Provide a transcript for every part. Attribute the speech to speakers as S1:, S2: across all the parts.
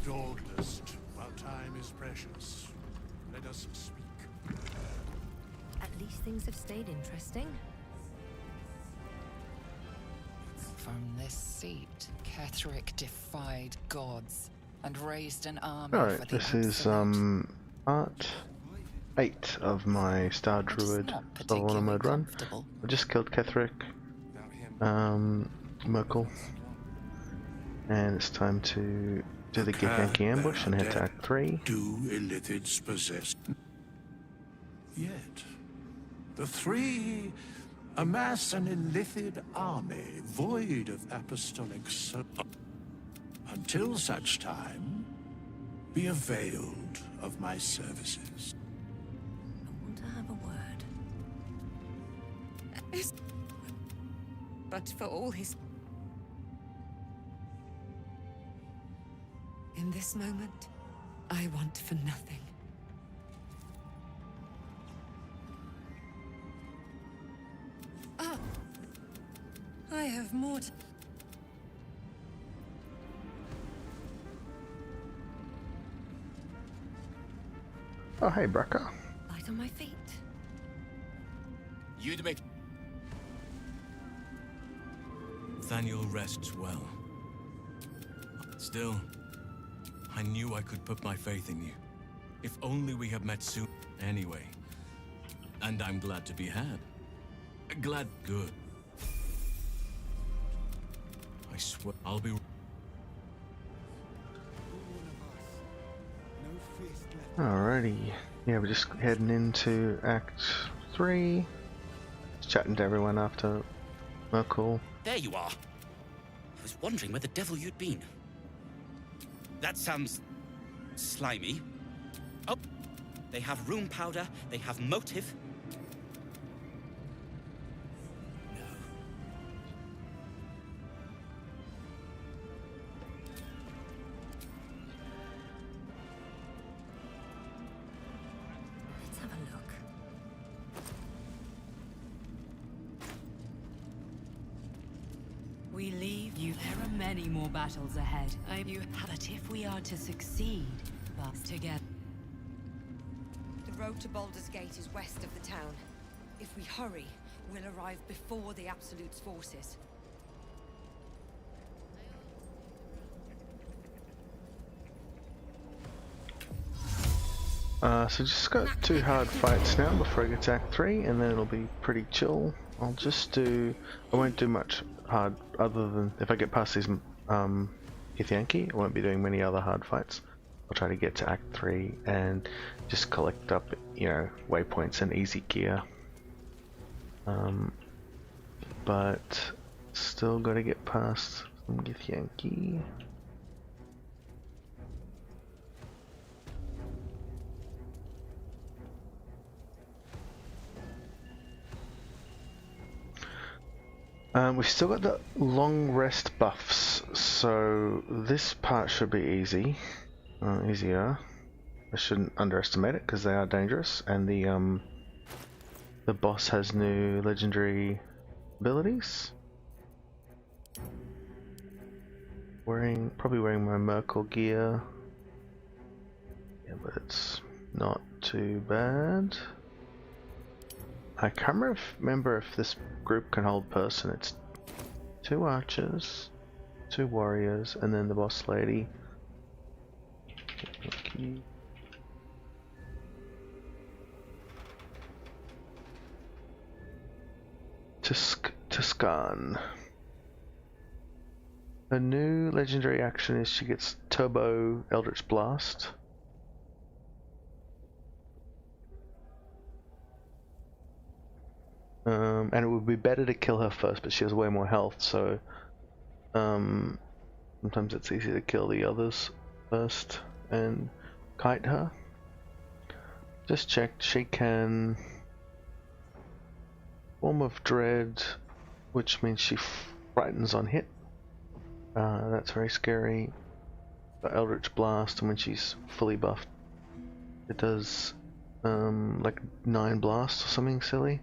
S1: Oldest, while time is precious, let us speak.
S2: At least things have stayed interesting.
S3: From this seat, Ketheric defied gods and raised an army
S4: Alright,
S3: for the
S4: this is part 8 of my Star Druid Dolor mode run. I just killed Ketheric, Myrkul, and it's time to do the Githyanki ambush and head to Act 3.
S1: Do Illithids possess? Yet, the three amass an Illithid army void of apostolic support. Until such time, be availed of my services.
S2: I want to have a word. But for all his...
S5: In this moment, I want for nothing. Ah! I have more to...
S4: Oh hey Braca.
S2: Light on my feet.
S6: You'd make... Nathaniel rests well. Still, I knew I could put my faith in you. If only we had met soon. Anyway. And I'm glad to be had. Glad good. I swear I'll be...
S4: Alrighty. Yeah, we're just heading into Act 3. Just chatting to everyone after Myrkul.
S7: There you are. I was wondering where the devil you'd been. That sounds... slimy. Oh, they have rune powder, they have motive. No.
S2: Let's have a look.
S5: We leave you. There are many more battles ahead. But if we are to succeed, but together.
S8: The road to Baldur's Gate is west of the town. If we hurry, we'll arrive before the Absolute's forces.
S4: So just got 2 hard fights now before I get to Act 3, and then it'll be pretty chill. I'll just do... I won't do much hard other than... If I get past these Githyanki, I won't be doing many other hard fights. I'll try to get to Act 3 and just collect up, you know, waypoints and easy gear. But still got to get past some Githyanki. We've still got the long rest buffs, so this part should be easy, easier. I shouldn't underestimate it because they are dangerous, and the boss has new legendary abilities. Probably wearing my Myrkul gear. Yeah, but it's not too bad. I can't remember if this group can hold person. It's 2 archers, 2 warriors, and then the boss lady. Tuscan. Her new legendary action is she gets Turbo Eldritch Blast. And it would be better to kill her first, but she has way more health, so sometimes it's easier to kill the others first and kite her. Just checked, she can Form of Dread, which means she frightens on hit. That's very scary. But Eldritch Blast, and when she's fully buffed, it does like 9 blasts or something silly.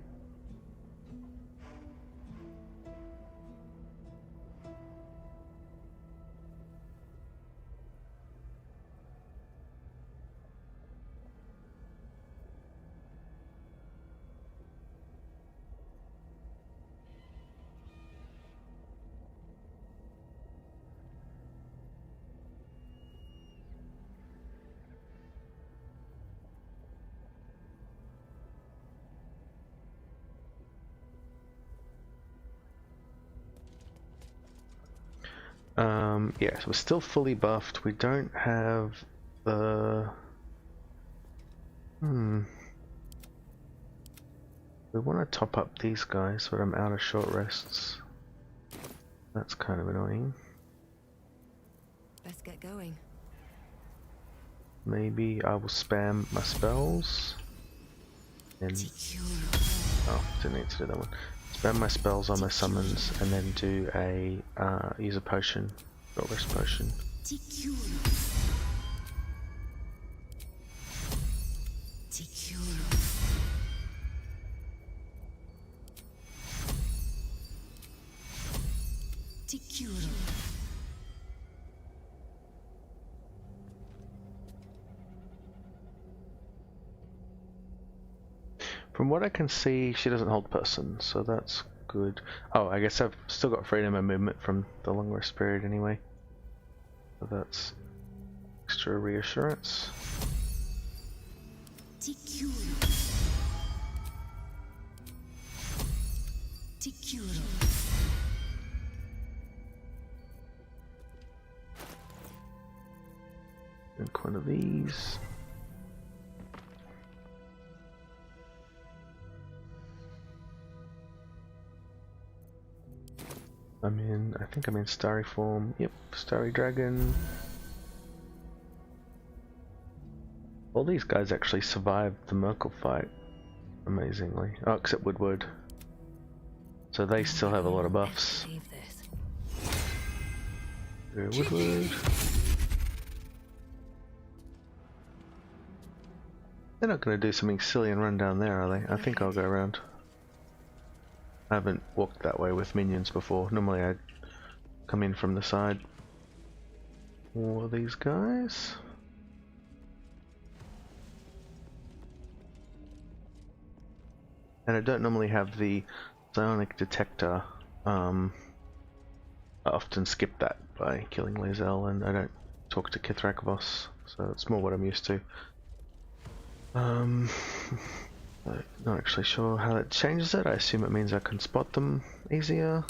S4: Yeah, so we're still fully buffed. We don't have the... We want to top up these guys, but I'm out of short rests. That's kind of annoying.
S8: Let's get going.
S4: Maybe I will spam my spells. And... Oh, didn't need to do that one. Spam my spells on my summons, and then do a use a potion, short rest potion. From what I can see, she doesn't hold person, so that's good. Oh, I guess I've still got freedom of movement from the long rest period anyway. So that's extra reassurance. Drink one of these. I think I'm in Starry form. Yep, Starry Dragon. All these guys actually survived the Myrkul fight, amazingly. Oh, except Woodward. So they still have a lot of buffs. Woodward. They're not going to do something silly and run down there, are they? I think I'll go around. I haven't walked that way with minions before. Normally I'd come in from the side. All of these guys. And I don't normally have the psionic detector. I often skip that by killing Lae'zel, and I don't talk to Ketheric, so it's more what I'm used to. Not actually sure how that changes it. I assume it means I can spot them easier.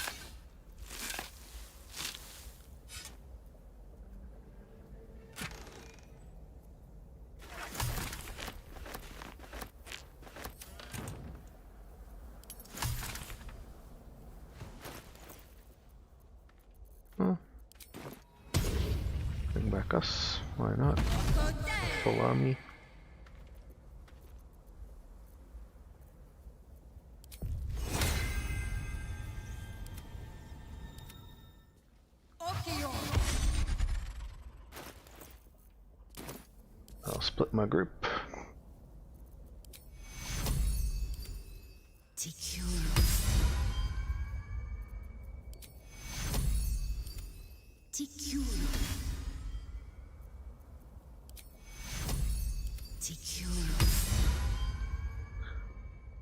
S4: Bring back us. Why not? Full army. I'll split my group.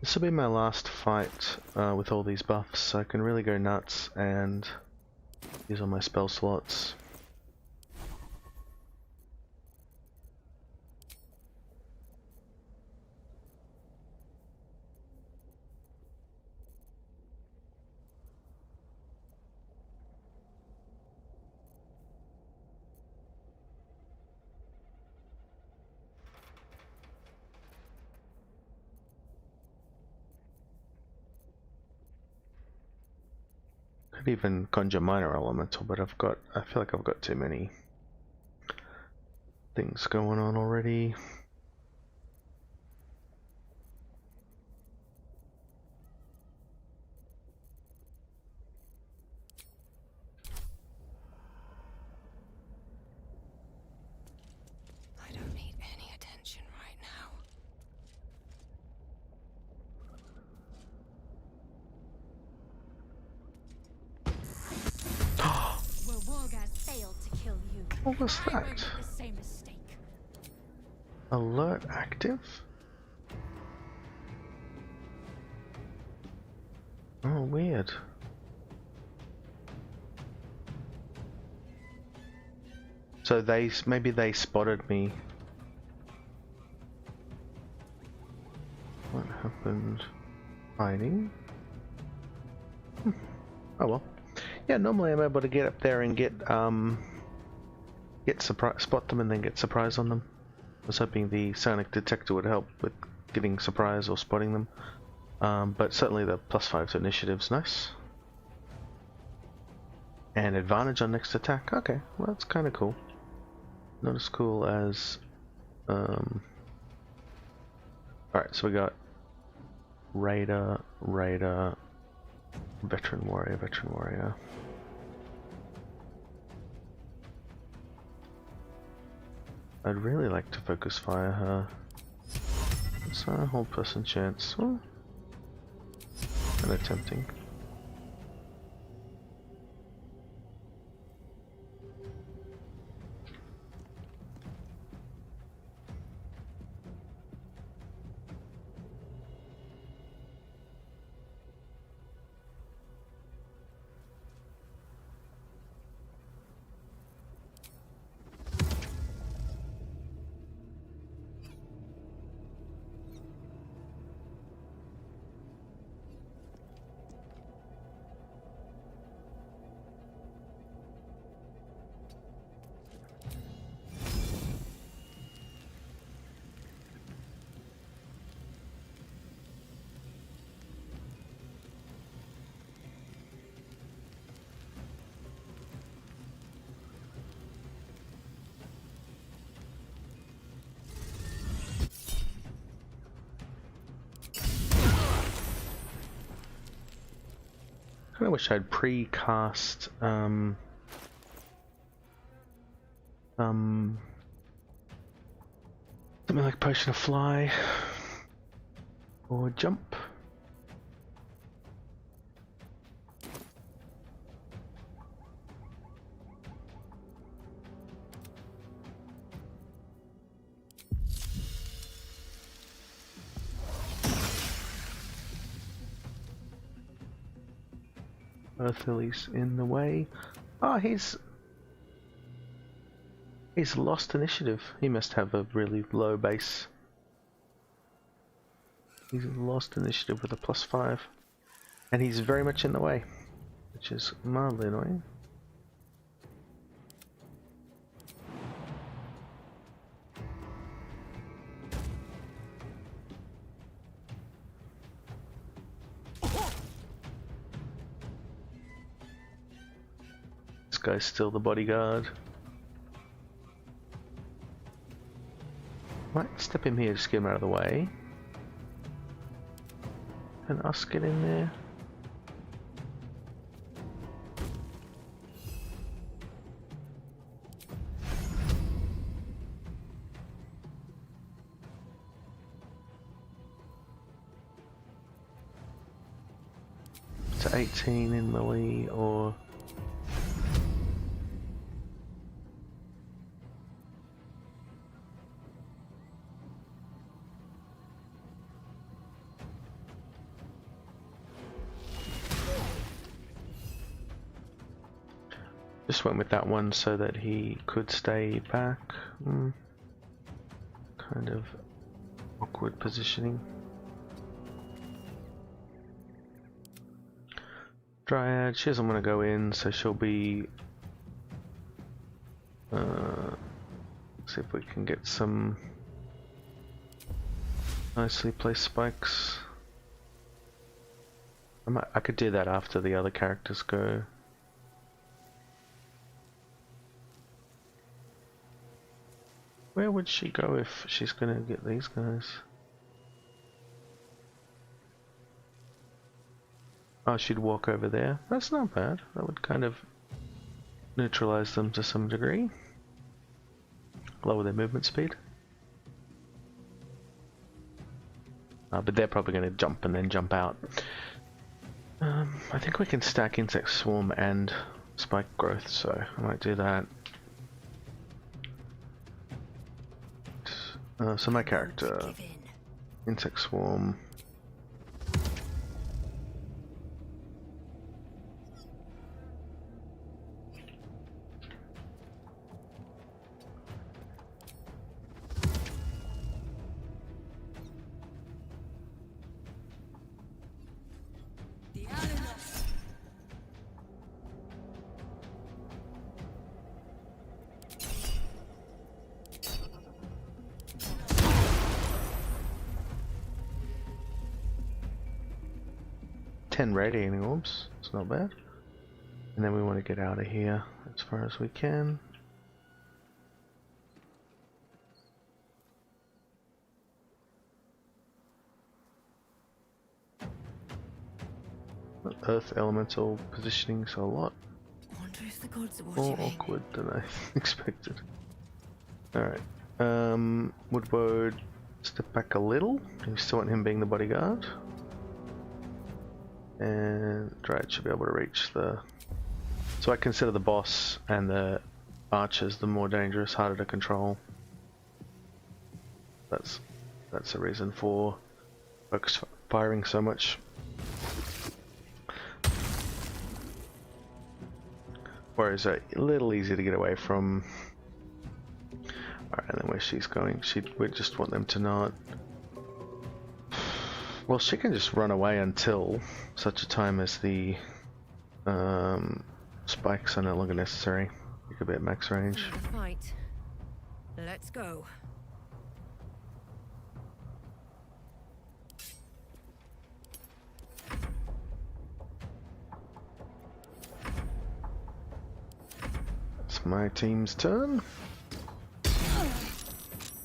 S4: This will be my last fight with all these buffs, so I can really go nuts and use all my spell slots. Could even conjure minor elemental, but I feel like I've got too many things going on already.
S8: I don't need any attention right now.
S4: What was that? Alert active? Oh, weird. So maybe they spotted me. What happened? Hiding? Oh well. Yeah, normally I'm able to get up there and get spot them and then get surprise on them. I was hoping the sonic detector would help with getting surprise or spotting them. But certainly the +5 to initiative's nice. And advantage on next attack. Okay, well that's kind of cool. Not as cool as... Alright, so we got Raider, Veteran Warrior. I'd really like to focus fire her. It's a whole person chance. Well, kind of tempting. I kinda wish I'd pre-cast something like Potion of Fly or Jump. Earthlily's in the way. Oh, he's lost initiative. He must have a really low base. He's lost initiative with a +5. And he's very much in the way, which is mildly annoying. This guy's still the bodyguard. Might step him here, just get him out of the way. Can us get in there? To 18 in melee or... Just went with that one so that he could stay back. Kind of awkward positioning. Dryad, she doesn't want to go in, so she'll be... see if we can get some nicely placed spikes. I could do that after the other characters go. Where would she go if she's gonna get these guys? Oh, she'd walk over there. That's not bad. That would kind of neutralize them to some degree. Lower their movement speed. But they're probably going to jump and then jump out. I think we can stack Insect Swarm and Spike Growth, so I might do that. So my character, Insect Swarm. 10 radiating orbs. It's not bad. And then we want to get out of here as far as we can. Earth elemental positioning, so a lot
S2: Wonder if the gods are
S4: more
S2: watching me.
S4: awkward than I expected. Alright. Woodward, step back a little. You still want him being the bodyguard. And Dryad should be able to reach the... So I consider the boss and the archers the more dangerous, harder to control. That's a reason for focus firing so much. Whereas a little easier to get away from. Alright, and then where she's going, we just want them to not... Well, she can just run away until such a time as the spikes are no longer necessary. You could be at max range.
S8: Fight. Let's go.
S4: It's my team's turn.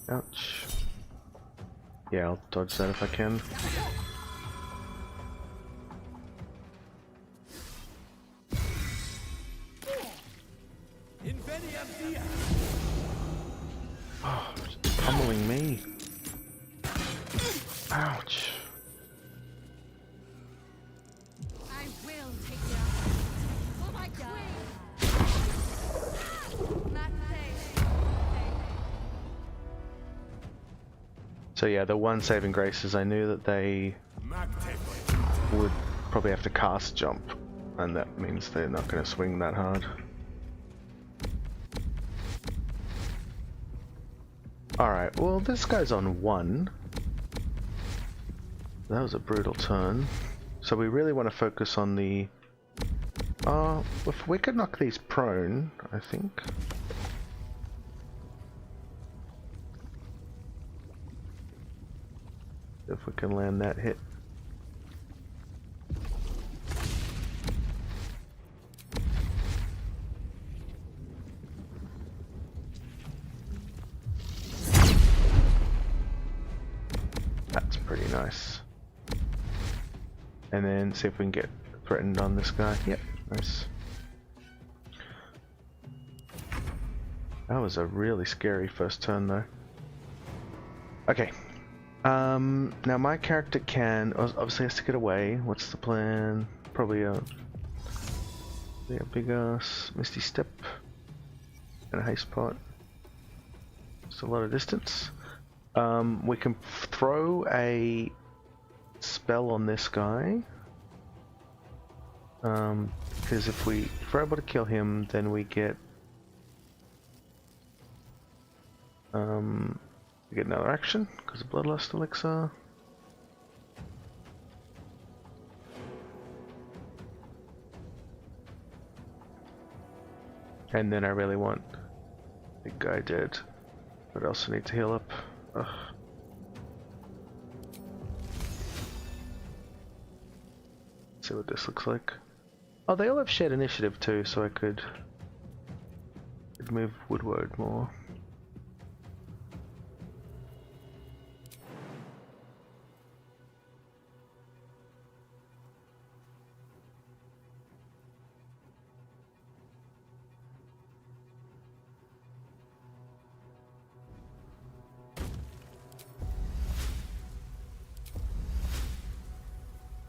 S4: Ouch. Yeah, I'll dodge that if I can. Oh, it's pummeling me. Ouch.
S8: I will take you out. For my queen. Not safe.
S4: So yeah, the one saving grace is I knew that they would probably have to cast jump, and that means they're not going to swing that hard. Alright, well this guy's on 1. That was a brutal turn. So we really want to focus on the... if we could knock these prone, I think. If we can land that hit. That's pretty nice. And then see if we can get threatened on this guy. Yep, nice. That was a really scary first turn though. Okay. Now my character can obviously has to get away. What's the plan? Probably a big ass misty step and a haste pot. Just a lot of distance. We can throw a spell on this guy. Because if we're able to kill him, then we get another action because of Bloodlust Elixir. And then I really want the guy dead, but I also need to heal up. Ugh. Let's see what this looks like. Oh, they all have shared initiative too, so I could move Woodward more.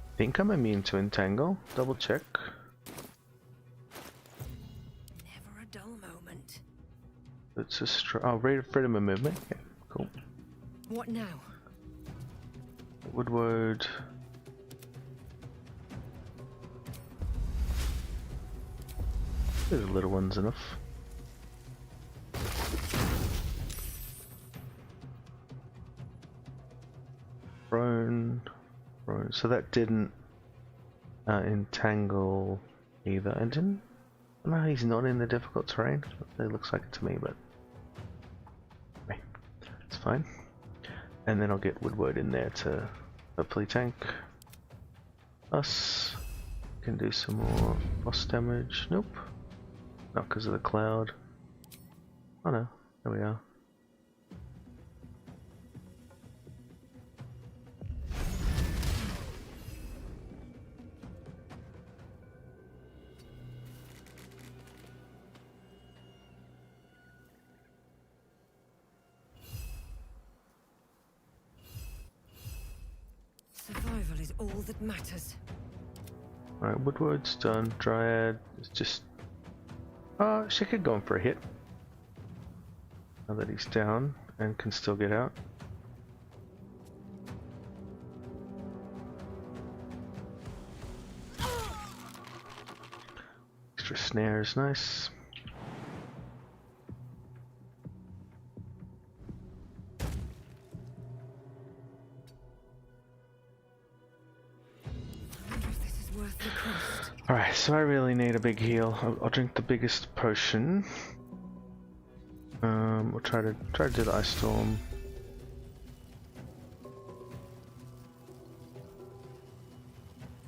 S4: I think I'm immune to entangle. Double check.
S8: Never a dull moment.
S4: It's a freedom of movement. Yeah, cool.
S8: What now?
S4: Woodward. There's little ones enough. Prone. So that didn't entangle either. And didn't... No, he's not in the difficult terrain. It looks like it to me, but... Okay, it's fine. And then I'll get Woodward in there to hopefully tank. Us can do some more boss damage. Nope. Not because of the cloud. Oh no, there we are.
S8: Survival is all that matters.
S4: Alright, Woodward's done. Dryad is just... Oh, she could go in for a hit. Now that he's down and can still get out. Extra snare is nice. Alright, so I really need a big heal. I'll drink the biggest potion. We'll try to do the ice storm.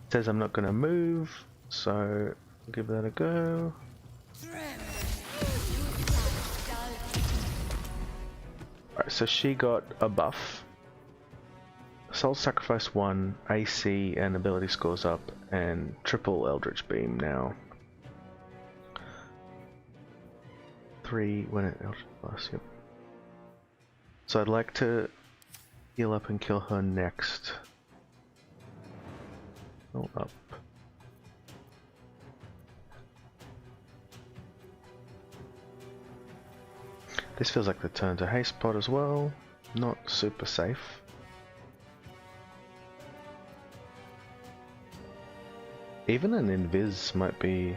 S4: It says I'm not gonna move, so I'll give that a go. Alright, so she got a buff. Soul Sacrifice 1, AC and ability scores up, and triple Eldritch Beam now. 3 when it Eldritch Blast, yep. So I'd like to heal up and kill her next. Oh, up. This feels like the turn to haste pot as well. Not super safe. Even an invis might be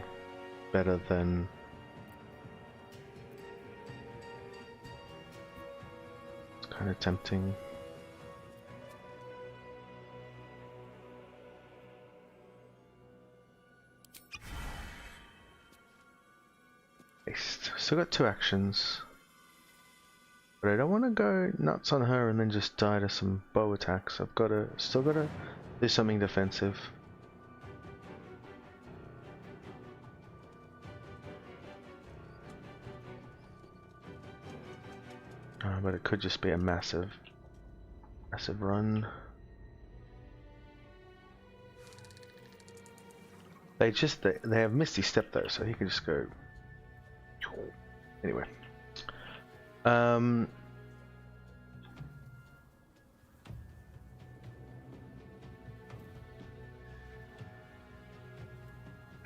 S4: better than... It's kind of tempting. Haste. Still got 2 actions. But I don't want to go nuts on her and then just die to some bow attacks. Still gotta do something defensive. But it could just be a massive run. They have Misty Step though, so he can just go. Anyway. Um.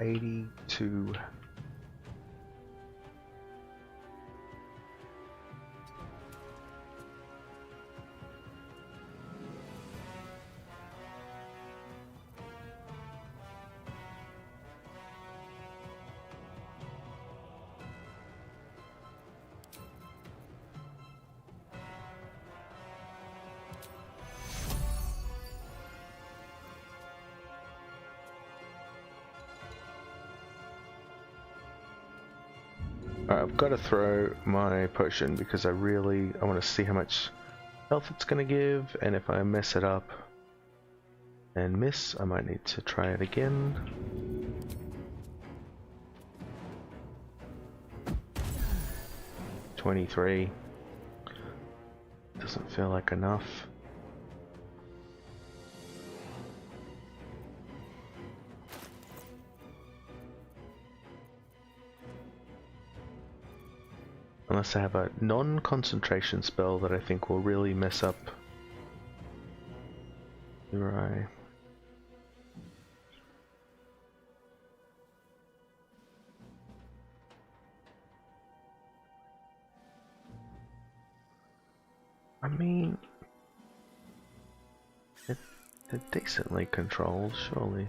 S4: 82. Alright, I've got to throw my potion because I want to see how much health it's going to give, and if I mess it up and miss, I might need to try it again. $23. Doesn't feel like enough. Unless I have a non-concentration spell that I think will really mess up Uri. I mean, they're decently controlled, surely.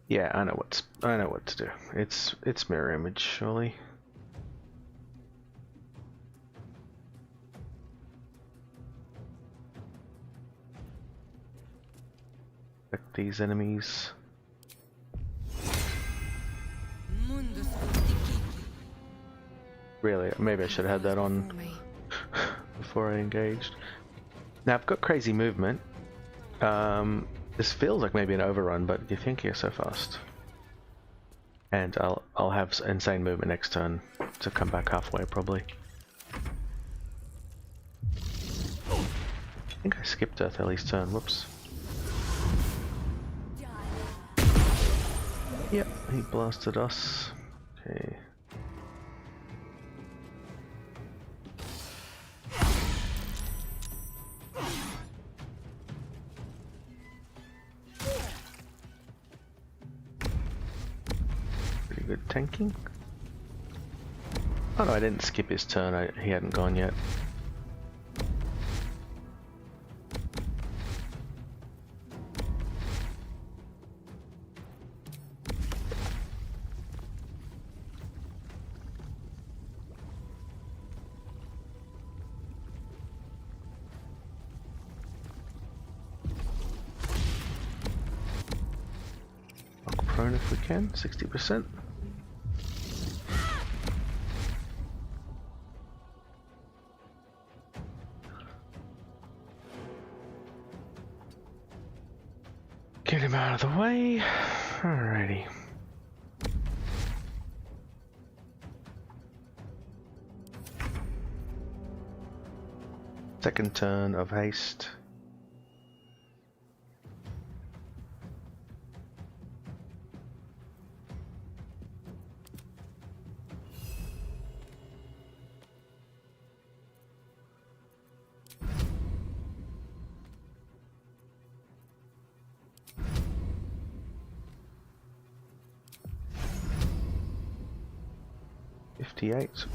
S4: Yeah, I know what to do. It's mirror image, surely. Affect these enemies. Really, maybe I should have had that on before I engaged. Now I've got crazy movement. This feels like maybe an overrun, but Githyanki are so fast. And I'll have insane movement next turn to come back halfway probably. I think I skipped Earthely's turn, whoops. Yep, he blasted us. Okay. Pretty good tanking. Oh no, I didn't skip his turn, he hadn't gone yet. Prone if we can, 60%. Get him out of the way. Alrighty. Second turn of haste.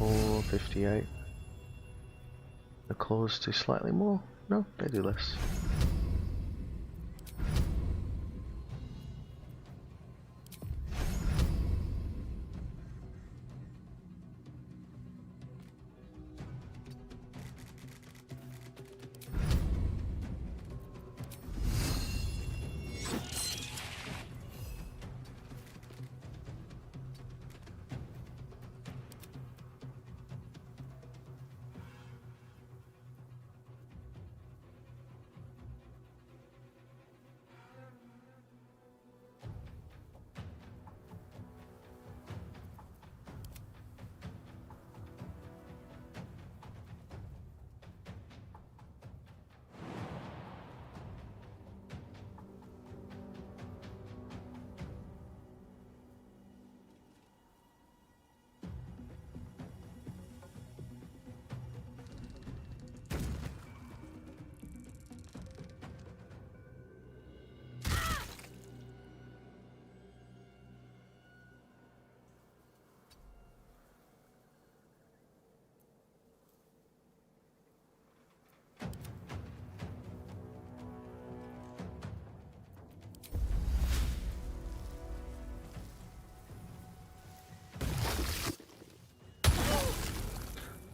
S4: Or 58. The claws do slightly more? No, they do less.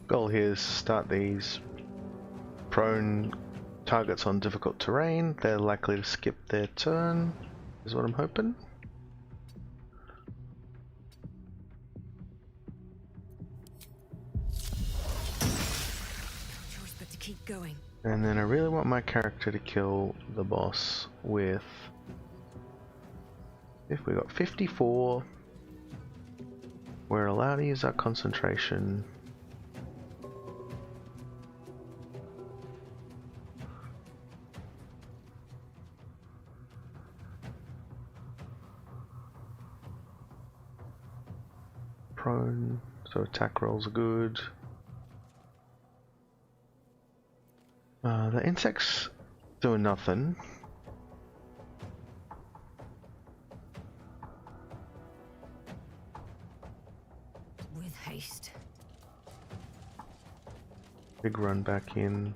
S4: Goal here is start these prone targets on difficult terrain. They're likely to skip their turn, is what I'm hoping.
S8: Choice but to keep going.
S4: And then I really want my character to kill the boss with... If we got 54, we're allowed to use our concentration. Prone, so attack rolls are good. The insects doing nothing.
S8: With haste.
S4: Big run back in.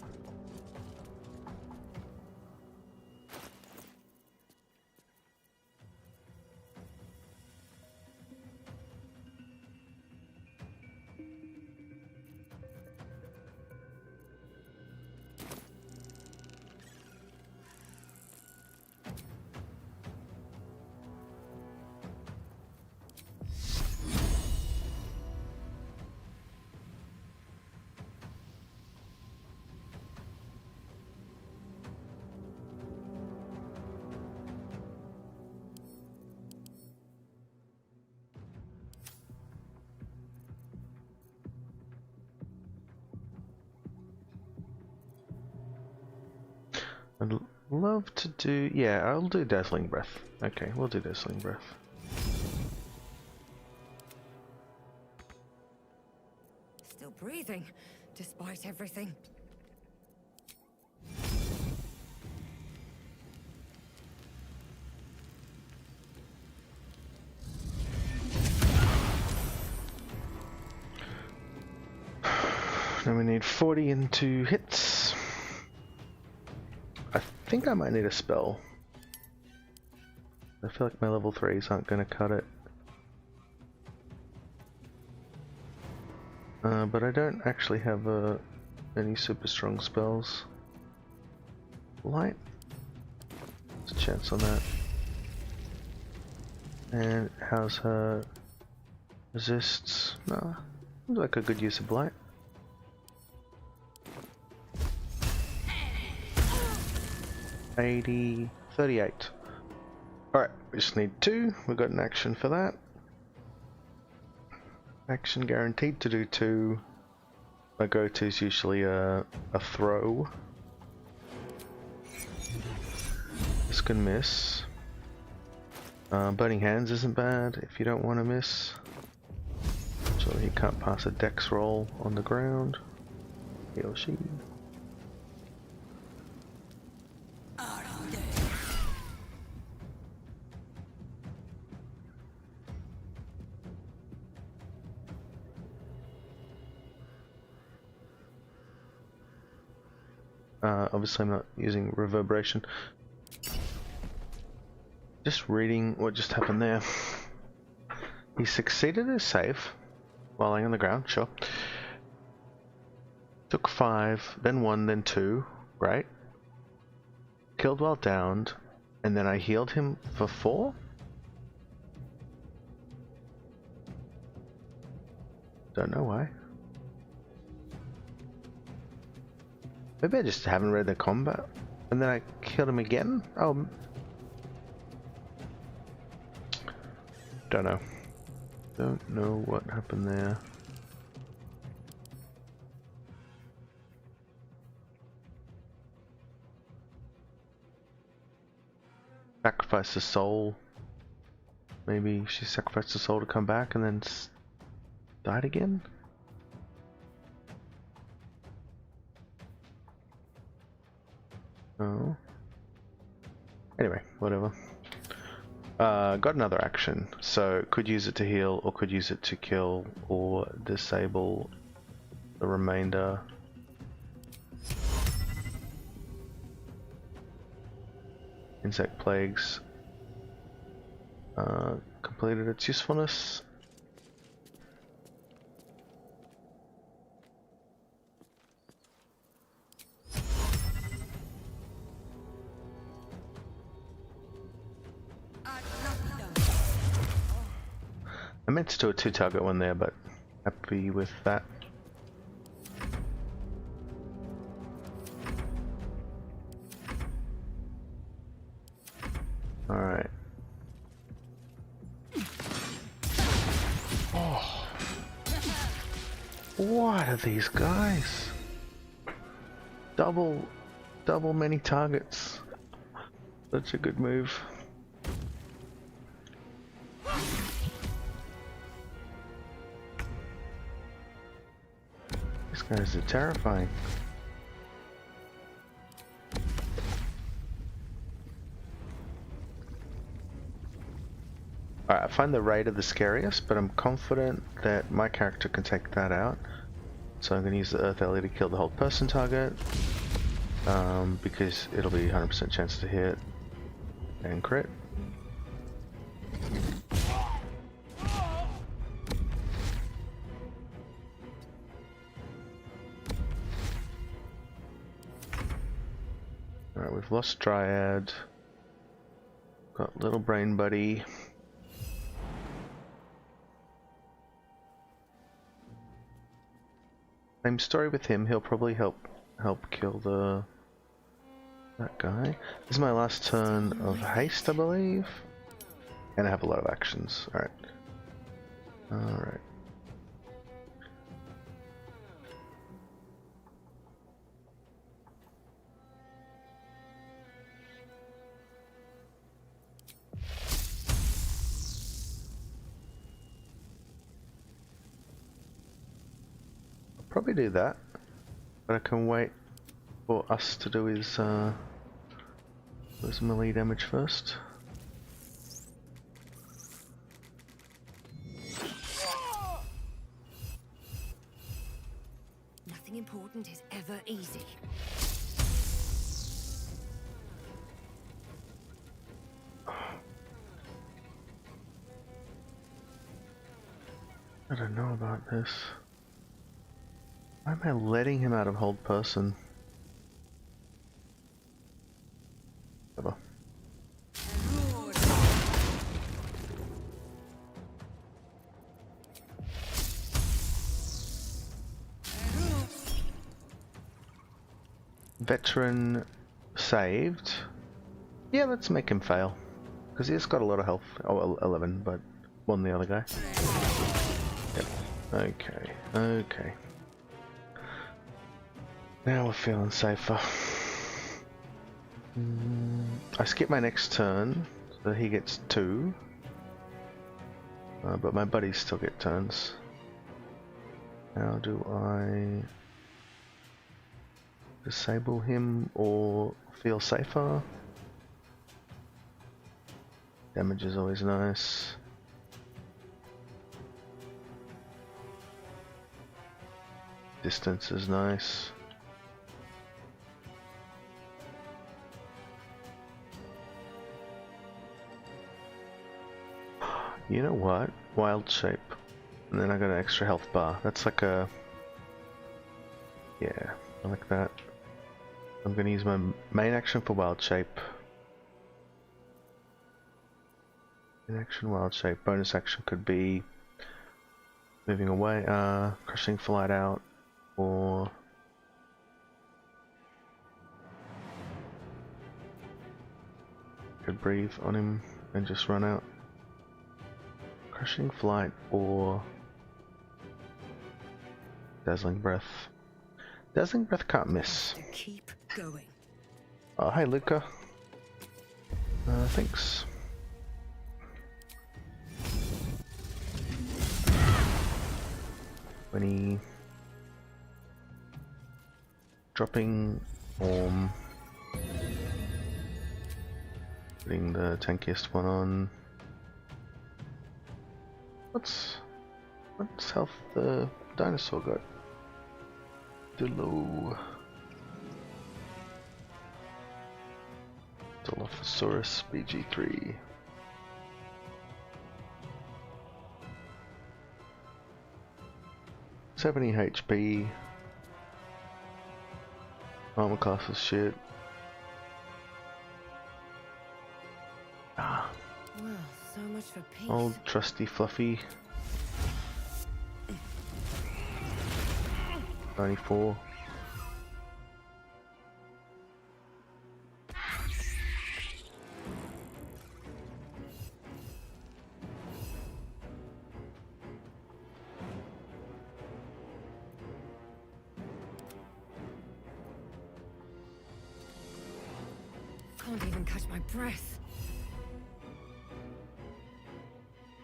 S4: love to do... yeah, I'll do Dazzling Breath. Okay, we'll do Dazzling Breath.
S2: Still breathing, despite everything.
S4: Then we need 40 and 2 hits. I think I might need a spell. I feel like my level 3s aren't going to cut it. But I don't actually have any super strong spells. Light? There's a chance on that. And how's her resists? No, looks like a good use of light. $80, $38. Alright, we just need 2. We've got an action for that. Action guaranteed to do 2. My go-to is usually a throw. This can miss. Burning Hands isn't bad if you don't want to miss. So he can't pass a dex roll on the ground. He or she. Obviously I'm not using reverberation. Just reading what just happened there. He succeeded his save while laying on the ground, sure. Took 5, then 1, then 2, right? Killed while downed, and then I healed him for 4? Don't know why. Maybe I just haven't read the combat. And then I killed him again? Oh. Don't know. Don't know what happened there. Sacrifice the soul. Maybe she sacrificed the soul to come back and then died again? Oh. Anyway, whatever. Got another action, so could use it to heal, or could use it to kill, or disable the remainder. Insect Plagues completed its usefulness. I meant to do a 2-target one there, but happy with that. Alright. Oh. What are these guys? Double many targets. Such a good move. These guys are terrifying. Alright, I find the Raider the scariest, but I'm confident that my character can take that out. So I'm going to use the Earth Ellie to kill the whole person target. Because it'll be 100% chance to hit and crit. Alright, we've lost Dryad. Got Little Brain Buddy. Same story with him, he'll probably help kill that guy. This is my last turn of haste, I believe. And I have a lot of actions. Alright. Alright. probably do that, but I can wait for us to do his melee damage first.
S8: Nothing important is ever easy.
S4: I don't know about this. Why am I letting him out of hold person? Whatever. Veteran saved. Yeah, let's make him fail. Because he's got a lot of health. Oh, 11, but more than the other guy. Yep. Okay, okay. Now we're feeling safer. I skip my next turn, so he gets 2. But my buddies still get turns. How do I disable him or feel safer? Damage is always nice. Distance is nice. You know what? Wild shape. And then I got an extra health bar. That's like a... Yeah, I like that. I'm gonna use my main action for wild shape. Main action, wild shape. Bonus action could be moving away, crushing flight out, or could breathe on him and just run out. Crushing flight or dazzling breath. Dazzling breath can't miss.
S8: Keep going.
S4: Oh, hey Luca. Thanks. Dropping Orm. Putting the tankiest one on. What's health the dinosaur got? Dolor. Dilophosaurus BG3. $70 HP. Armor class is shit.
S8: Well, so much for peace.
S4: Old trusty Fluffy. 94.
S8: Can't even catch my breath.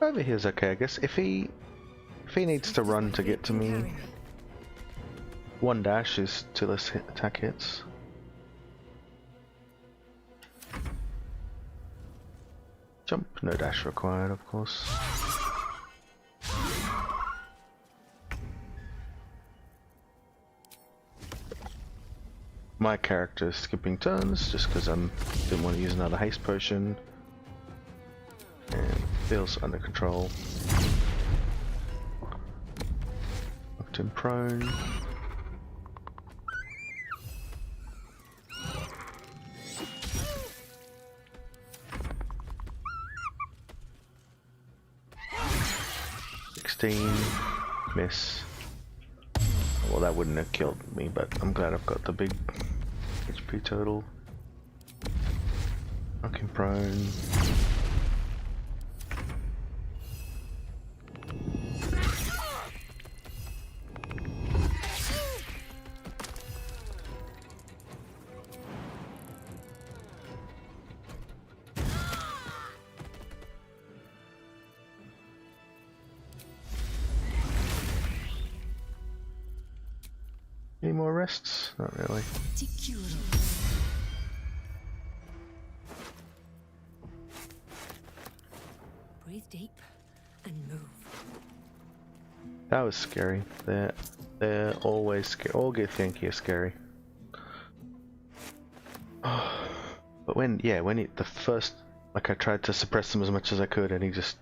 S4: Over here's okay, I guess. If he needs to run to get to me, 1 dash is 2 less attack hits. Jump, no dash required, of course. My character is skipping turns just because I didn't want to use another haste potion. And feels under control. Knocked him prone. Miss. Well, that wouldn't have killed me, but I'm glad I've got the big HP total. Knock him prone. Any more rests? Not really.
S8: Breathe deep and move.
S4: That was scary. They're always scary. All Githyanki are scary. But when the first, like, I tried to suppress them as much as I could, and he just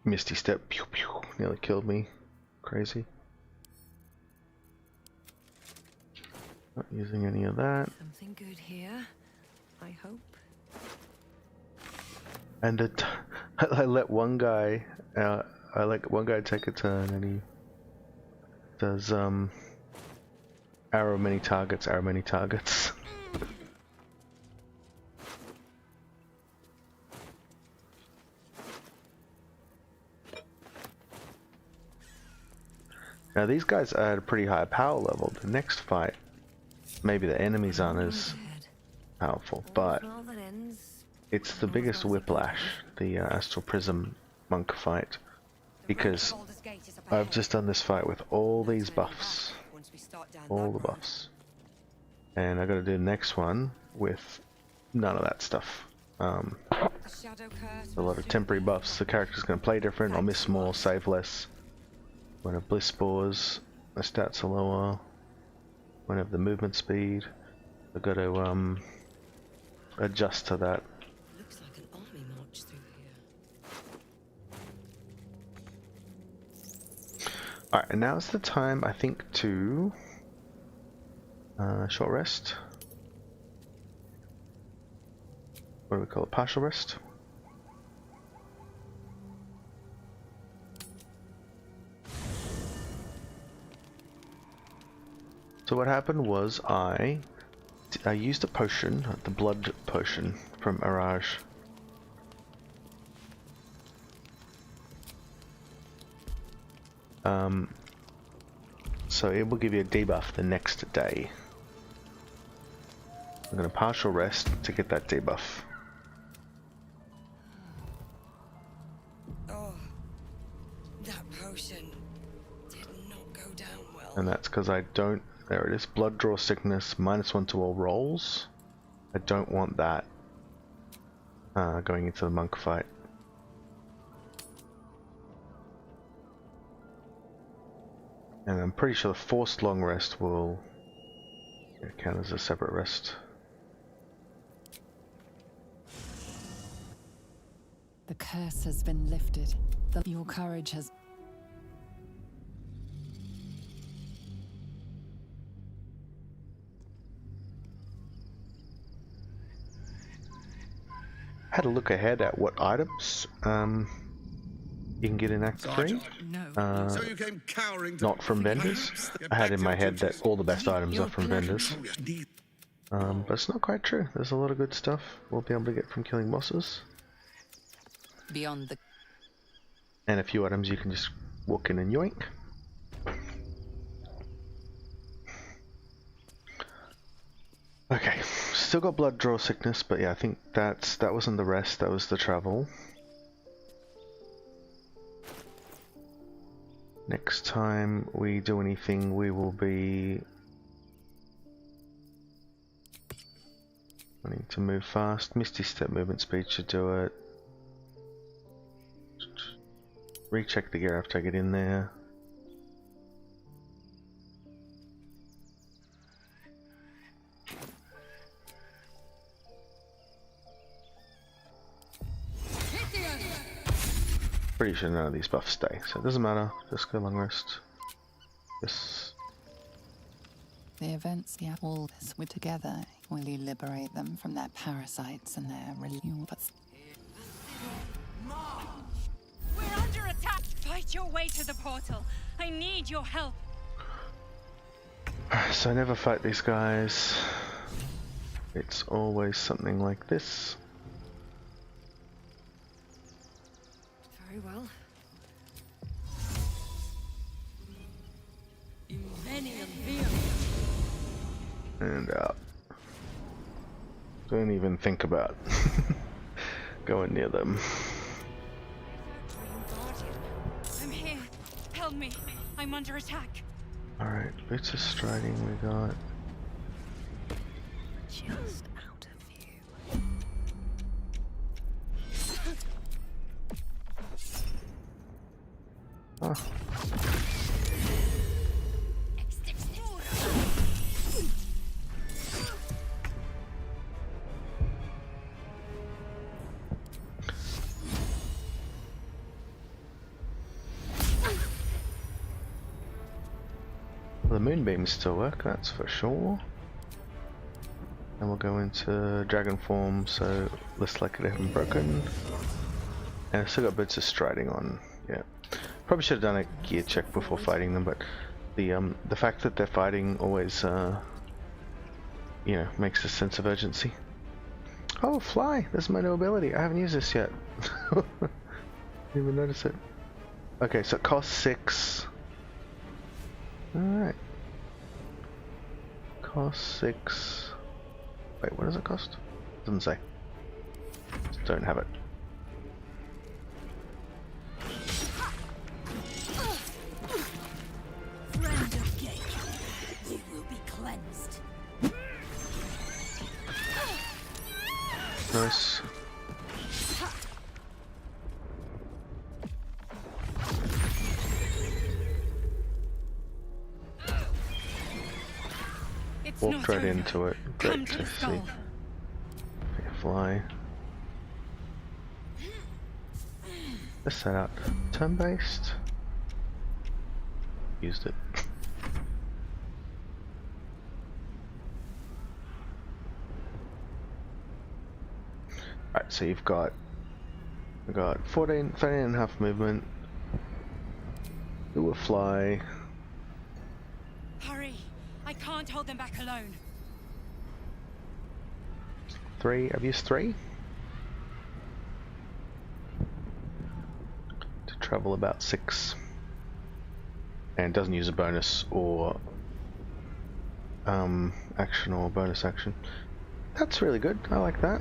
S4: misty step, pew pew, nearly killed me. Crazy. Not using any of that.
S8: Something good here, I hope.
S4: And I let one guy take a turn, and he does arrow many targets. Now these guys are at a pretty high power level. The next fight, maybe the enemies aren't as powerful, but it's the biggest whiplash, the Astral Prism monk fight, because I've just done this fight with all these buffs, all the buffs, and I got to do the next one with none of that stuff. A lot of temporary buffs. The character's going to play different. I'll miss more, save less. Won't have bliss spores. My stats are lower. Won't have the movement speed. I've got to adjust to that.
S8: Looks like an army march through here.
S4: Alright, and now's the time, I think, to short rest. What do we call it? Partial rest? So what happened was I used a potion, the blood potion from Araj. So it will give you a debuff the next day. I'm going to partial rest to get that debuff.
S8: Oh, that potion did not go down well.
S4: And that's because I don't... There it is. Blood draw sickness, -1 to all rolls. I don't want that going into the monk fight. And I'm pretty sure the forced long rest will count as a separate rest.
S3: The curse has been lifted. Your courage has...
S4: Had a look ahead at what items you can get in Act 3.
S1: So you came cowering to
S4: Not from vendors. I had in my head that all the best items are from vendors. But it's not quite true. There's a lot of good stuff we'll be able to get from killing bosses.
S3: Beyond the...
S4: And a few items you can just walk in and yoink. Okay, still got blood draw sickness, but yeah, I think that wasn't the rest, that was the travel. Next time we do anything, we will be wanting to move fast. Misty Step movement speed should do it. Recheck the gear after I get in there. Pretty sure none of these buffs stay, so it doesn't matter. Just go long rest. Yes.
S3: The events, yeah, all this with together. Will you liberate them from their parasites and their religion?
S5: We're under attack! Fight your way to the portal. I need your help.
S4: So I never fight these guys. It's always something like this.
S8: Very well.
S4: And out. Don't even think about going near them.
S5: I'm here. Help me. I'm under attack.
S4: Alright, boots of striding we got.
S3: Just out of view.
S4: Oh. The moonbeams still work, that's for sure. And we'll go into dragon form, so less likely to have them broken. And I've still got bits of striding on. Yeah, probably should have done a gear check before fighting them, but the fact that they're fighting always you know, makes a sense of urgency. Oh, fly! There's my new ability. I haven't used this yet. Didn't even notice it. Okay, so it costs 6. Alright. Cost 6. Wait, what does it cost? Doesn't say. Just don't have it.
S5: Friend of Gate, you will be cleansed.
S4: Nice. Walked right into it. Great to see. Okay, fly. Let's set out turn-based. Used it. Alright, so you've got 13 and a half movement. Do a fly.
S8: Hurry! I can't hold them back alone.
S4: 3. I've used 3 to travel about 6, and doesn't use a bonus or action or bonus action. That's really good. I like that.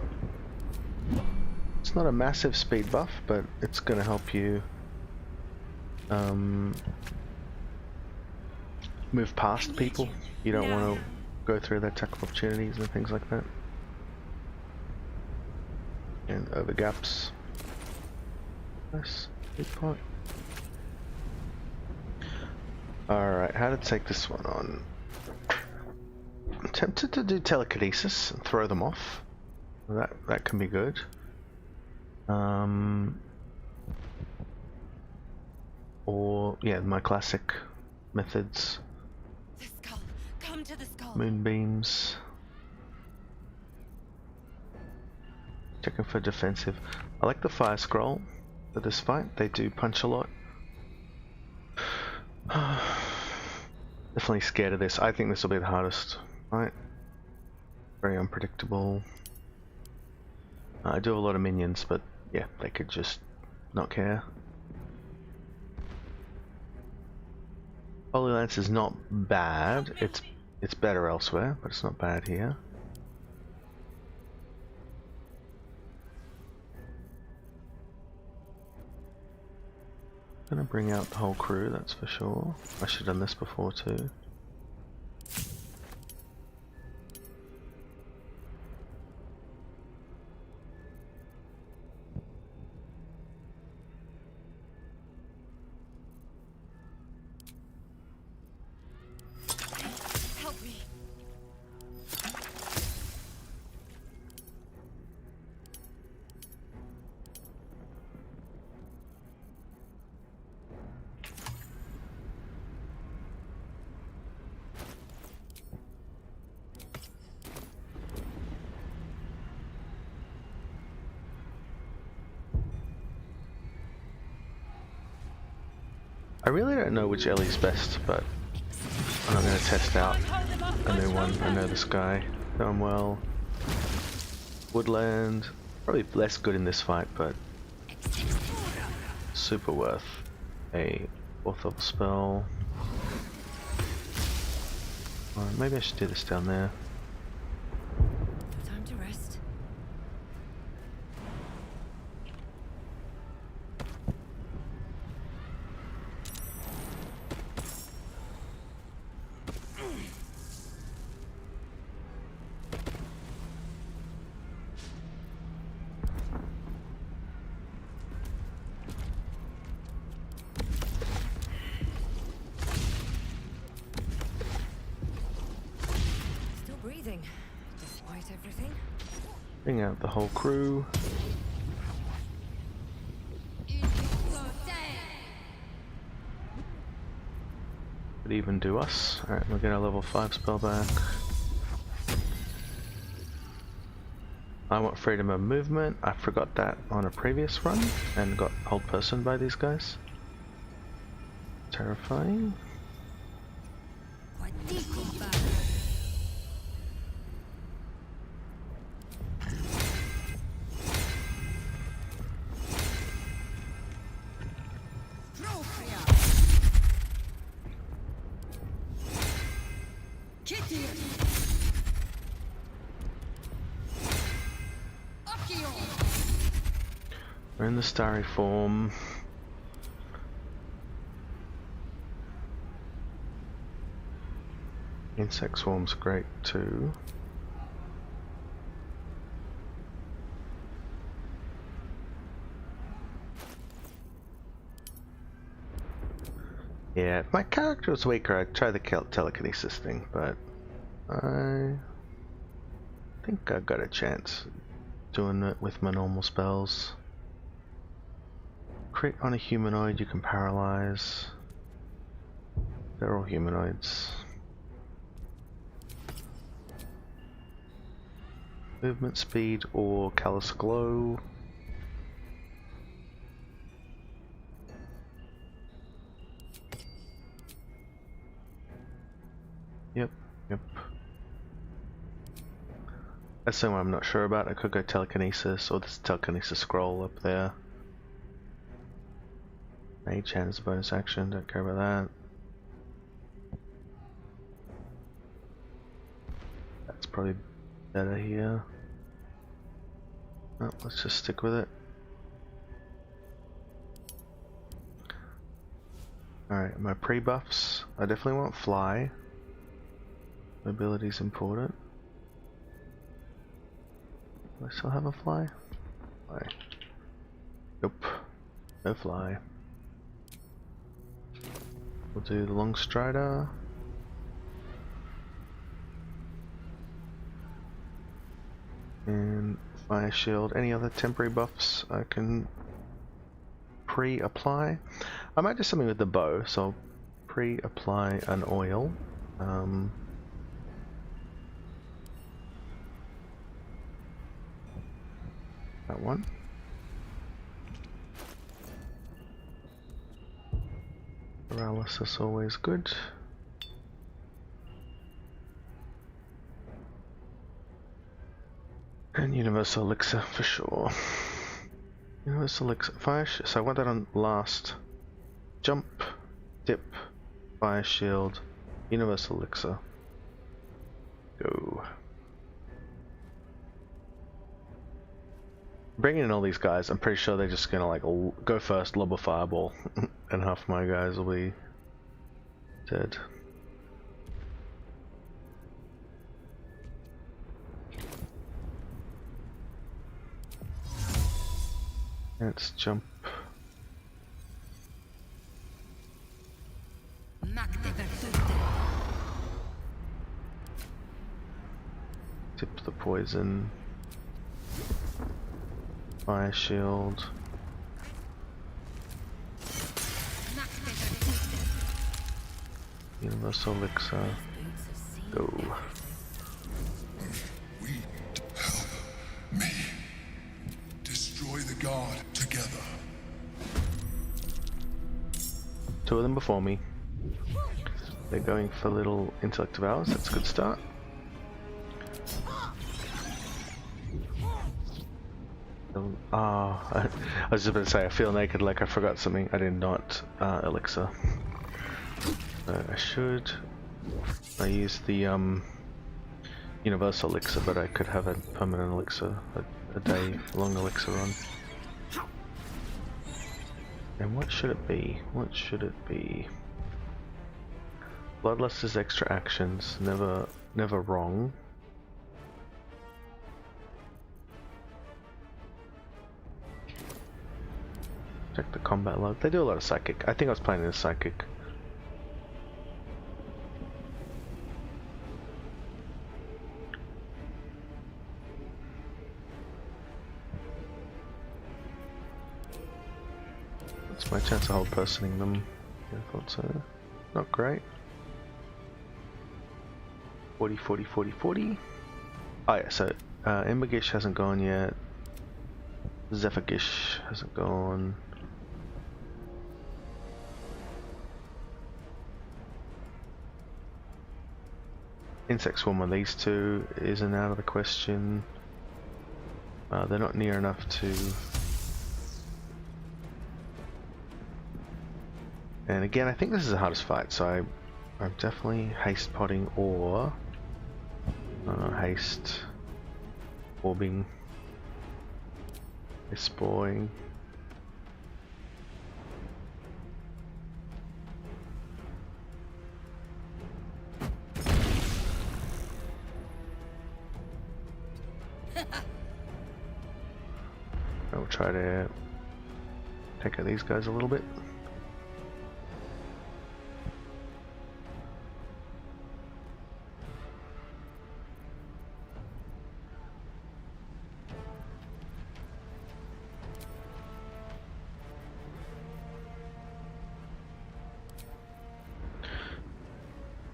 S4: It's not a massive speed buff, but it's going to help you move past people. You don't want to go through their attack opportunities and things like that. And over gaps. Nice. Good point. Alright, how to take this one on? I'm tempted to do telekinesis and throw them off. That can be good. Or yeah, my classic methods.
S8: The skull. Come to the skull.
S4: Moonbeams. Checking for defensive. I like the fire scroll for this fight. They do punch a lot. Definitely scared of this. I think this will be the hardest. Right? Very unpredictable. I do have a lot of minions, but yeah, they could just not care. Holy Lance is not bad. It's better elsewhere, but it's not bad here. Gonna bring out the whole crew, that's for sure. I should have done this before too.
S8: Help me.
S4: I really don't know which Ellie's best, but I'm gonna test out a new one. I know this guy, know him well. Woodland, probably less good in this fight, but super worth a 4th level spell. Maybe I should do this down there.
S8: Time to rest.
S4: Bring out the whole crew. Could even do us. Alright, we'll get our level 5 spell back. I want freedom of movement. I forgot that on a previous run and got hold person by these guys. Terrifying. We're in the starry form. Insect swarm's great too. Yeah, if my character was weaker, I'd try the telekinesis thing, but I think I got a chance doing it with my normal spells. Crit on a humanoid, you can paralyze. They're all humanoids. Movement speed or callous glow. Yep. That's something I'm not sure about. I could go telekinesis or this telekinesis scroll up there. Mage hand is a bonus action, don't care about that. That's probably better here. Oh, let's just stick with it. Alright, my pre-buffs. I definitely want fly. Mobility's important. Do I still have a fly? Fly. Nope. No fly. We'll do the long strider. And fire shield. Any other temporary buffs I can pre-apply? I might do something with the bow, so I'll pre-apply an oil. That one. Paralysis always good. And universal elixir for sure. Universal elixir, so I want that on last. Jump, dip, fire shield, universal elixir. Go. Bringing in all these guys, I'm pretty sure they're just gonna like go first, lob a fireball, and half my guys will be dead. Let's jump. Tip the poison. Fire shield. Universal elixir. Go.
S1: We help me destroy the god together.
S4: Two of them before me. They're going for little intellect of ours. That's a good start. I was just about to say, I feel naked like I forgot something. I did not elixir. I should. I used the universal elixir, but I could have a permanent elixir, a day long elixir run. And what should it be? What should it be? Bloodlust is extra actions, never wrong. Check the combat log. They do a lot of psychic. I think I was playing as psychic. It's my chance of hold personing them. Yeah, I thought so. Not great. 40, 40, 40, 40. Oh yeah, so Embergish hasn't gone yet. Zephyrgish hasn't gone. Insect Swarm on these two isn't out of the question. They're not near enough to... And again, I think this is the hardest fight, so I'm definitely haste potting or haste orbing, spoiling. I'll try to take out these guys a little bit.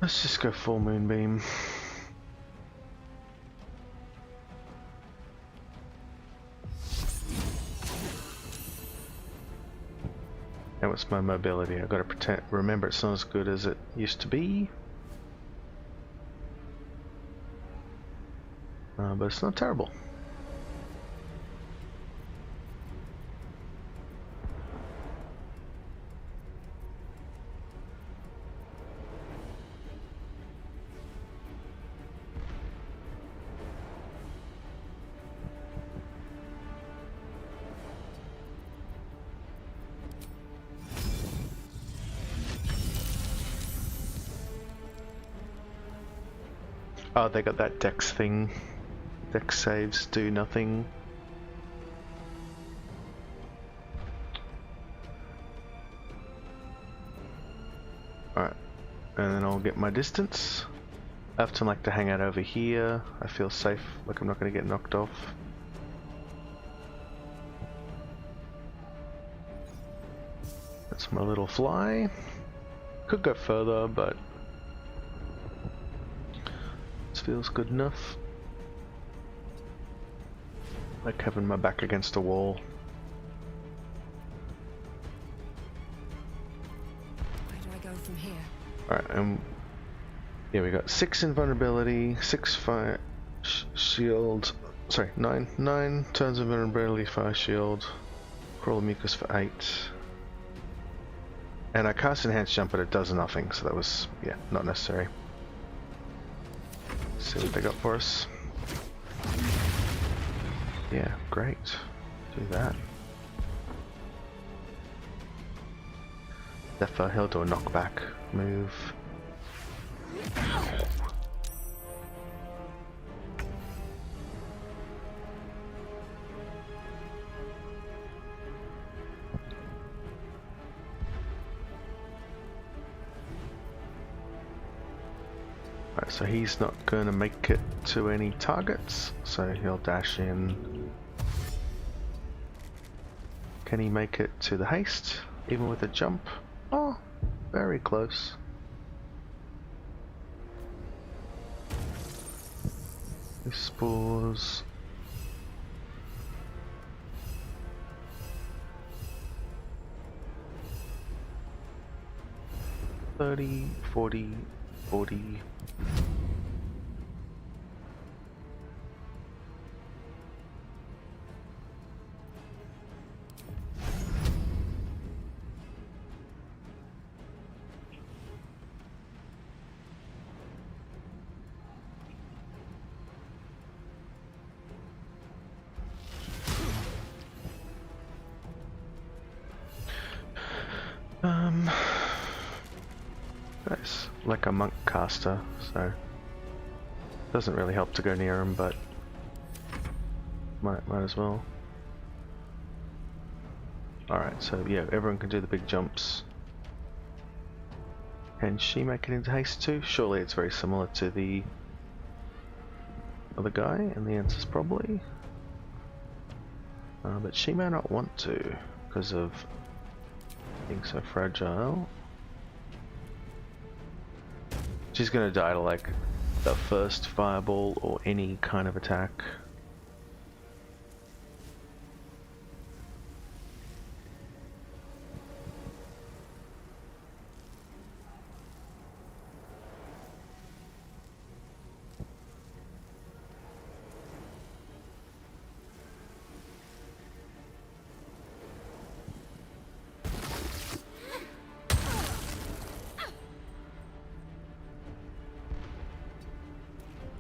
S4: Let's just go full moonbeam. And what's my mobility? I've got to pretend. Remember, it's not as good as it used to be. But it's not terrible. Oh, they got that dex thing. Dex saves do nothing. Alright, and then I'll get my distance. I often like to hang out over here. I feel safe, like I'm not going to get knocked off. That's my little fly. Could go further, but this feels good enough. Like having my back against a wall.
S8: Where do I go from here?
S4: Alright, yeah, we got 6 invulnerability, 6 fire shield. Sorry, 9 turns of invulnerability, fire shield, crawl mucus for 8. And I cast enhanced jump, but it does nothing, so that was, yeah, not necessary. Let's see what they got for us. Yeah, great. Do that. Zephyr, he'll do a knockback move. Alright, so he's not going to make it to any targets, so he'll dash in. Can he make it to the haste, even with a jump? Oh, very close. These spores. $30, $40, $40. That's like a monk caster, so doesn't really help to go near him, but might as well. Alright, so yeah, everyone can do the big jumps. Can she make it into haste too? Surely it's very similar to the other guy, and the answer is probably. But she may not want to, because of Being so fragile. She's gonna die to like the first fireball or any kind of attack.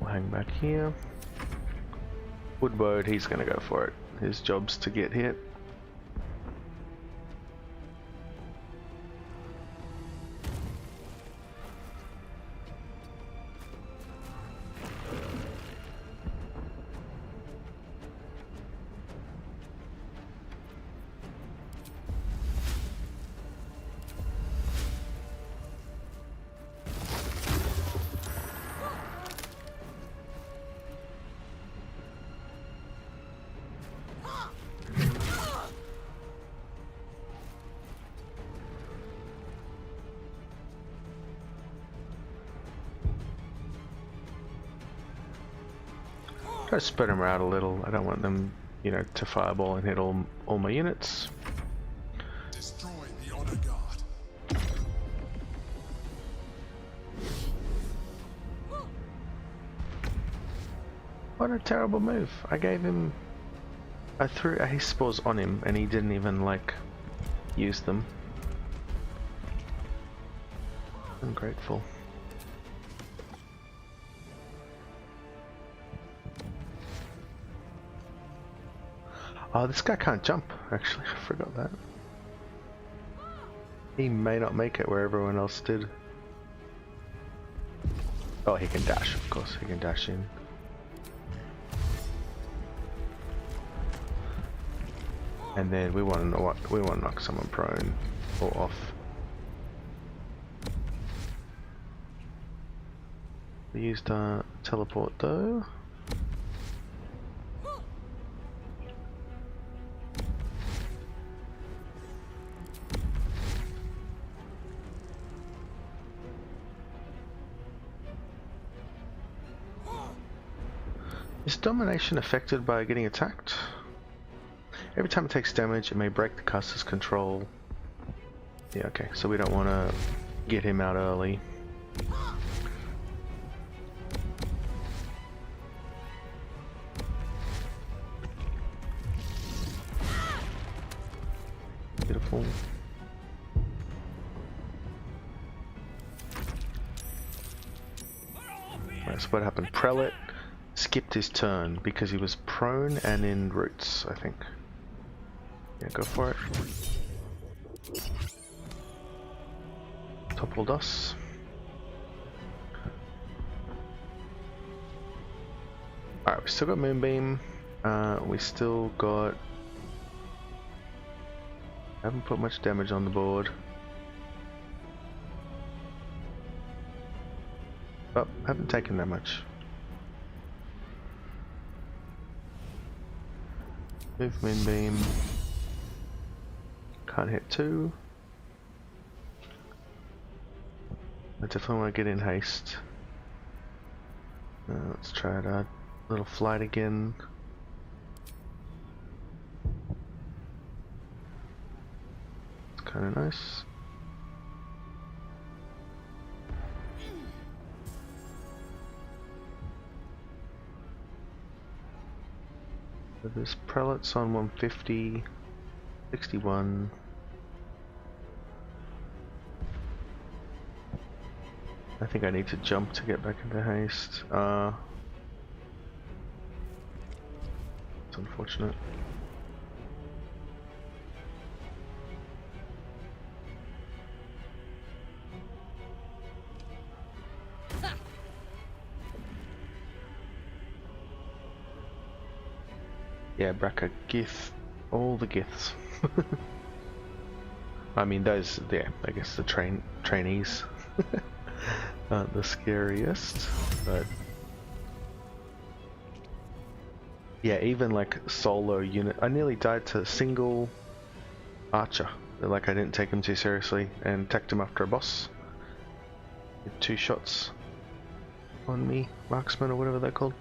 S4: Hang back here. Woodward, he's gonna go for it. His job's to get hit. Try to spread them out a little. I don't want them, you know, to fireball and hit all my units.
S1: Destroy the honor guard.
S4: What a terrible move. I threw haste spores on him and he didn't even like use them. Ungrateful. Oh, this guy can't jump, actually. I forgot that. He may not make it where everyone else did. Oh, he can dash, of course. He can dash in. And then we want to knock someone prone or off. We used our teleport though. Is domination affected by getting attacked? Every time it takes damage, it may break the caster's control. Yeah, okay, so we don't want to get him out early. Beautiful. Right, so what happened? Prelate skipped his turn because he was prone and in roots, I think. Yeah, go for it. Toppled us. Alright, we still got Moonbeam. We still got... haven't put much damage on the board. Oh, haven't taken that much. Move Moonbeam. Can't hit 2. I definitely want to get in haste. Let's try that little flight again. It's kind of nice. So there's prelates on 150, 61. I think I need to jump to get back into haste. It's unfortunate. Yeah, Bracca, Gith, all the Giths. I mean, those, yeah, I guess the trainees aren't the scariest, but yeah, even like solo unit. I nearly died to a single archer like I didn't take him too seriously and attacked him after a boss. With 2 shots on me, marksman or whatever they're called.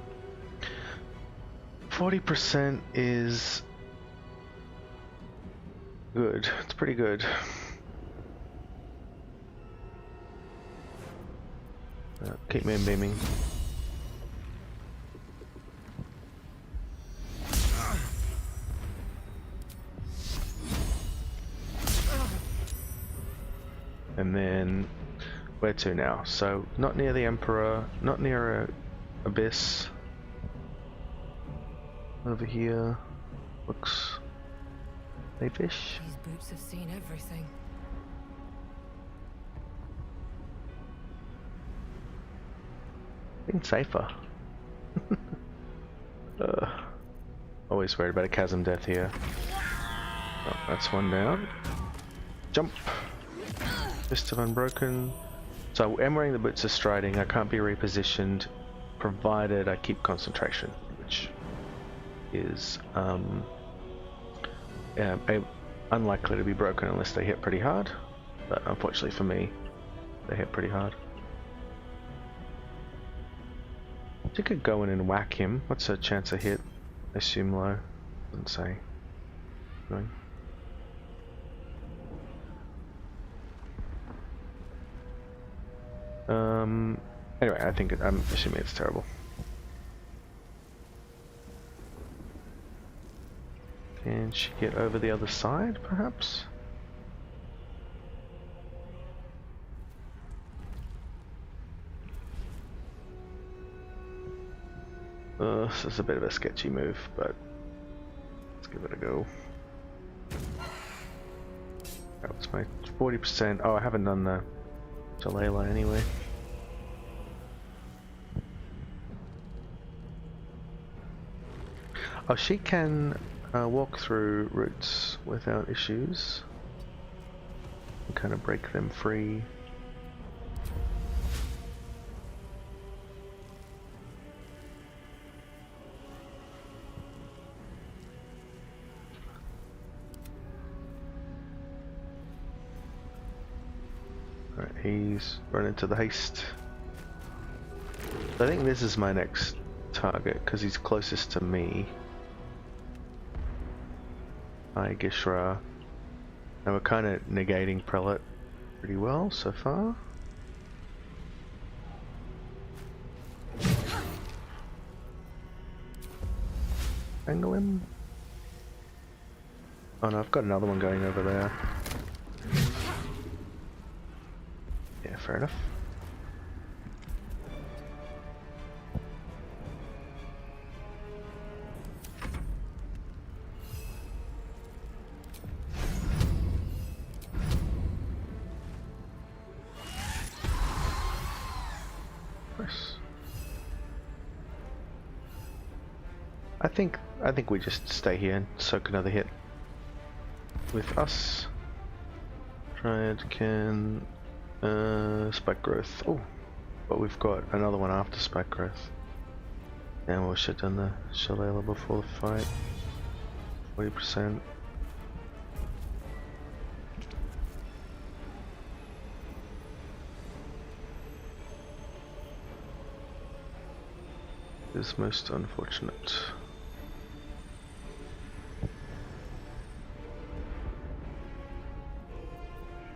S4: 40% is good. It's pretty good. Keep me beaming. And then where to now? So not near the Emperor, not near a abyss. Over here looks safe-ish.
S8: These boots have seen everything.
S4: Been safer. Always worried about a chasm death here. Oh, that's one down. Jump. Fist of Unbroken. So I'm wearing the boots of striding. I can't be repositioned provided I keep concentration, which is unlikely to be broken unless they hit pretty hard. But unfortunately for me, they hit pretty hard. You could go in and whack him. What's the chance of hit? I assume low. Doesn't say. Going. Anyway, I'm assuming it's terrible. Can she get over the other side, perhaps? This is a bit of a sketchy move, but let's give it a go. That was my 40%. Oh, I haven't done the Jalala anyway. Oh, she can walk through roots without issues. And kind of break them free. Alright, he's run into the haste. I think this is my next target because he's closest to me. Hi, Gishra. Now we're kind of negating Prelate pretty well so far. Angle him. Oh no, I've got another one going over there. Yeah, fair enough. I think we just stay here and soak another hit with us. Triad can spike growth. Oh, but we've got another one after spike growth. And we should have done the Shillelagh before the fight. 40%. Is most unfortunate.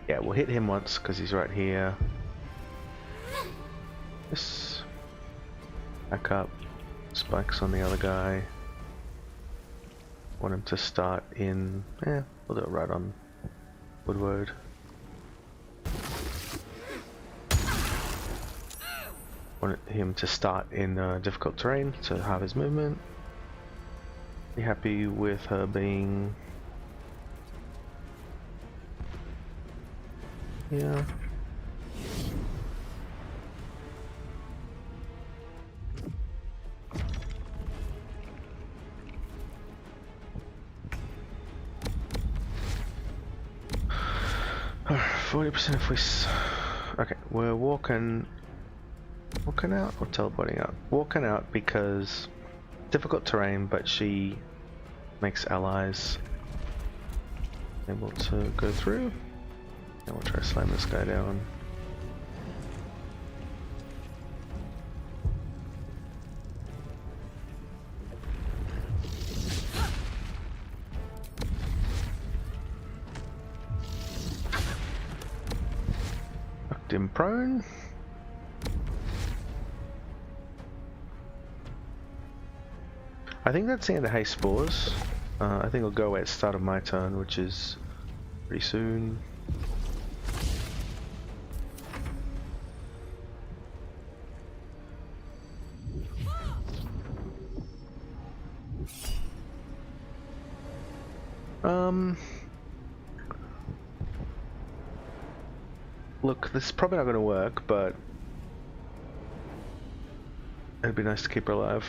S4: Yeah, we'll hit him once because he's right here. This back up. Spikes on the other guy. Want him to start in. Yeah, we'll do it right on Woodward. Want him to start in difficult terrain to have his movement. Be happy with her being. Yeah. Alright, 40% if we. Okay, we're walking out or teleporting out? Walking out because difficult terrain, but she makes allies. able to go through. And we'll try to slam this guy down. Knocked him prone. I think that's the end of haste spores. I think I'll go away at the start of my turn, which is pretty soon. Look, this is probably not going to work, but it'd be nice to keep her alive.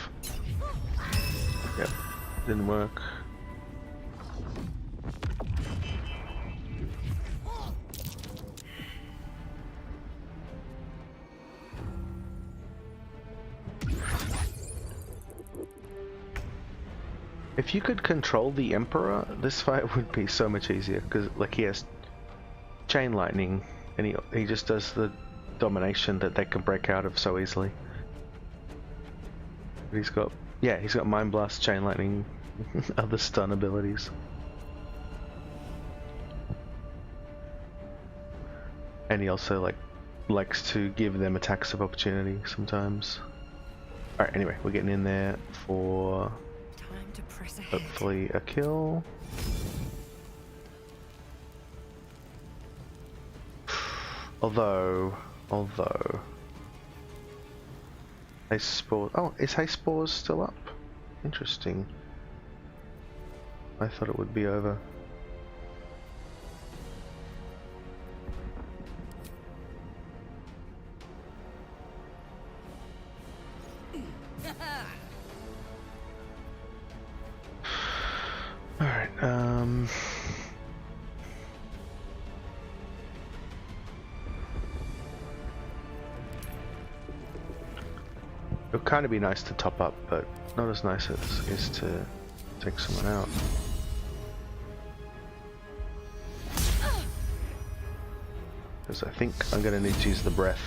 S4: Yep, didn't work. If you could control the Emperor, this fight would be so much easier, because like he has chain lightning and he just does the domination that they can break out of so easily. But he's got Mind Blast, chain lightning, other stun abilities. And he also likes to give them attacks of opportunity sometimes. Alright, anyway, we're getting in there for
S2: Time to press ahead.
S4: hopefully a kill. Although Haste Spores. Oh, is Haste Spores still up? Interesting. I thought it would be over. Alright, it would kind of be nice to top up, but not as nice as it is to take someone out. Because I think I'm going to need to use the breath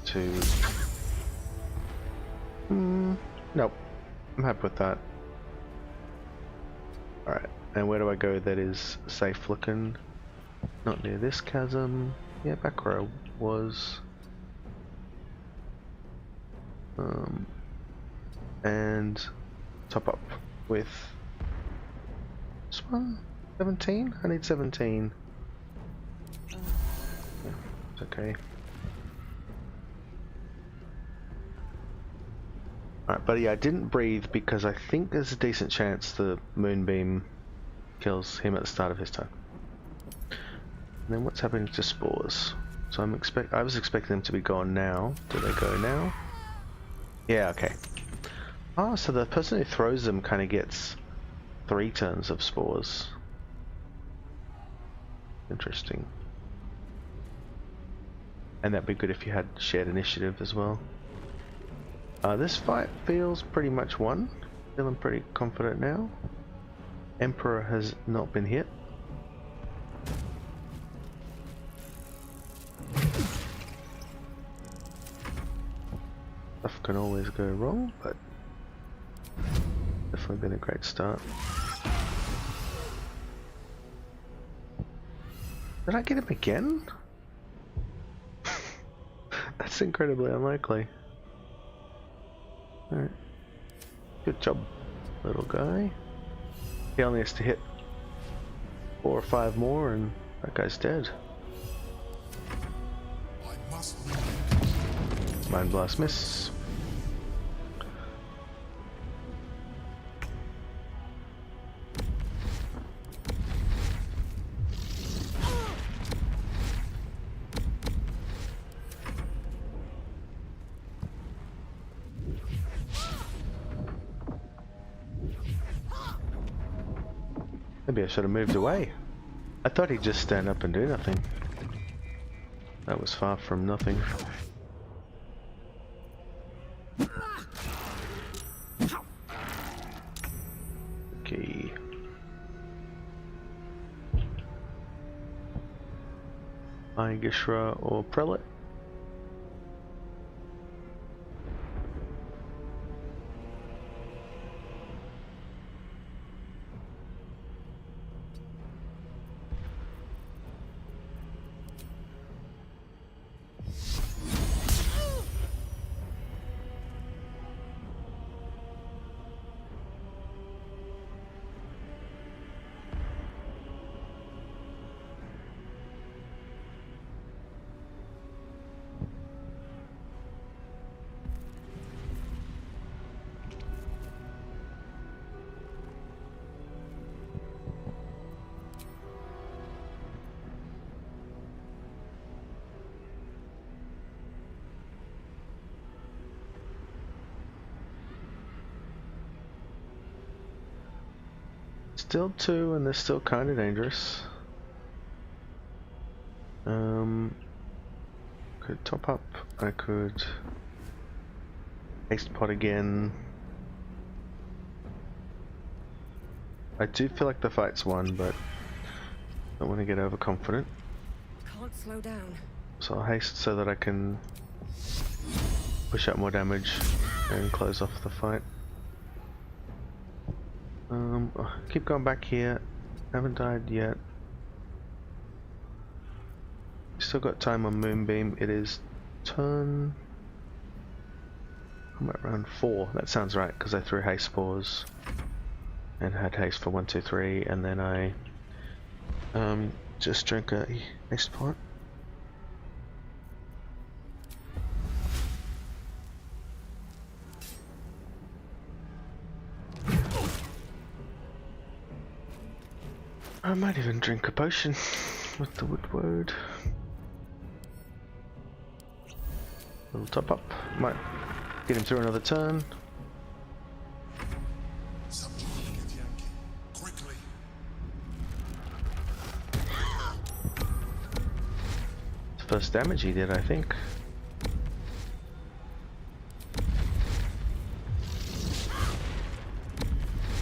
S4: to... Nope. I'm happy with that. Alright, and where do I go that is safe looking? Not near this chasm. Yeah, back where I was. And top up with this one? 17? I need 17. Yeah, it's okay. Alright, but yeah, I didn't breathe because I think there's a decent chance the Moonbeam kills him at the start of his turn. And then what's happening to spores? So I was expecting them to be gone now. Do they go now? Yeah, okay. Oh, so the person who throws them kind of gets 3 turns of spores. Interesting. And that'd be good if you had shared initiative as well. This fight feels pretty much won. Feeling pretty confident now. Emperor has not been hit. Stuff can always go wrong, but definitely been a great start. Did I get him again? That's incredibly unlikely. Alright. Good job, little guy. He only has to hit 4 or 5 more and that guy's dead.
S1: I must
S4: Mind Blast miss. Maybe I should have moved away. I thought he'd just stand up and do nothing. That was far from nothing. Okay. Igishra or Prelate. Still 2 and they're still kind of dangerous. Could top up, I could haste pot again. I do feel like the fight's won, but I don't want to get overconfident.
S8: Can't slow down.
S4: So I'll haste so that I can push out more damage and close off the fight. Keep going back here. Haven't died yet. Still got time on Moonbeam. It is turn... I'm at round 4. That sounds right, because I threw haste spores and had haste for 1, 2, 3, and then I just drank a haste pot. I might even drink a potion with the wood. Little top up. Might get him through another turn.
S1: Subject Githyanki, quickly.
S4: It's the first damage he did, I think.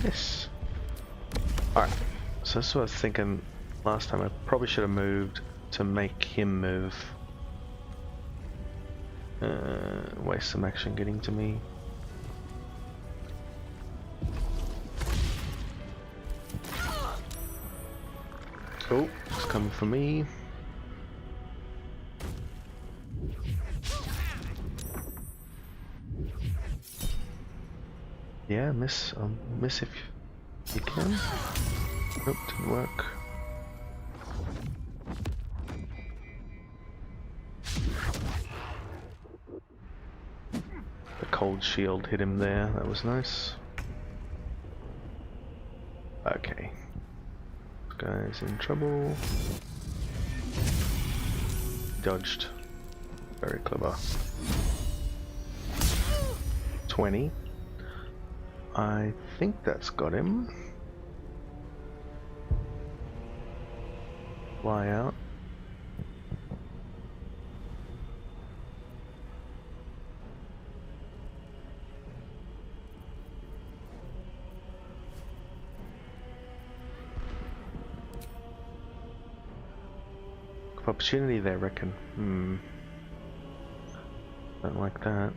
S4: Yes. Alright. So that's what I was thinking last time. I probably should have moved to make him move. Waste some action getting to me. Oh, it's coming for me. Yeah, miss. Miss if you can. Nope, didn't work. The cold shield hit him there, that was nice. Okay. This guy's in trouble. Dodged. Very clever. 20. I think that's got him. Fly out. Opportunity there, reckon. Don't like that.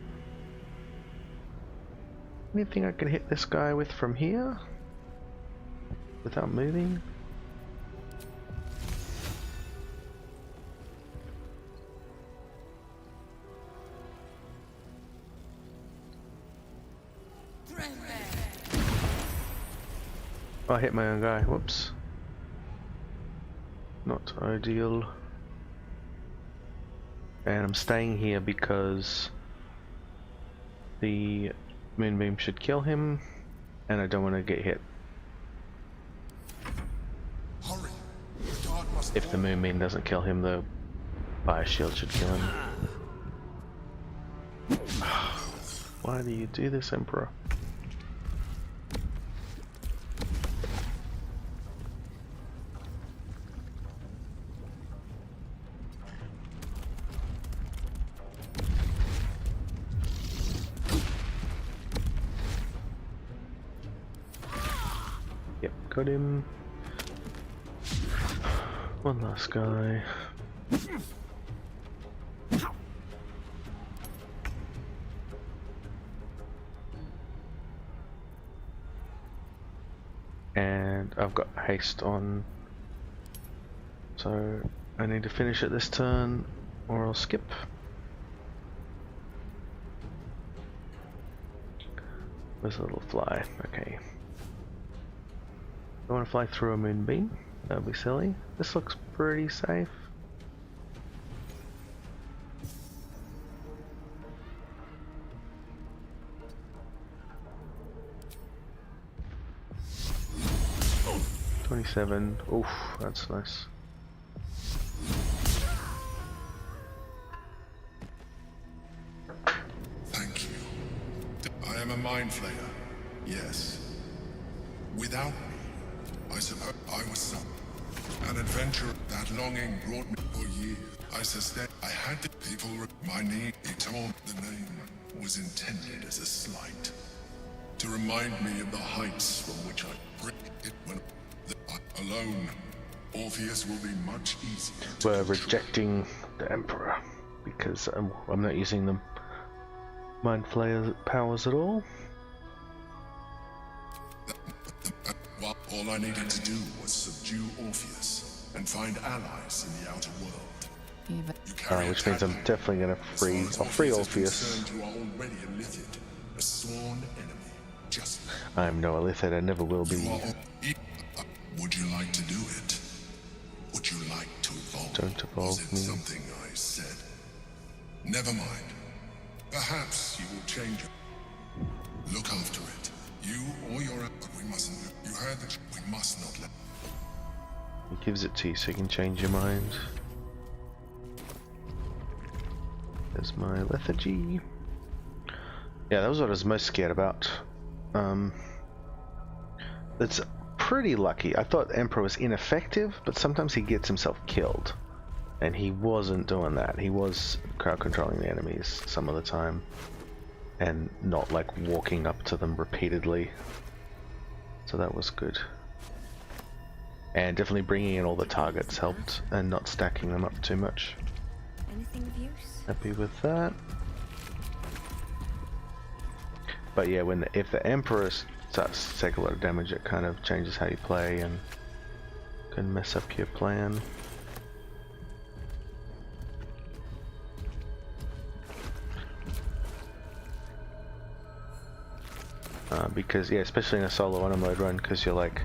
S4: Anything I can hit this guy with from here? Without moving? Oh, I hit my own guy. Whoops. Not ideal. And I'm staying here because the Moonbeam should kill him, and I don't want to get hit.
S1: Hurry. The guard must
S4: If the Moonbeam doesn't kill him, the Fire Shield should kill him. Why do you do this, Emperor? Yep, got him. One last guy. And I've got haste on, so I need to finish it this turn or I'll skip. Where's the little fly? Okay. I want to fly through a moonbeam. That'd be silly. This looks pretty safe. $27. Oof, that's nice.
S1: Thank you. I am a mind flayer. Yes. Without me, I suppose I was some. An adventure that longing brought me for years. I sustained. I had to people my need. He told the name was intended as a slight. To remind me of the heights from which I break it when alone. Orpheus will be much easier.
S4: We're rejecting the Emperor because I'm not using the Mind Flayer powers at all.
S1: All I needed to do was subdue Orpheus and find allies in the outer world.
S4: Which means I'm definitely going to free. I'll free Orpheus.
S1: A sworn enemy. Just
S4: I'm no Illithid. I never will be.
S1: Would you like to do it? Would you like to evolve?
S4: Don't evolve
S1: Was it
S4: me.
S1: something I said? Never mind. Perhaps you will change it. Look after it. You or your... But we mustn't... You heard that we must not let...
S4: He gives it to you so you can change your mind. There's my lethargy. Yeah, that was what I was most scared about. That's pretty lucky. I thought Emperor was ineffective, but sometimes he gets himself killed. And he wasn't doing that. He was crowd controlling the enemies some of the time. And not like walking up to them repeatedly. So that was good. And definitely bringing in all the targets helped, and not stacking them up too much.
S8: Anything of use?
S4: Happy with that. But yeah, if the Emperor starts to take a lot of damage, it kind of changes how you play and can mess up your plan. Because yeah, especially in a solo auto mode run, because you're like,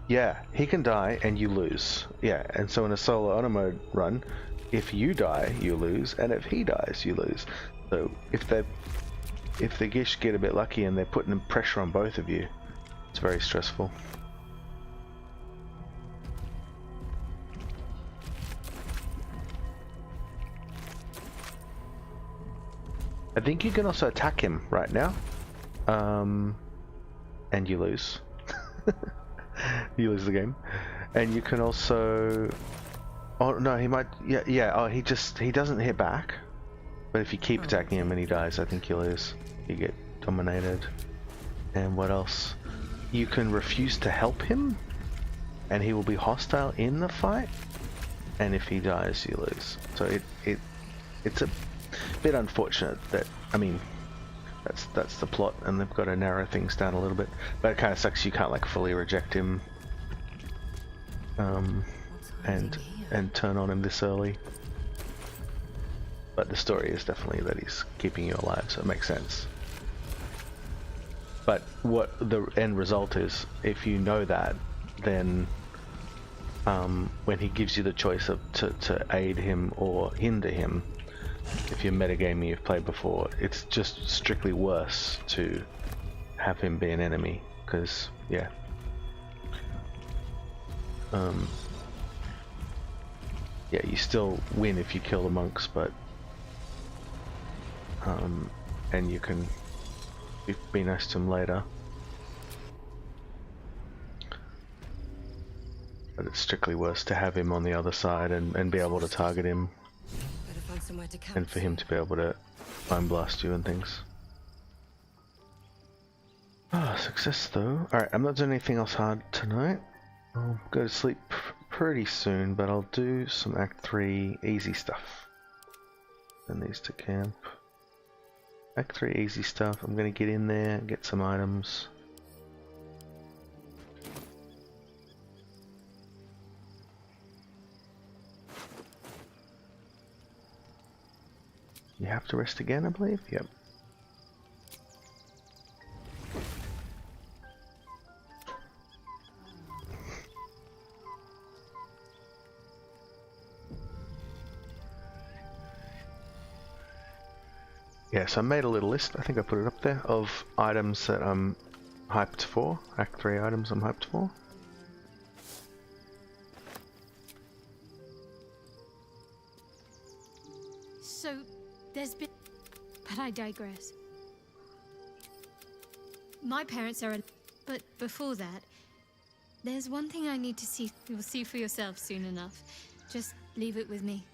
S4: yeah, he can die and you lose. Yeah, and so in a solo auto mode run, if you die, you lose, and if he dies, you lose. So if the Gish get a bit lucky and they're putting pressure on both of you, it's very stressful. I think you can also attack him right now, and you lose. You lose the game. And you can also, oh no, he might, yeah, oh he doesn't hit back. But if you keep attacking him and he dies, I think you lose. You get dominated. And what else? You can refuse to help him, and he will be hostile in the fight. And if he dies, you lose. So it's a bit unfortunate that, I mean, that's the plot, and they've got to narrow things down a little bit. But it kind of sucks you can't like fully reject him, and turn on him this early. But the story is definitely that he's keeping you alive, so it makes sense. But what the end result is, if you know that, then when he gives you the choice of to aid him or hinder him, if you're metagaming you've played before, it's just strictly worse to have him be an enemy, because yeah. Yeah, you still win if you kill the monks, but and you can be nice to him later. But it's strictly worse to have him on the other side and be able to target him. And for him to be able to Mind Blast you and things. Ah, success though. Alright, I'm not doing anything else hard tonight. I'll go to sleep pretty soon, but I'll do some Act 3 easy stuff. Send these to camp. Act 3 easy stuff. I'm going to get in there, get some items. You have to rest again, I believe? Yep. Yes, I made a little list, I think I put it up there, of items that I'm hyped for. Act 3 items I'm hyped for.
S9: So, there's been... But I digress. My parents are... But before that, there's one thing I need to see. You'll see for yourself soon enough. Just leave it with me.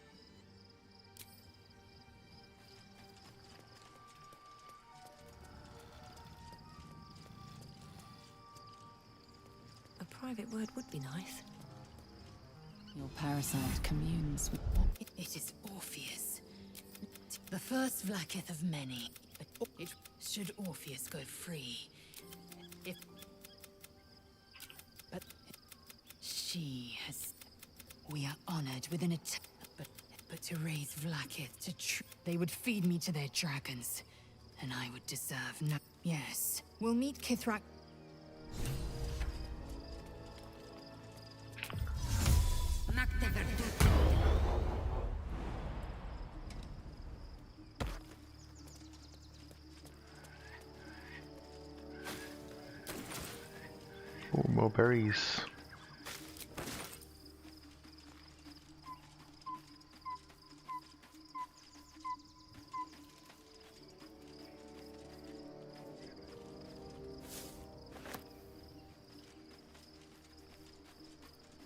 S2: A private word would be nice.
S3: Your parasite communes with...
S5: It is Orpheus, the first Vlaakith of many. Should Orpheus go free, but she has. We are honored with an attack, but to raise Vlaakith to they would feed me to their dragons, and I would deserve no. Yes, we'll meet Ketheric.
S4: Oh, more berries.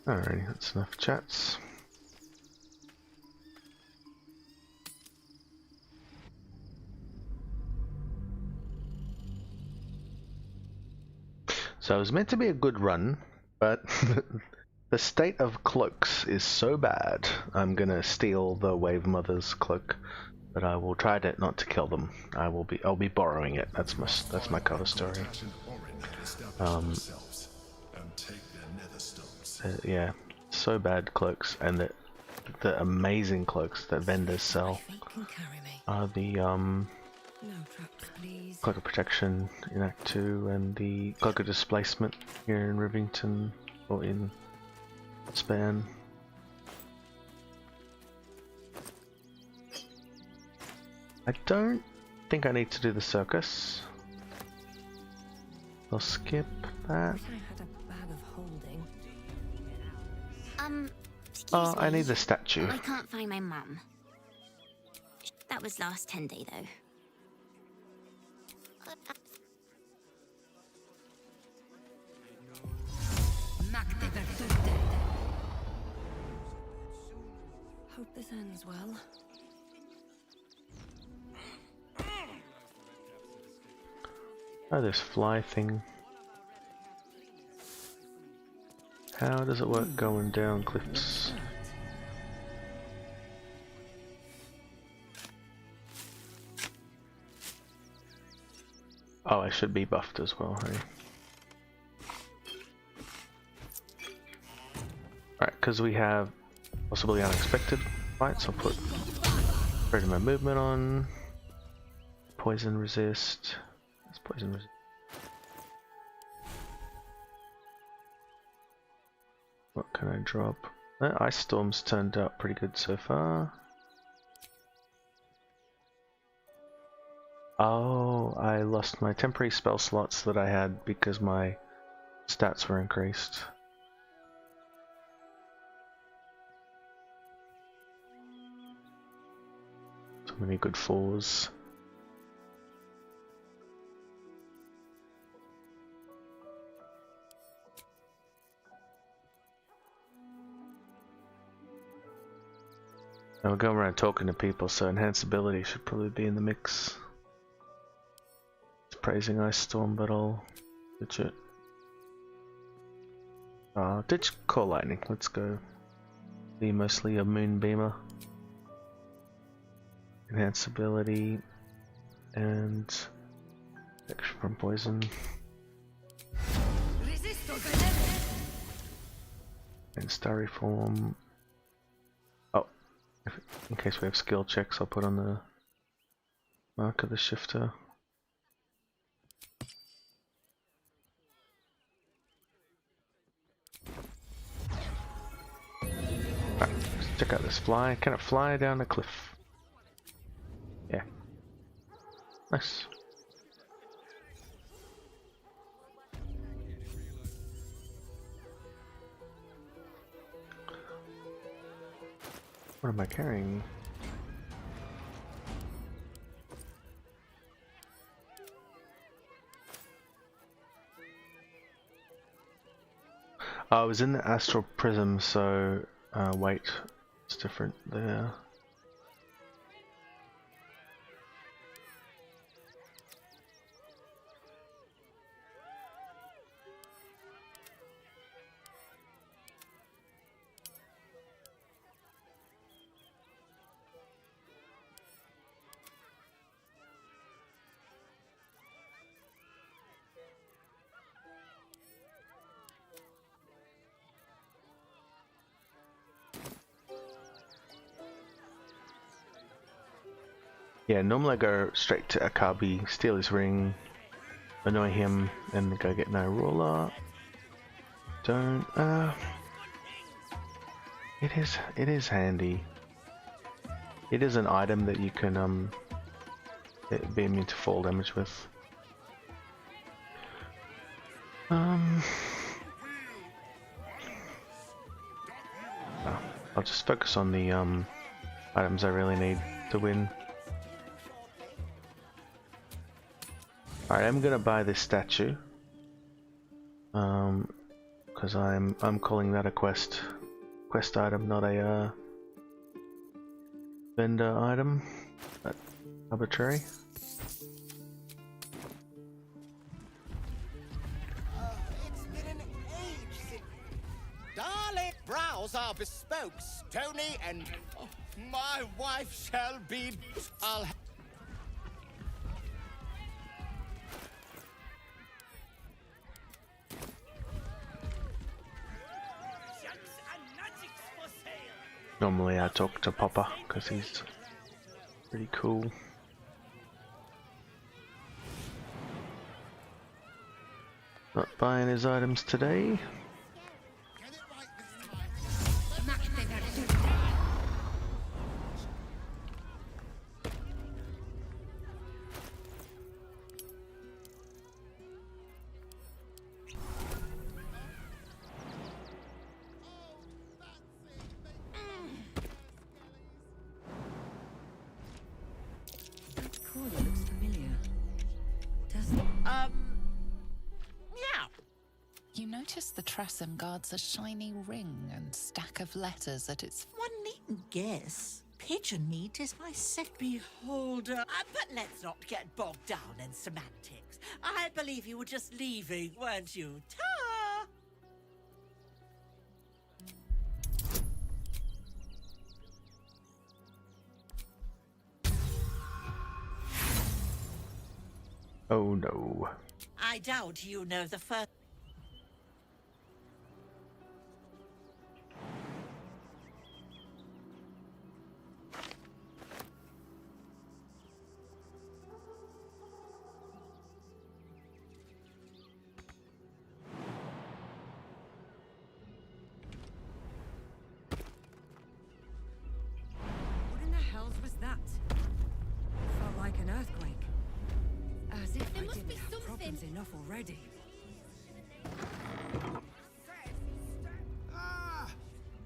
S4: Alrighty, that's enough chats. So it was meant to be a good run, but the state of cloaks is so bad. I'm gonna steal the Wavemother's cloak, but I will try to not to kill them. I'll be borrowing it. That's my cover story. Yeah, so bad cloaks, and the amazing cloaks that vendors sell are the Cloak of Protection in Act 2 and the Cloak of Displacement here in Rivington or in Span. I don't think I need to do the circus. I'll skip that.
S10: Excuse
S4: I
S10: me.
S4: need the statue.
S10: I can't find my mum. That was last 10 day though.
S2: Hope this ends well.
S4: Oh, this fly thing. How does it work going down cliffs? Oh, I should be buffed as well, hey? Alright, because we have possibly unexpected fights, I'll put freedom of movement on. Poison resist. That's poison resist. What can I drop? Ice Storm's turned out pretty good so far. Oh, I lost my temporary spell slots that I had because my stats were increased. So many good fours. I'll go around talking to people, so enhanced ability should probably be in the mix. It's praising Ice Storm, but I'll ditch it. Ditch Core Lightning. Let's go. Be mostly a Moonbeamer. Enhanced ability. And protection from poison. And Starry Form. Oh, in case we have skill checks, I'll put on the mark of the shifter. Right, let's check out this fly. Can it fly down the cliff? Yeah. Nice. What am I carrying? I was in the Astral Prism, so weight is different there. Yeah, normally I go straight to Akabi, steal his ring, annoy him, and go get no ruler. Don't. It is handy. It is an item that you can be immune to fall damage with. I'll just focus on the items I really need to win. Alright, I'm gonna buy this statue. Because I'm calling that a quest item, not a vendor item. That's arbitrary.
S11: It's been an age since... Darling, brows are bespoke, stony, and my wife shall be... I'll...
S4: Normally I talk to Papa because he's pretty cool. Not buying his items today.
S3: The Tressum guards a shiny ring and stack of letters at its...
S12: One needn't guess. Pigeon meat is my set beholder. But let's not get bogged down in semantics. I believe you were just leaving, weren't you? Ta!
S4: Oh no.
S12: I doubt you know the first...
S8: Enough already.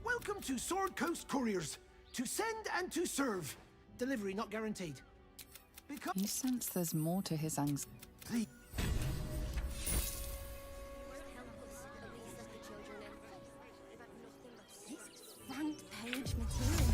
S13: Welcome to Sword Coast Couriers. To send and to serve. Delivery not guaranteed. Because
S3: you sense there's more to his anxiety.
S10: Front page material.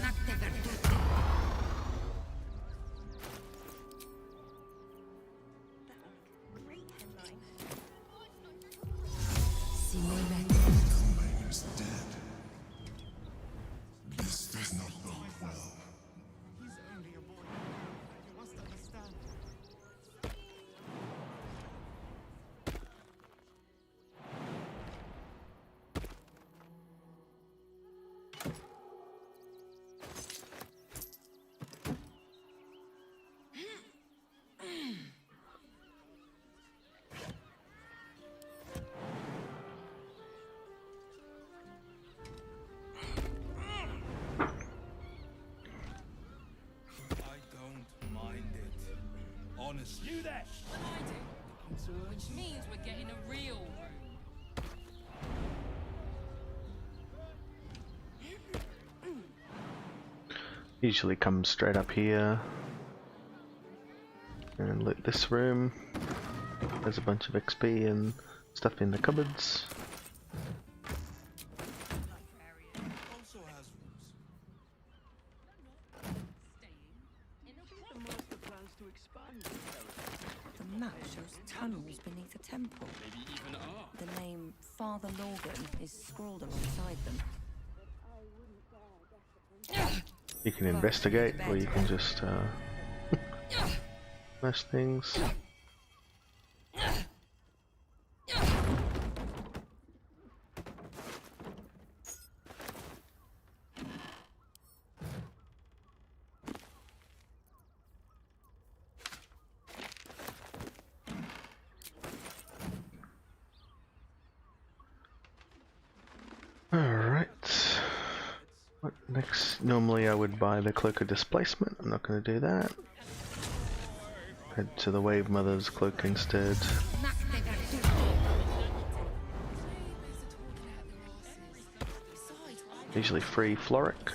S14: You there!
S15: Which means we're getting a real room.
S4: Usually comes straight up here and loot this room. There's a bunch of XP and stuff in the cupboards.
S8: The map shows tunnels beneath a temple. The name Father Lorgan is scrawled alongside them.
S4: You can investigate, or you can just smash things. Alright. What next? Normally I would buy the Cloak of Displacement. I'm not going to do that. Head to the Wavemother's cloak instead. Usually free Floric.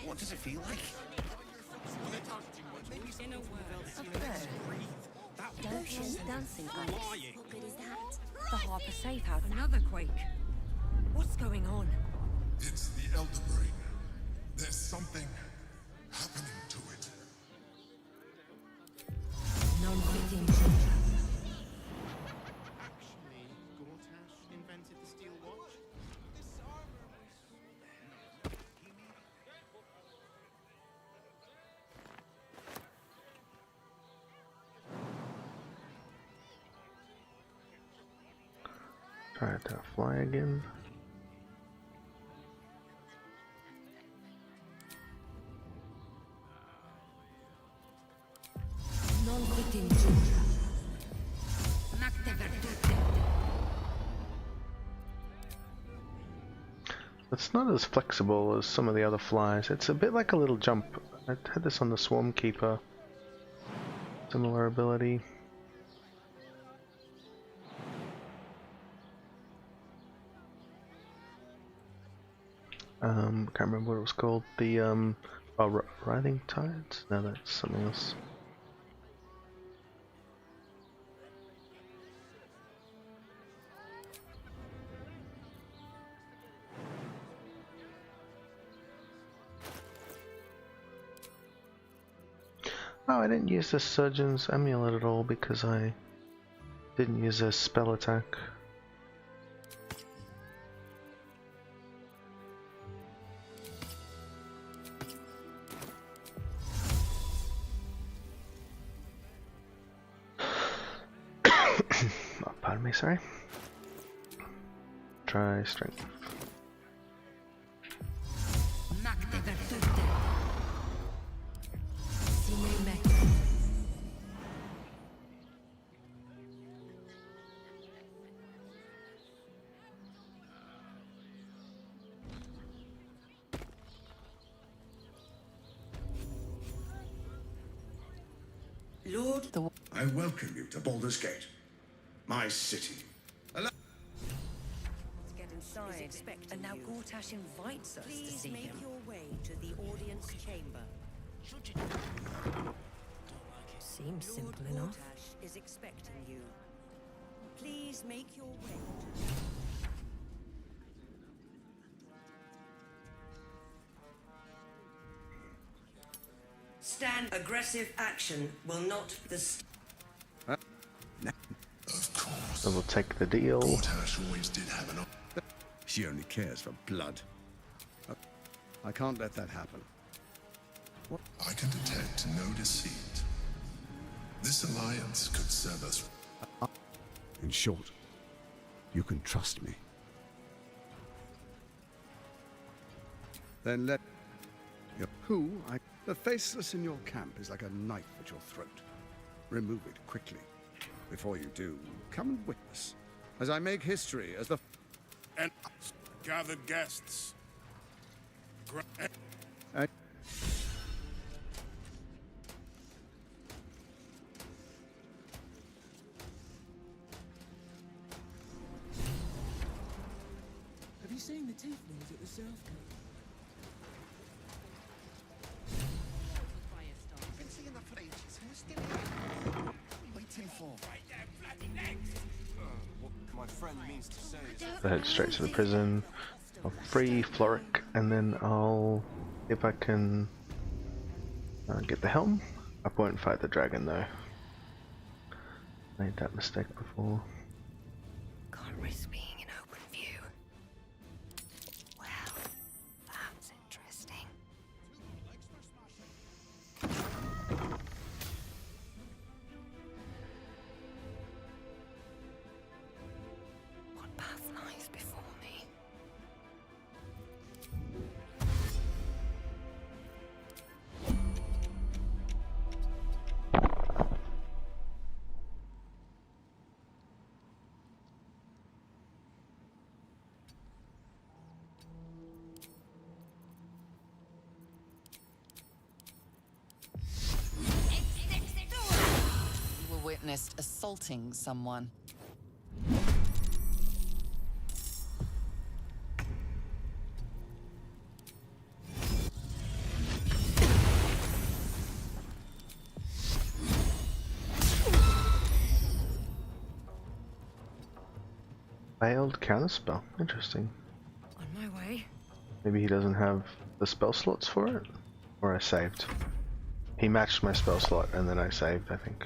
S11: What does it feel like?
S8: Dancing ice. What good is that? The Harper safe house. Another quake. What's going on?
S1: It's the Elder Brain. There's something happening to it.
S8: Non-fitting.
S11: Actually, Gortash invented the steel watch?
S4: Try to fly again. It's not as flexible as some of the other flies. It's a bit like a little jump. I had this on the Swarm Keeper. Similar ability. Can't remember what it was called. The Writhing Tides? No, that's something else. Oh, I didn't use the Surgeon's Amulet at all because I didn't use a spell attack. Oh, pardon me, sorry. Try strength.
S8: Lord,
S16: I welcome you to Baldur's Gate, my city.
S8: let's get inside. And now Gortash invites us to see him. Please make your way to the audience chamber. Seems simple enough. Gortash is expecting you. Please make your way to... Stand. Aggressive action will not
S1: Of course.
S4: So we'll take the deal.
S1: Gortash always did have an...
S16: She only cares for blood. I can't let that happen.
S1: I can detect no deceit. This alliance could serve us.
S16: In short, you can trust me. Then let... The faceless in your camp is like a knife at your throat. Remove it quickly. Before you do, come and witness as I make history as the...
S14: And gathered guests.
S15: you seen the tieflings at the South
S11: I've been seeing that for ages. Who's still here? Waiting for.
S17: What my friend means to say is...
S4: I'll head straight to the prison. I'll free Floric, and then I'll... if I can... get the helm. I won't fight the dragon though. Made that mistake before.
S8: Can't risk being in open view. Well, that's interesting. What path lies before me?
S3: You were witnessed assaulting someone.
S4: Failed counterspell. Interesting.
S8: On my way.
S4: Maybe he doesn't have the spell slots for it? Or I saved. He matched my spell slot and then I saved, I think.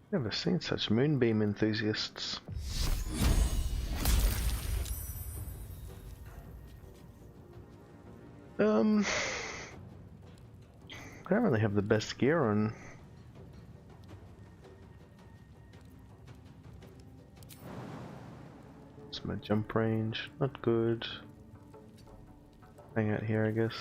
S4: Never seen such moonbeam enthusiasts. I don't really have the best gear on. It's my jump range, not good. Hang out here, I guess.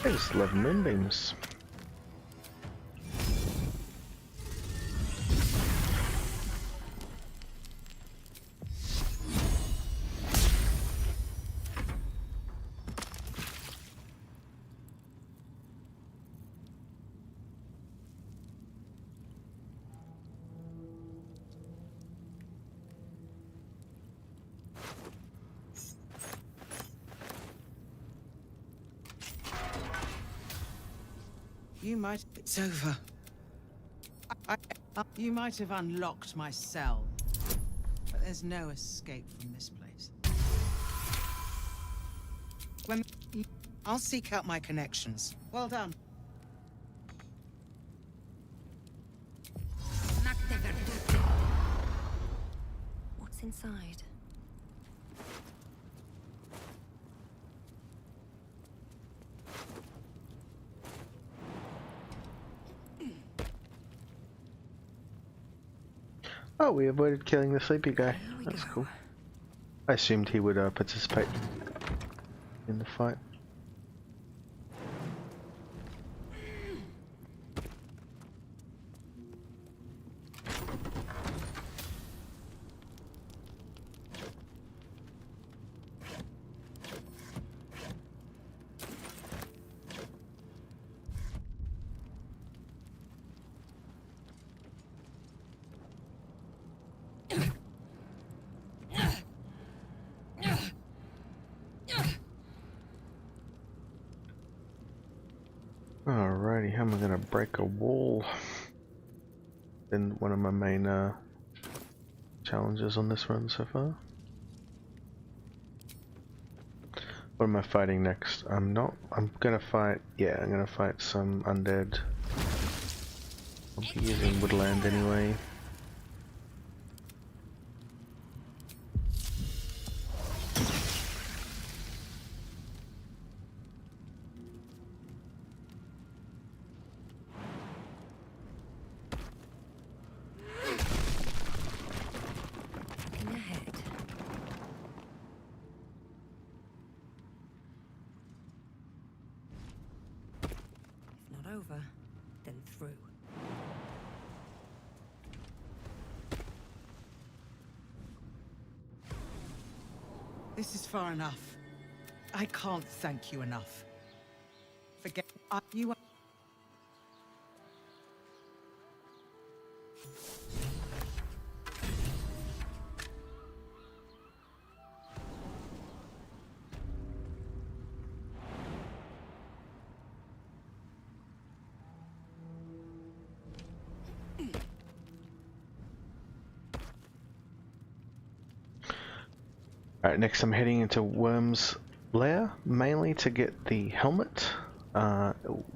S4: I just love moonbeams.
S18: You might... It's over. You might have unlocked my cell, but there's no escape from this place. I'll seek out my connections. Well done.
S8: What's inside?
S4: Oh, we avoided killing the sleepy guy. That's cool. I assumed he would participate in the fight. Alrighty, how am I gonna break a wall? Been one of my main challenges on this run so far. What am I fighting next? I'm gonna fight, yeah, I'm gonna fight some undead. I'll be using woodland anyway.
S8: Then through.
S18: This is far enough. I can't thank you enough. Forget you.
S4: Alright, next I'm heading into Wyrm's lair, mainly to get the helmet.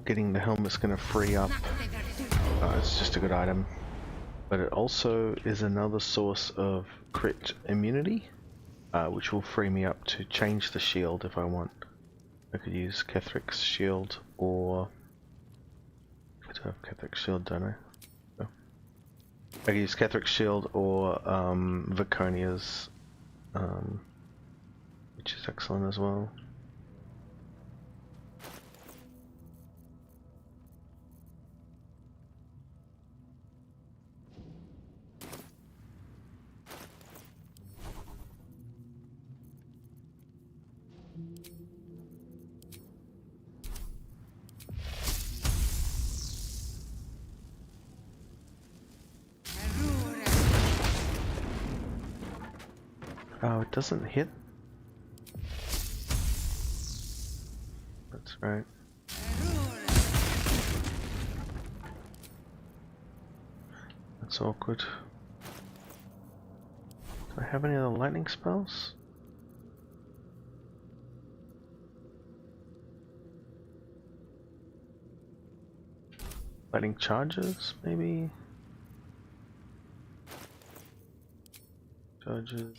S4: Getting the helmet's going to free up, it's just a good item, but it also is another source of crit immunity, which will free me up to change the shield if I want. I could use Ketheric's shield, or I do have Ketheric's shield, don't I? No. I could use Ketheric's shield or Viconia's, which is excellent as well. Oh, it doesn't hit. That's right. That's awkward. Do I have any other lightning spells? Lightning charges, maybe? Charges.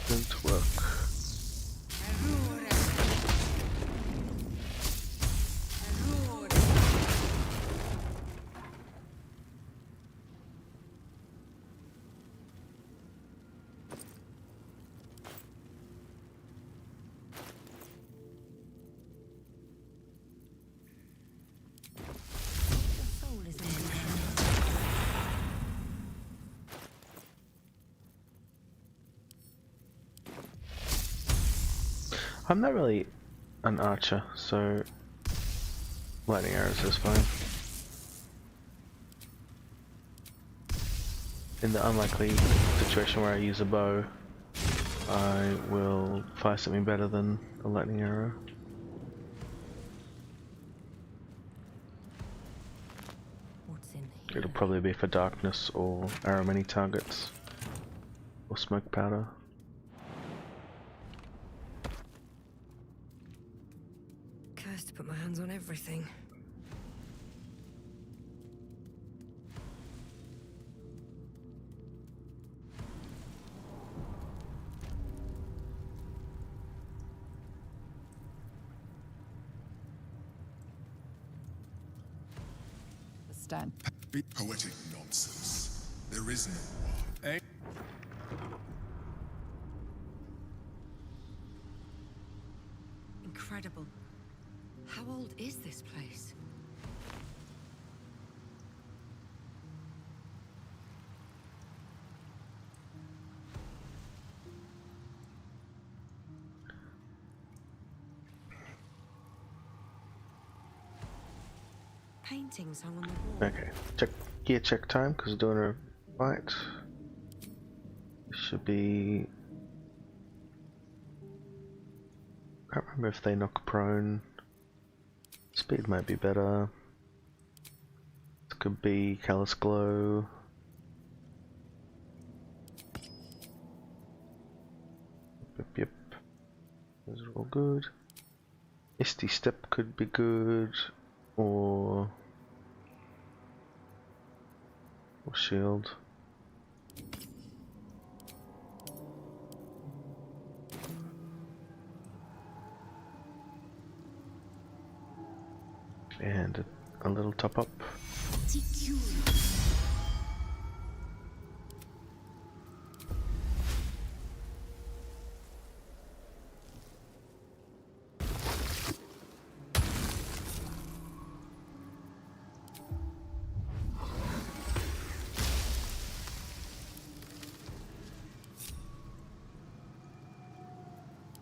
S4: Didn't work. I'm not really an archer, so lightning arrows is fine. In the unlikely situation where I use a bow, I will fire something better than a lightning arrow. It'll probably be for darkness or arrow many targets or smoke powder.
S8: Cursed to put my hands on everything.
S3: Understand.
S1: Poetic nonsense. There is no one.
S8: Incredible. How old is this place? Paintings hung on the wall.
S4: Okay, check gear check time because we're doing a fight. should be... Can't remember if they knock prone. Speed might be better. It could be Callous Glow. Yep. Those are all good. Misty Step could be good, or Shield. And a little top up.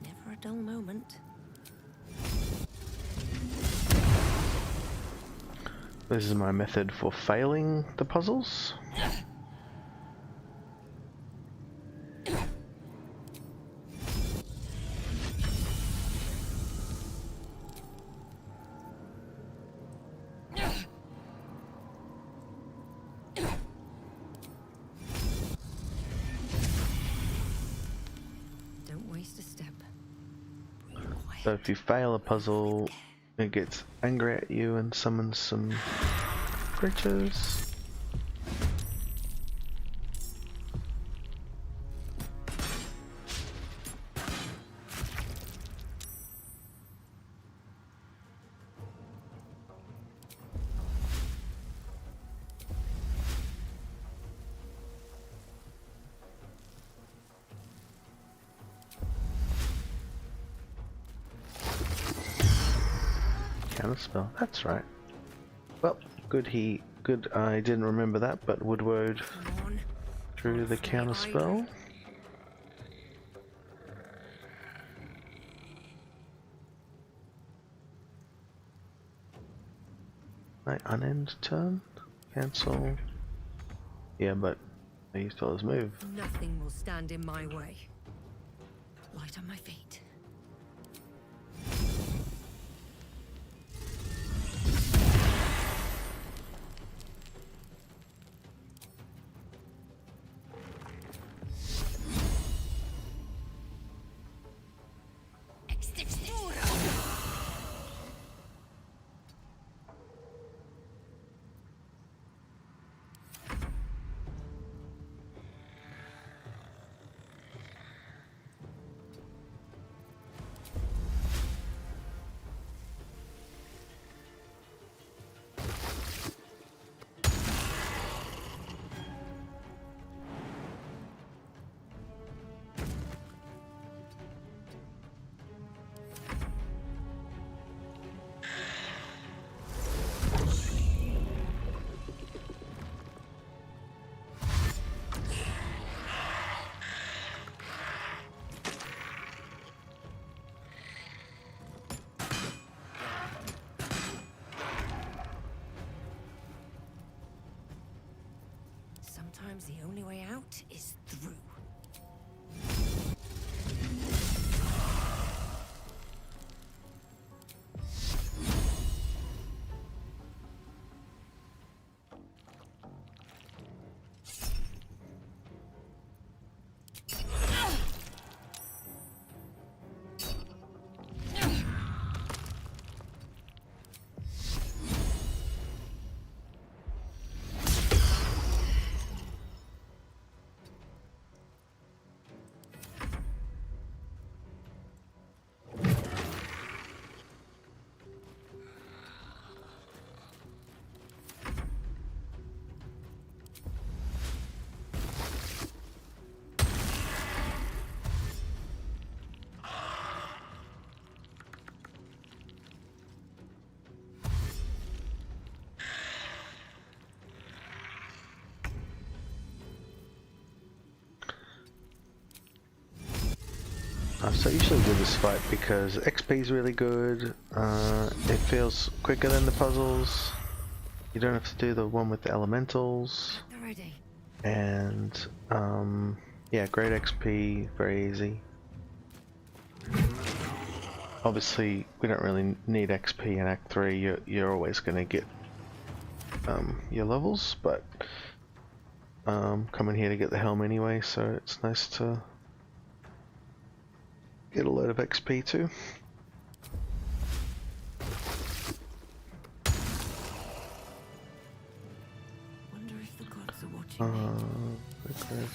S8: Never a dull moment.
S4: This is my method for failing the puzzles.
S8: Don't waste a step.
S4: So if you fail a puzzle, it gets angry at you and summons some creatures. Counterspell, that's right. Well, good I didn't remember that, but Woodward drew the counterspell. My unend turn? Cancel. Yeah, but I used all his move.
S8: Nothing will stand in my way. Light on my feet. Sometimes the only way out is through.
S4: So I usually do this fight because XP is really good, it feels quicker than the puzzles, you don't have to do the one with the elementals,
S8: Already.
S4: and Yeah, great XP, very easy. Obviously, we don't really need XP in Act 3. You're always going to get your levels, but coming here to get the helm anyway, so it's nice to get a load of XP too.
S8: Wonder if the gods are watching me.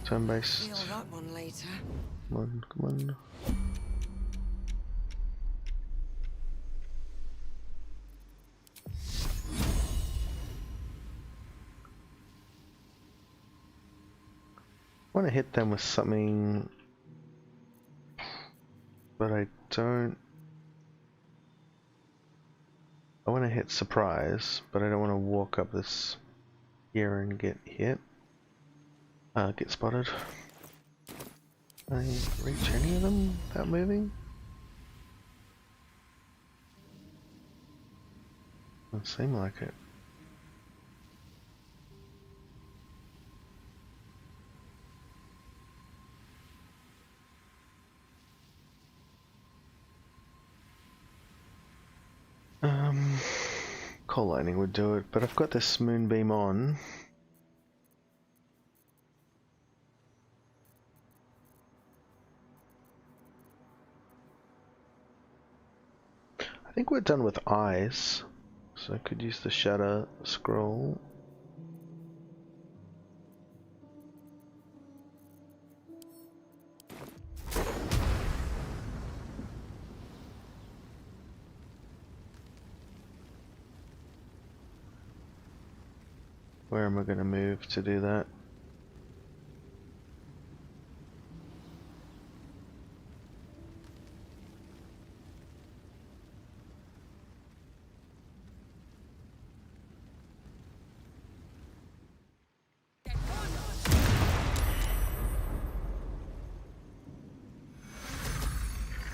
S4: Turn-based.
S8: Feel that one later.
S4: Come on, come on. I want to hit them with something, but I don't. I want to hit surprise, but I don't want to walk up this here and get hit. Get spotted. Can I reach any of them without moving? Doesn't seem like it. Coal lightning would do it, but I've got this moonbeam on. I think we're done with eyes, so I could use the shatter scroll. Where am I going to move to do that?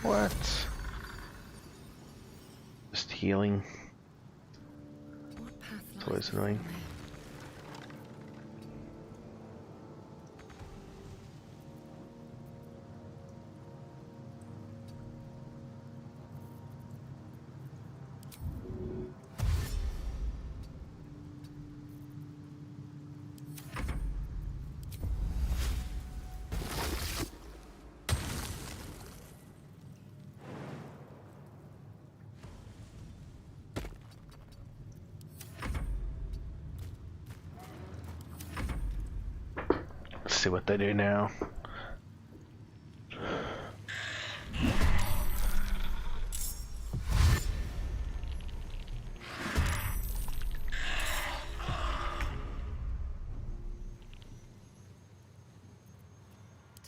S4: What? Just healing. It's always annoying. See what they do now.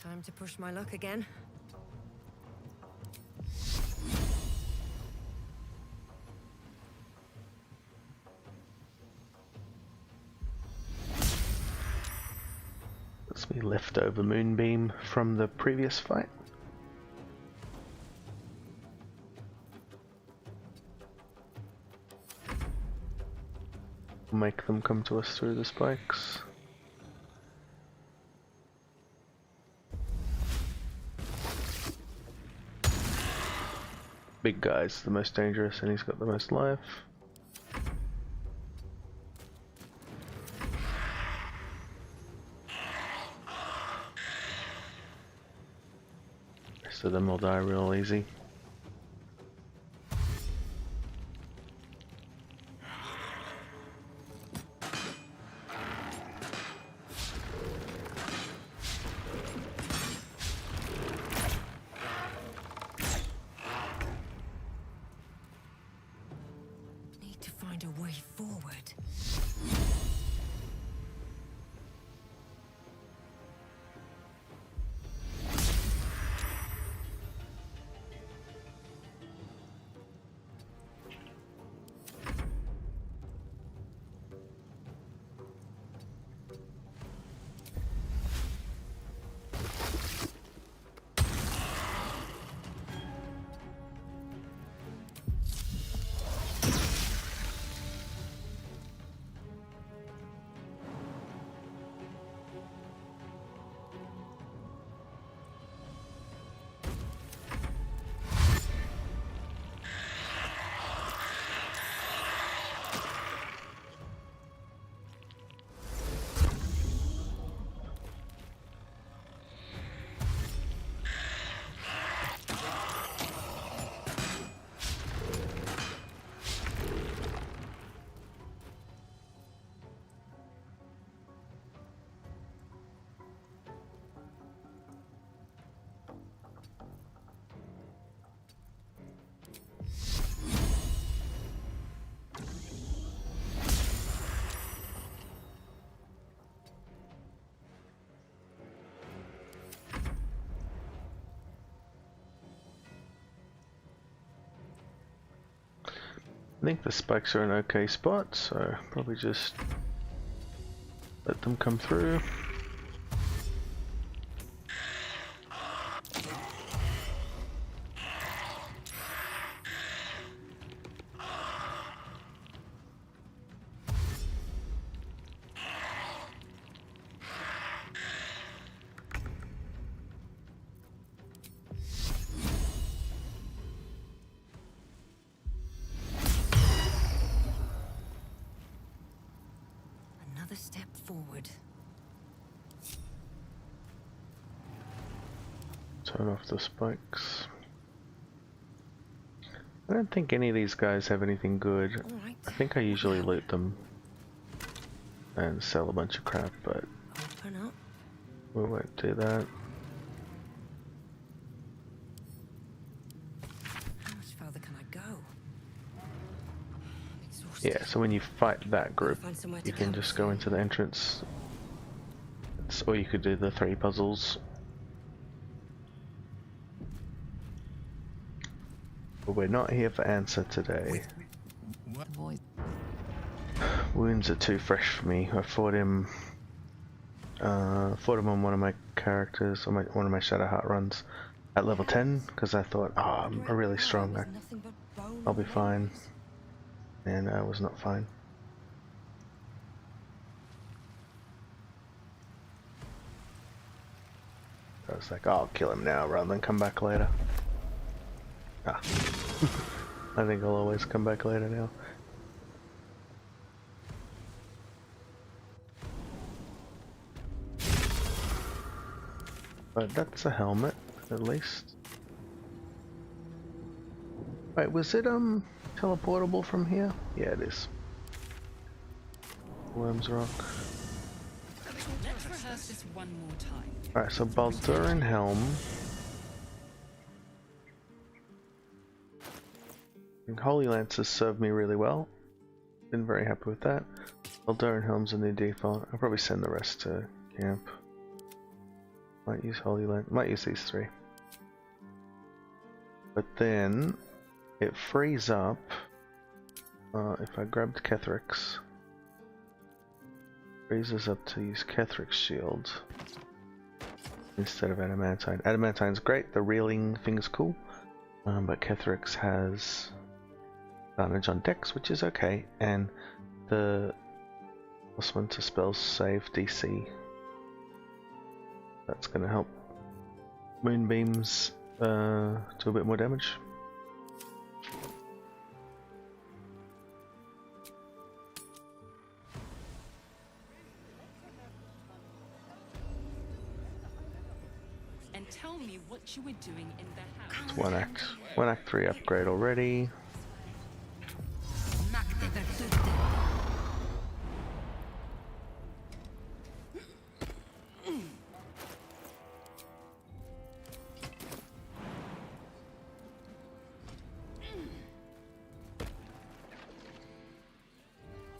S8: Time to push my luck again.
S4: That's me leftover moonbeam from the previous fight. Make them come to us through the spikes. Big guy's the most dangerous and he's got the most life. Rest of them will die real easy. think the spikes are an okay spot, so probably just let them come through.
S8: Another step forward.
S4: Turn off the spikes. I don't think any of these guys have anything good. I think I usually loot them and sell a bunch of crap, but
S8: Open up.
S4: we won't do that.
S8: How much further can I go? I'm exhausted.
S4: Yeah, so when you fight that group,
S8: Find somewhere to
S4: you can
S8: camp
S4: just go into the entrance. Or you could do the 3 puzzles. But we're not here for answer today. Wounds are too fresh for me. I fought him on one of my characters, on one of my Shadowheart runs at level 10, because I thought, oh, I'm really strong, I'll be fine. And I was not fine. I was like, oh, I'll kill him now rather than come back later. Ah. I think I'll always come back later now. But that's a helmet, at least. Wait, was it teleportable from here? Yeah, it is. Wyrm's Rock.
S15: Let's rehearse this one more time.
S4: Alright, so Balduran Helm. And Holy Lances served me really well. Been very happy with that. Balduran Helm's a new default. I'll probably send the rest to camp. Might use Holy Lance. Might use these 3. But then it frees up if I grabbed Ketheric's. Freezes up to use Ketheric's shield instead of Adamantine. Adamantine's great, the reeling thing's cool, but Ketheric's has advantage on dex, which is okay, and the +1 to spells save DC. That's going to help Moonbeams do a bit more damage.
S15: And tell me what you were doing in the house.
S4: It's one act 3 upgrade already.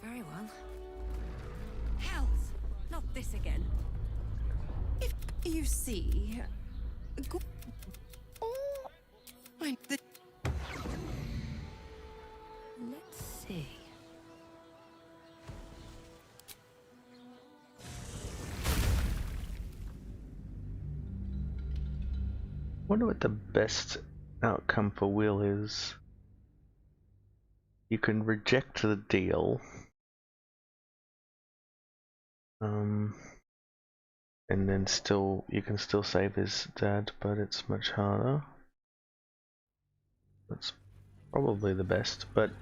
S8: Very well. Hells! Not this again.
S2: If you see...
S8: Let's see.
S4: Wonder what the best outcome for Will is. You can reject the deal. And then you can still save his dad, but it's much harder. That's probably the best, but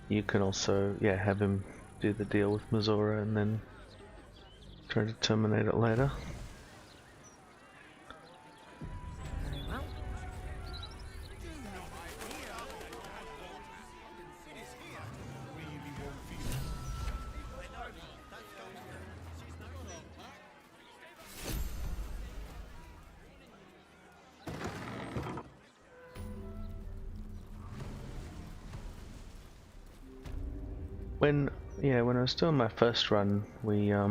S4: you can also, yeah, have him do the deal with Mizora and then try to terminate it later. When I was doing my first run, we I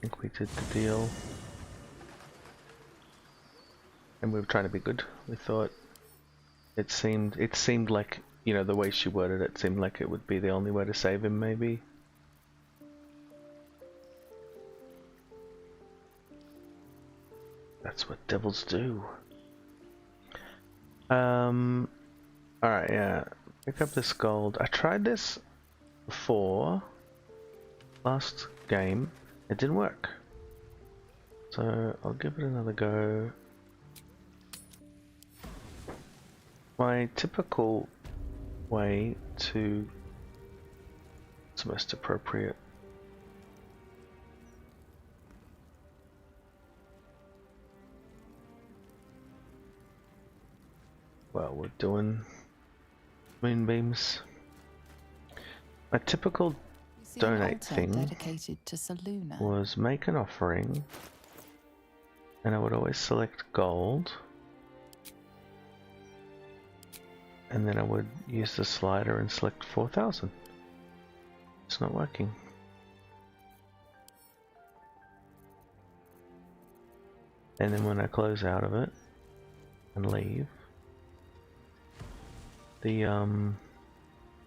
S4: think we did the deal, and we were trying to be good. We thought It seemed like, you know, the way she worded it seemed like it would be the only way to save him, maybe. That's what devils do. Alright, yeah. Pick up this gold. I tried this before. Last game. It didn't work. So I'll give it another go. My typical way to... It's most appropriate. Well, we're doing moonbeams. My typical donate thing
S3: dedicated to Saluna.
S4: was make an offering, and I would always select gold, and then I would use the slider and select 4,000. It's not working. And then when I close out of it and leave, the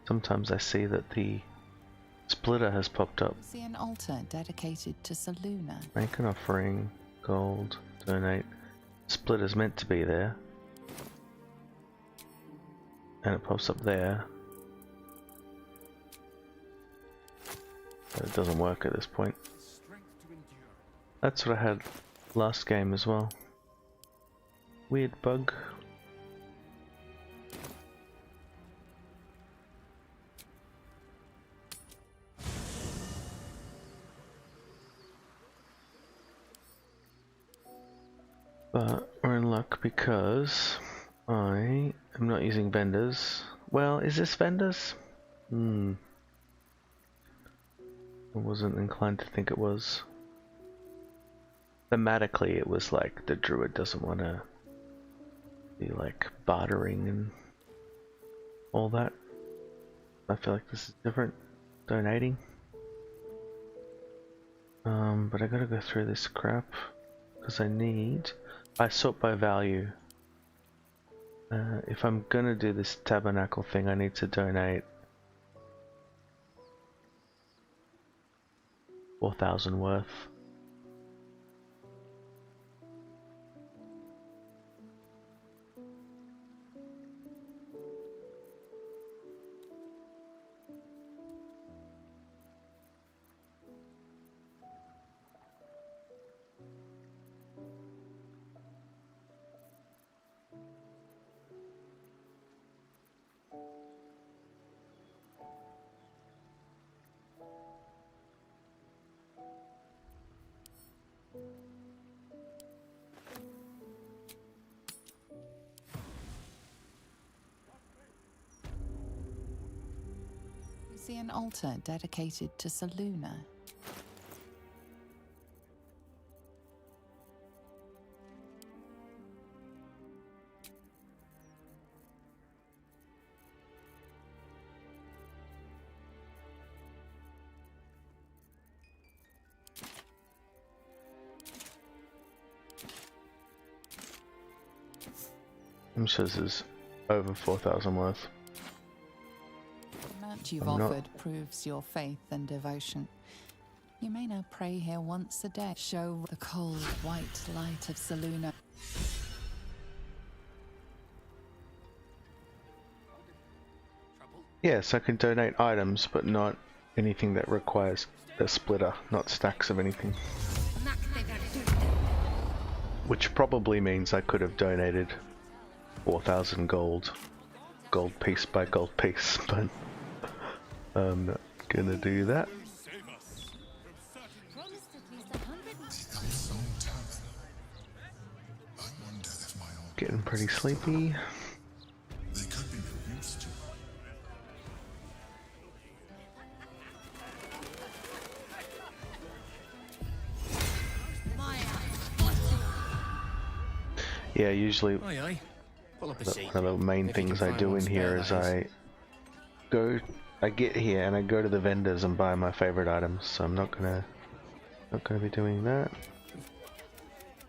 S4: sometimes I see that the splitter has popped up.
S3: See an altar dedicated to Saluna.
S4: Make an offering, gold, donate. Splitter's meant to be there. And it pops up there. But it doesn't work at this point. That's what I had last game as well. Weird bug. But we're in luck because I am not using vendors. Well, is this vendors? I wasn't inclined to think it was. Thematically, it was like the druid doesn't want to be like bartering and all that. I feel like this is different. Donating. But I gotta go through this crap because I sort by value. If I'm gonna do this tabernacle thing, I need to donate 4,000 worth.
S3: See an altar dedicated to Saluna.
S4: I'm sure this is over 4,000 worth.
S3: The amount you've offered proves your faith and devotion. You may now pray here once a day. Show the cold white light of Saluna.
S4: Yes, I can donate items, but not anything that requires a splitter, not stacks of anything. Which probably means I could have donated 4,000 gold piece by gold piece, but I'm not gonna do that. Getting pretty sleepy. Yeah, usually one of the main things I do in here is I get here and I go to the vendors and buy my favorite items. So I'm not gonna be doing that.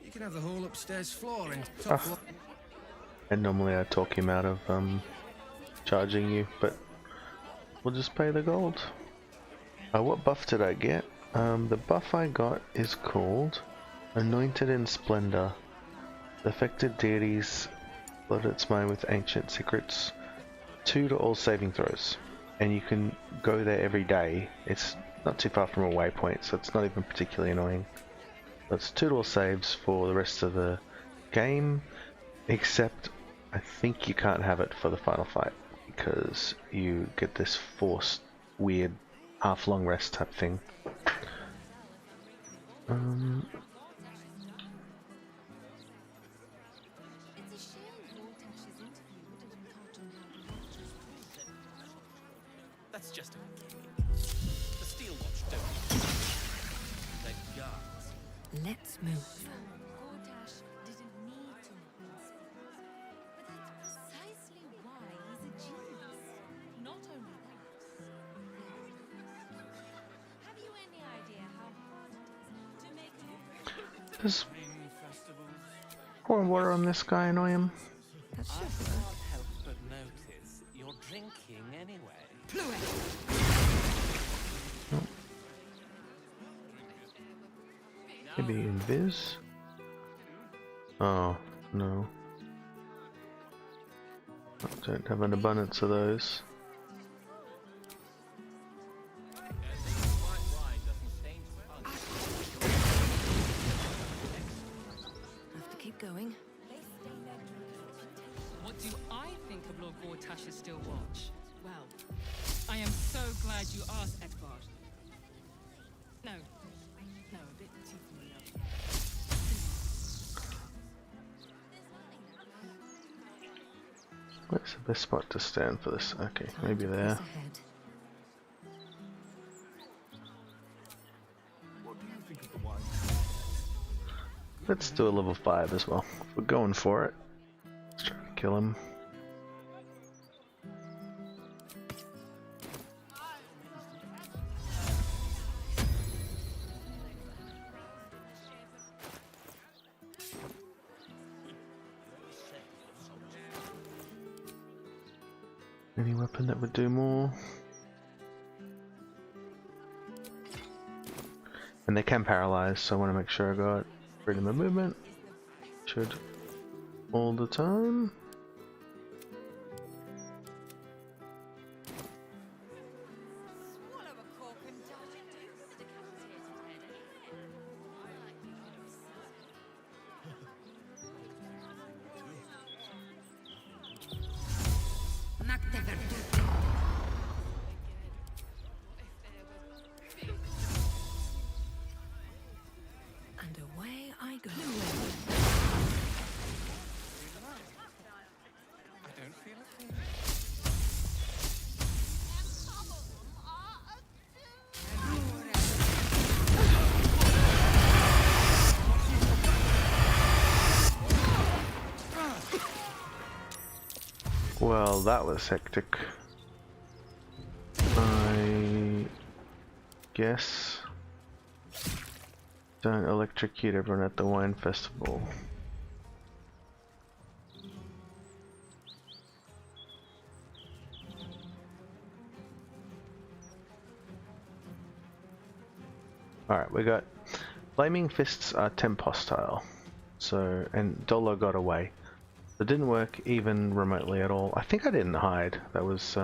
S19: You can have the whole upstairs floor and top floor.
S4: And normally I talk him out of charging you, but we'll just pay the gold. What buff did I get? The buff I got is called Anointed in Splendor. The affected deities flood its mind with ancient secrets. 2 to all saving throws. And you can go there every day. It's not too far from a waypoint, so it's not even particularly annoying. That's 2 to all saves for the rest of the game, except I think you can't have it for the final fight because you get this forced, weird, half-long rest type thing.
S7: That's just okay. The Steel Watch don't. They're guards.
S8: Let's move.
S5: Gortash didn't need to make this, but that's precisely why he's a genius. Not only that, have you any idea how hard it is to make a
S4: Does pouring water on this guy annoy him?
S11: I can't help but notice you're drinking anyway.
S4: Maybe invis? Oh, no. I don't have an abundance of those.
S8: Have to keep going.
S15: What do I think of Lord Gortash's Still Watch? Well, I am so glad you asked, Edvard. No, a bit too familiar.
S4: Where's the best spot to stand for this? Okay, maybe there. Let's do a level 5 as well. We're going for it. Let's try to kill him. Any weapon that would do more. And they can paralyze, so I want to make sure I got freedom of movement. Should all the time.
S8: And away I go.
S11: I don't feel a thing.
S4: Well, that was hectic. I guess don't electrocute everyone at the wine festival. Alright, we got Flaming Fists are temp hostile. So, and Dolor got away. It didn't work even remotely at all. I think I didn't hide. That was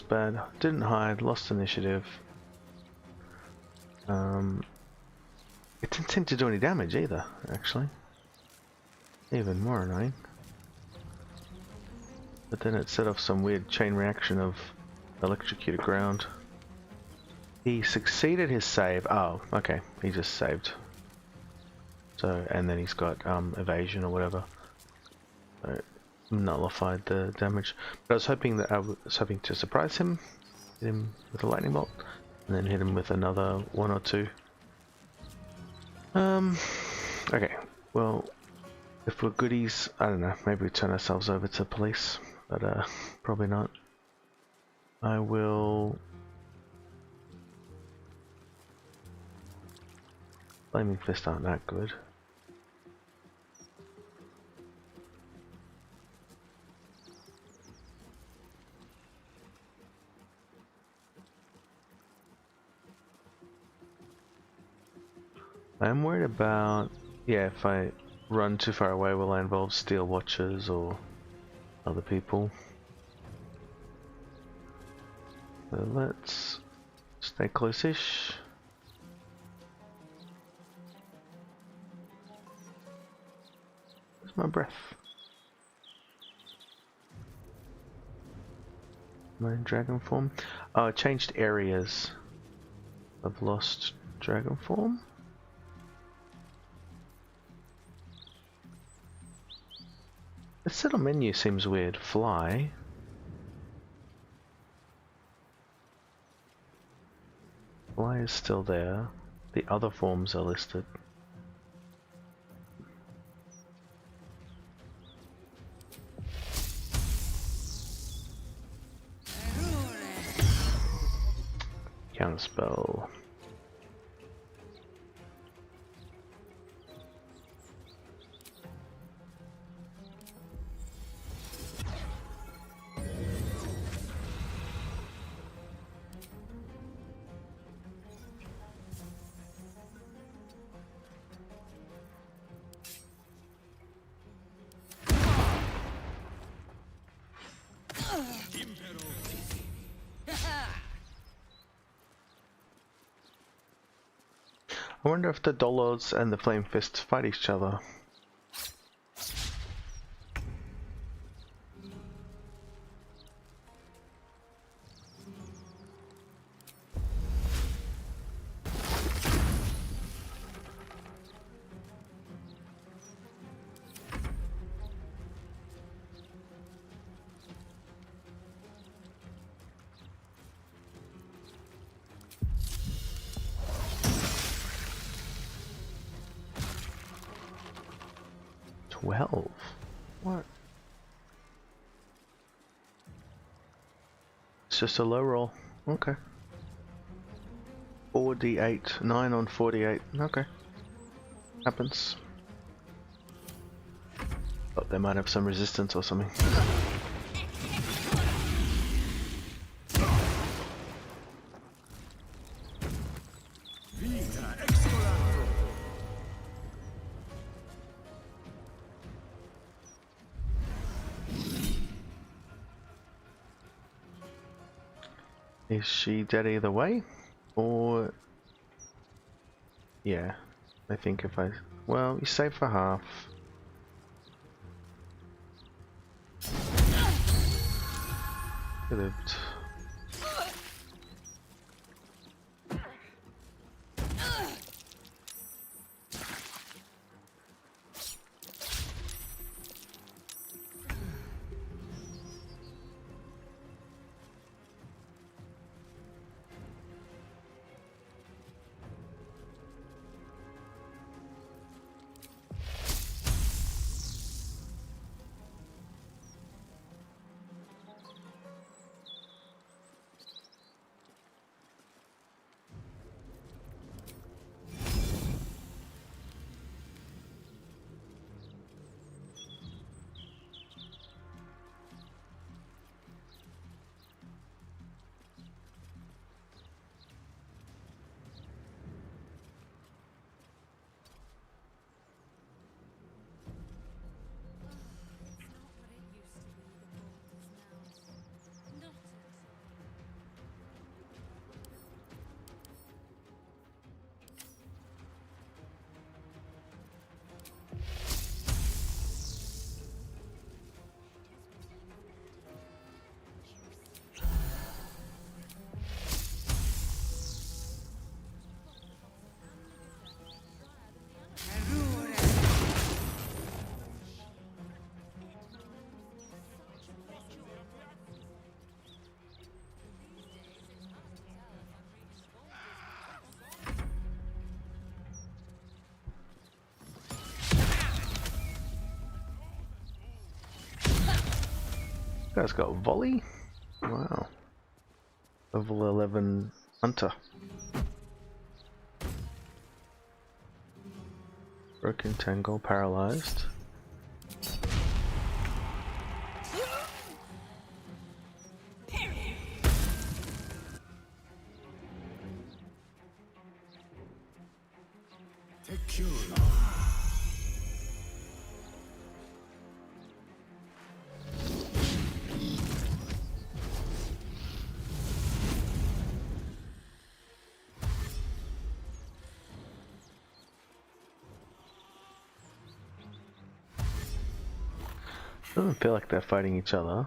S4: bad. Didn't hide, lost initiative. It didn't seem to do any damage either, actually. Even more annoying. But then it set off some weird chain reaction of electrocuted ground. He succeeded his save. Oh, okay. He just saved. So, and then he's got evasion or whatever. So, nullified the damage. But I was hoping to surprise him, hit him with a lightning bolt, and then hit him with another 1 or 2. Okay. Well, if we're goodies, I don't know. Maybe we turn ourselves over to police, but probably not. I will. Flaming Fist aren't that good. I'm worried about, yeah, if I run too far away, will I involve Steel Watchers or other people? So let's stay close-ish. Where's my breath? My dragon form? Oh, I changed areas. I've lost dragon form. This little menu seems weird. Fly. Fly is still there. The other forms are listed. Counterspell. I wonder if the Dolors and the Flame Fists fight each other. What? It's just a low roll. Okay. 4d8, 9 on 48. Okay. Happens. Oh, they might have some resistance or something. Is she dead either way? Or... yeah, I think if I... well, you save for half. He lived. Guy's got volley? Wow. Level 11 hunter. Broken tangle, paralyzed.
S13: Take
S4: Doesn't feel like they're fighting each other.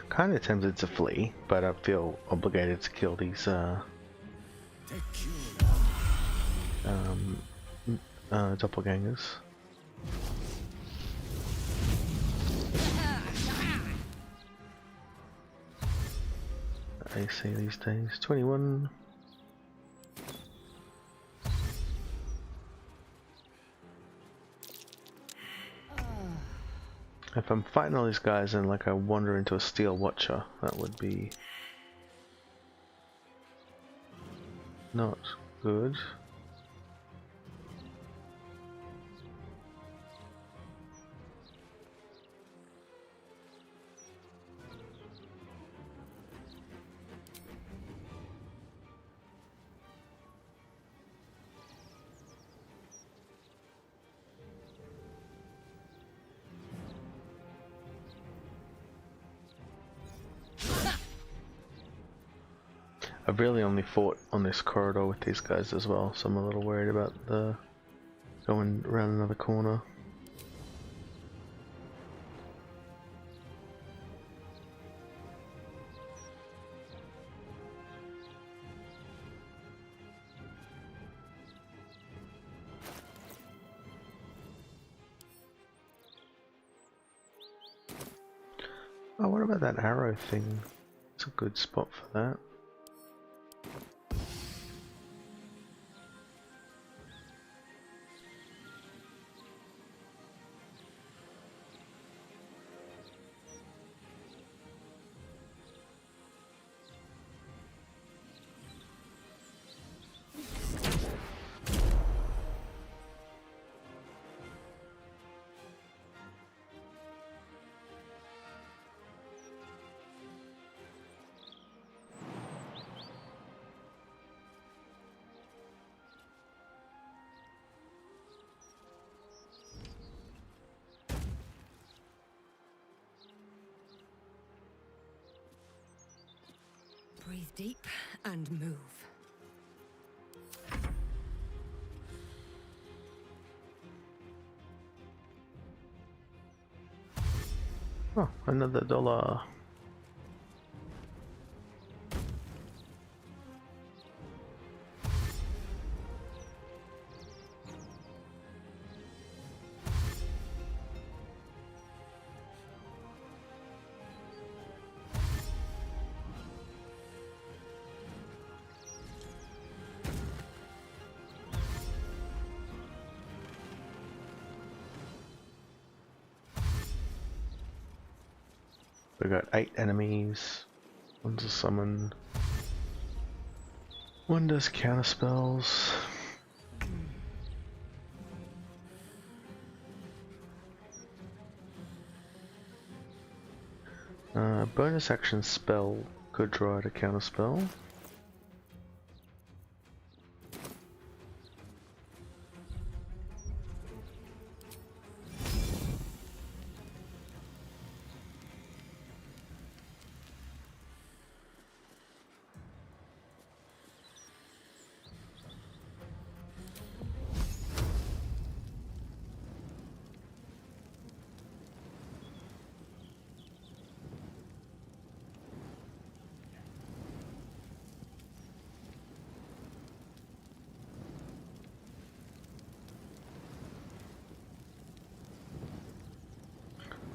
S4: Kind of tempted to flee, but I feel obligated to kill these doppelgangers. AC these days, 21. If I'm fighting all these guys and like I wander into a Steel Watcher, that would be not good. I've really only fought on this corridor with these guys as well, so I'm a little worried about the going around another corner. Oh, what about that arrow thing? It's a good spot for that.
S8: Breathe deep and move.
S4: Oh, another Dolor. We got 8 enemies. One's a summon. One does counter spells. Bonus action spell could draw out a counter spell.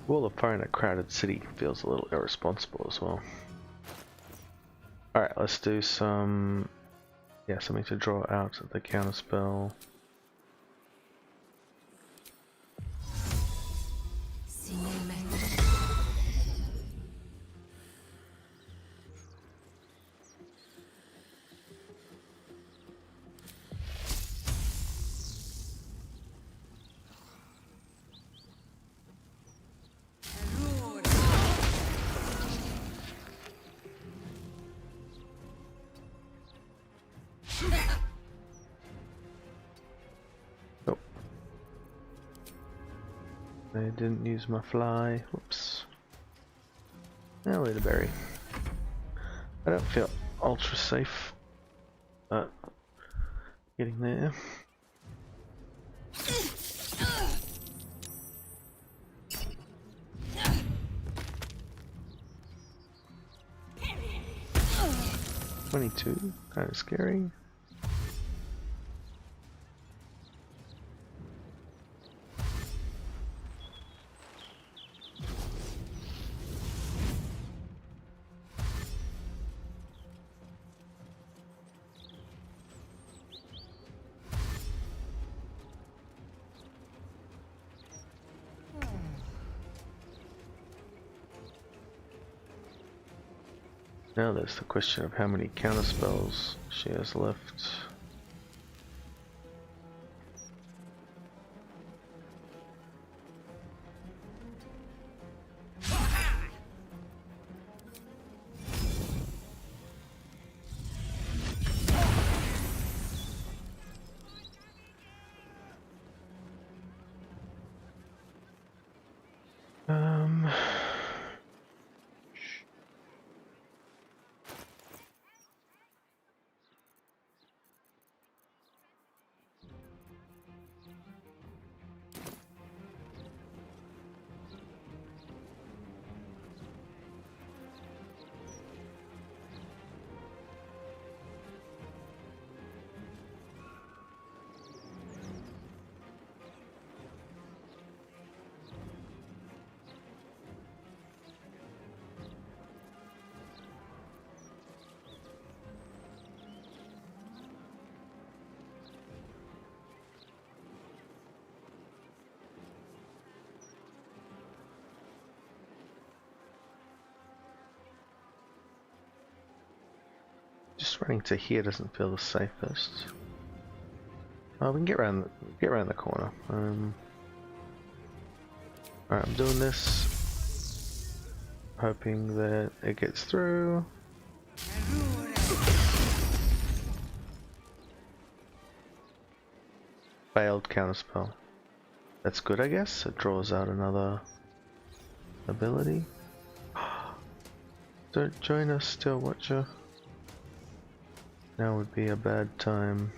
S4: Wall of Fire in a crowded city feels a little irresponsible as well. Alright, let's do some... yeah, something to draw out the counter spell. I didn't use my fly. Whoops. Now wait a berry. I don't feel ultra safe, but getting there. $22, kind of scary. Now there's the question of how many counterspells she has left. Just running to here doesn't feel the safest. Oh, we can get around the corner. Alright, I'm doing this, hoping that it gets through. Failed counterspell. That's good, I guess. It draws out another ability. Don't join us, Still Watcher. Now would be a bad time.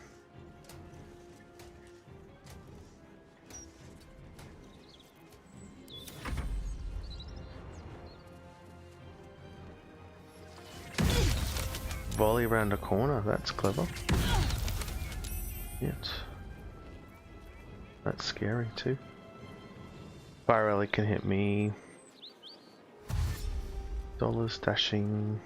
S4: Volley around a corner, that's clever. Yet. That's scary too. Fire Alley can hit me. Dolor's dashing.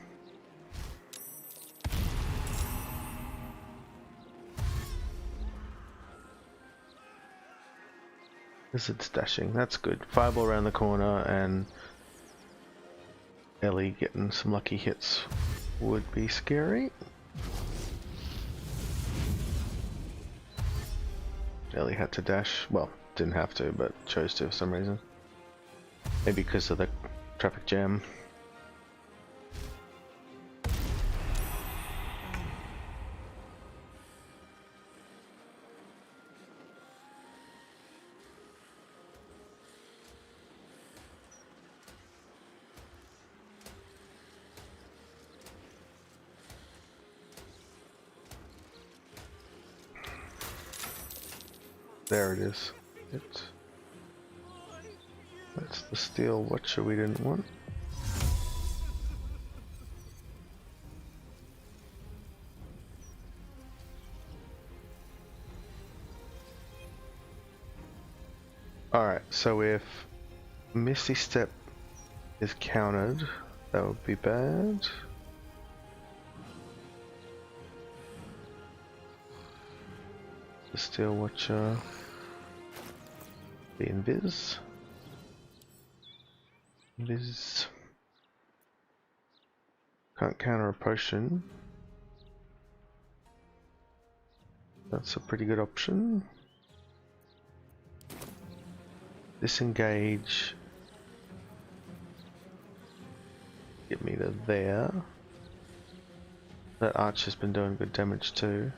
S4: Lizard's dashing, that's good. Fireball around the corner and Ellie getting some lucky hits would be scary. Ellie had to dash, well, didn't have to, but chose to for some reason. Maybe because of the traffic jam. There it is. That's the Steel Watcher we didn't want. Alright, so if Misty Step is countered, that would be bad. The Steel Watcher, the Invis. Invis can't counter a potion. That's a pretty good option. Disengage. Get me to there. That archer's been doing good damage too.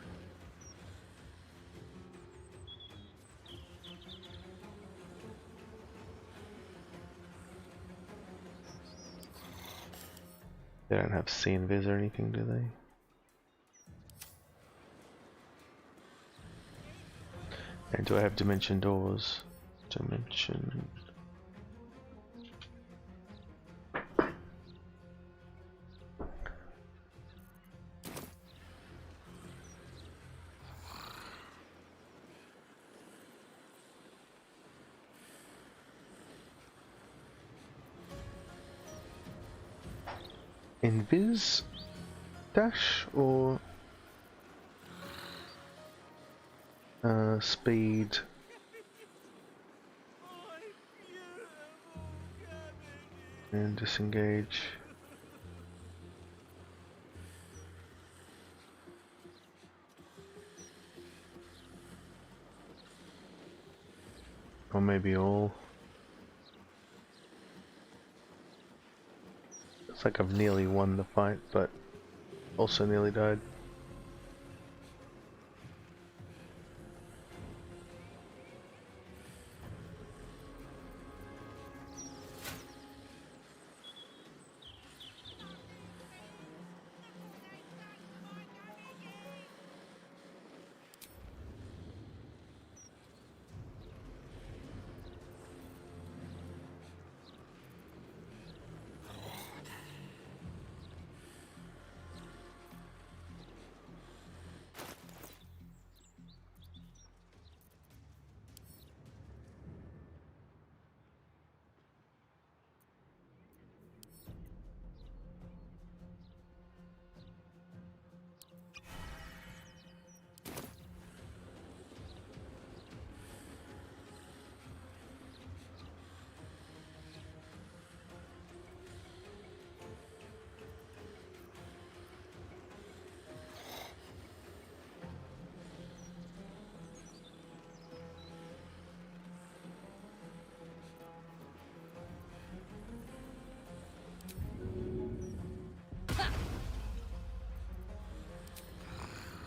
S4: They don't have see and vis or anything, do they? And do I have dimension doors? Dimension. Invis dash or speed and disengage. Or maybe all. It's like I've nearly won the fight, but also nearly died.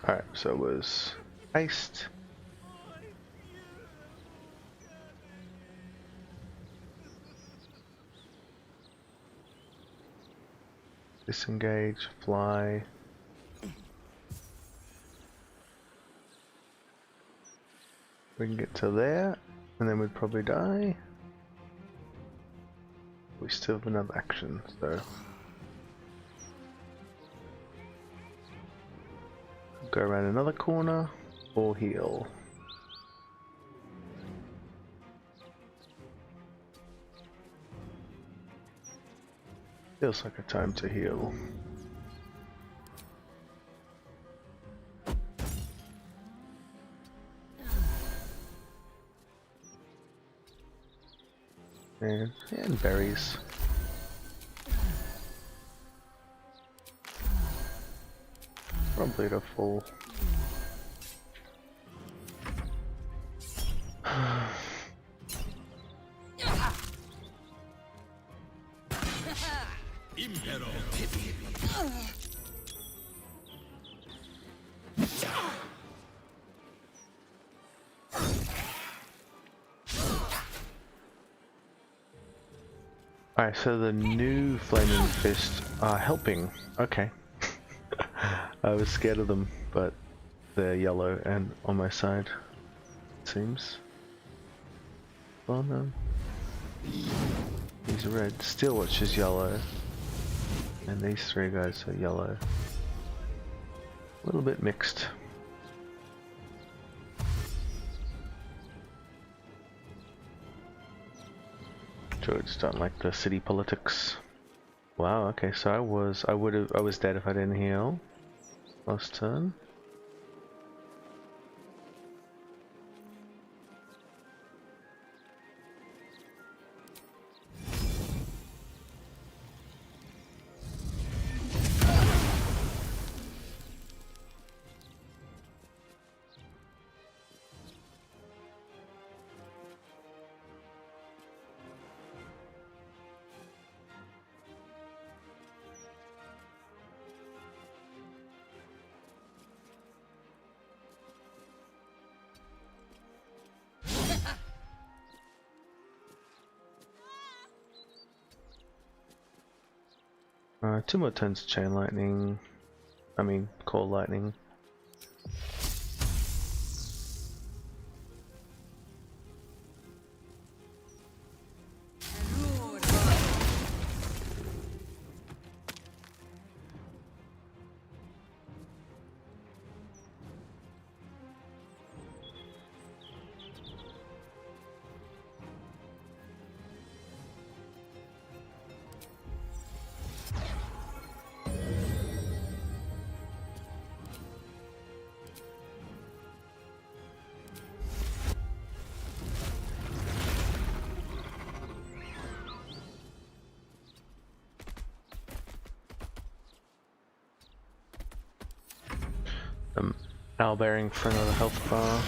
S4: Alright, so it was haste. Disengage, fly. We can get to there, and then we'd probably die. We still have another action, so. Go around another corner, or heal. Feels like a time to heal. And berries. Probably to full. Alright, so the new Flaming Fist are helping. Okay. I was scared of them, but they're yellow and on my side. Let's seems. Oh no. He's red. Steelwatch is yellow. And these three guys are yellow. A little bit mixed. Druids don't like the city politics. Wow, okay, so I was dead if I didn't heal last turn. Two more turns of chain lightning. I mean, core lightning. Owl bearing for another health bar.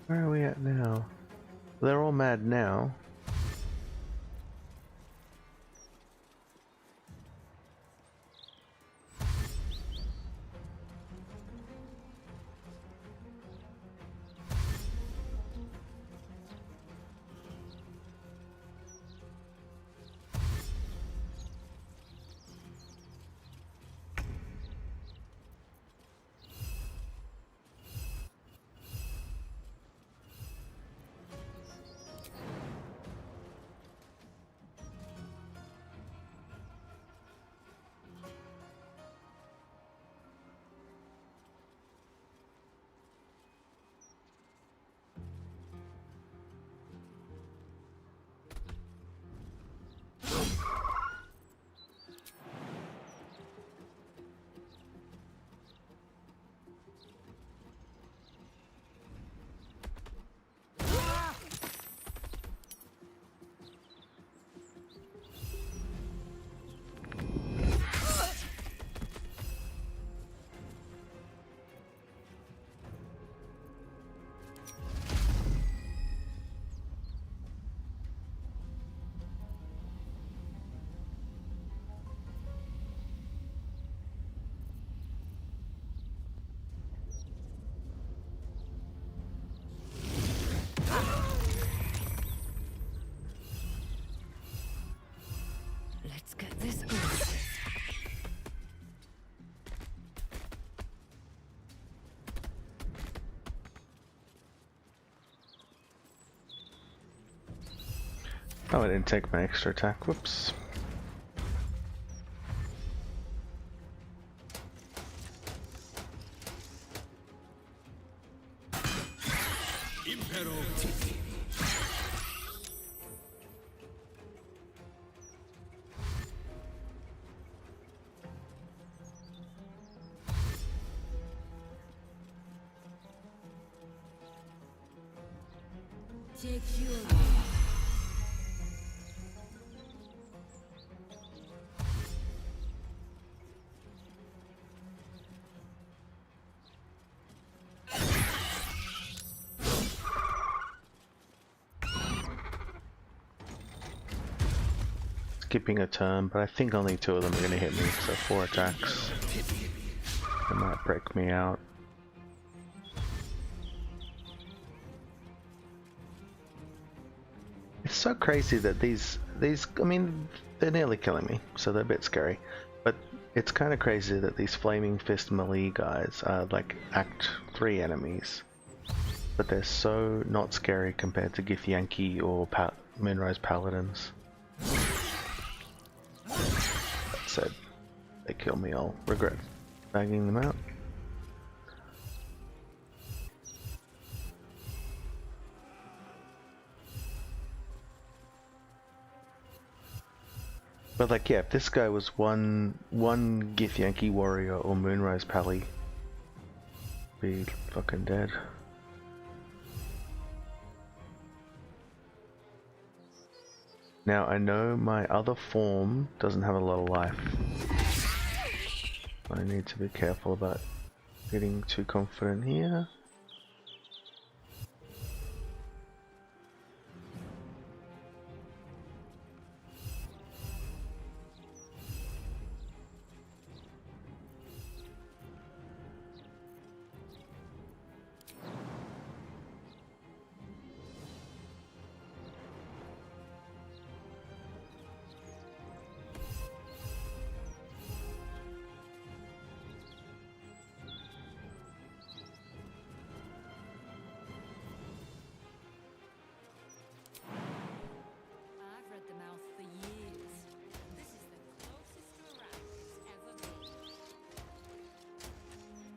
S4: Where are we at now? They're all mad now.
S8: Let's get this over with.
S4: Oh, I didn't take my extra attack. Whoops.
S8: Take your
S4: Skipping a turn, but I think only two of them are going to hit me, so 4 attacks. It might break me out. It's so crazy that these, I mean, they're nearly killing me, so they're a bit scary. But it's kind of crazy that these Flaming Fist melee guys are like Act 3 enemies. But they're so not scary compared to Githyanki or Moonrise Paladins. That said, they kill me, I'll regret bagging them out. But like, yeah, if this guy was one Githyanki warrior or Moonrise Pally, be fucking dead. Now I know my other form doesn't have a lot of life. I need to be careful about getting too confident here.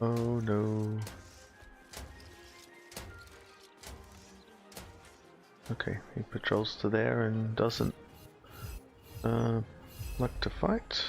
S4: Oh no. Okay, he patrols to there and doesn't like to fight.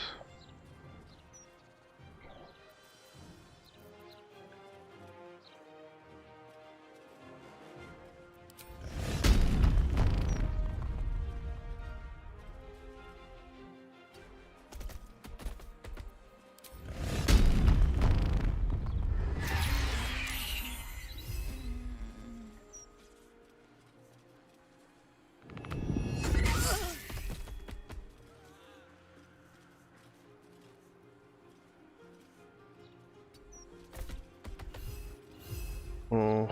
S4: Oh,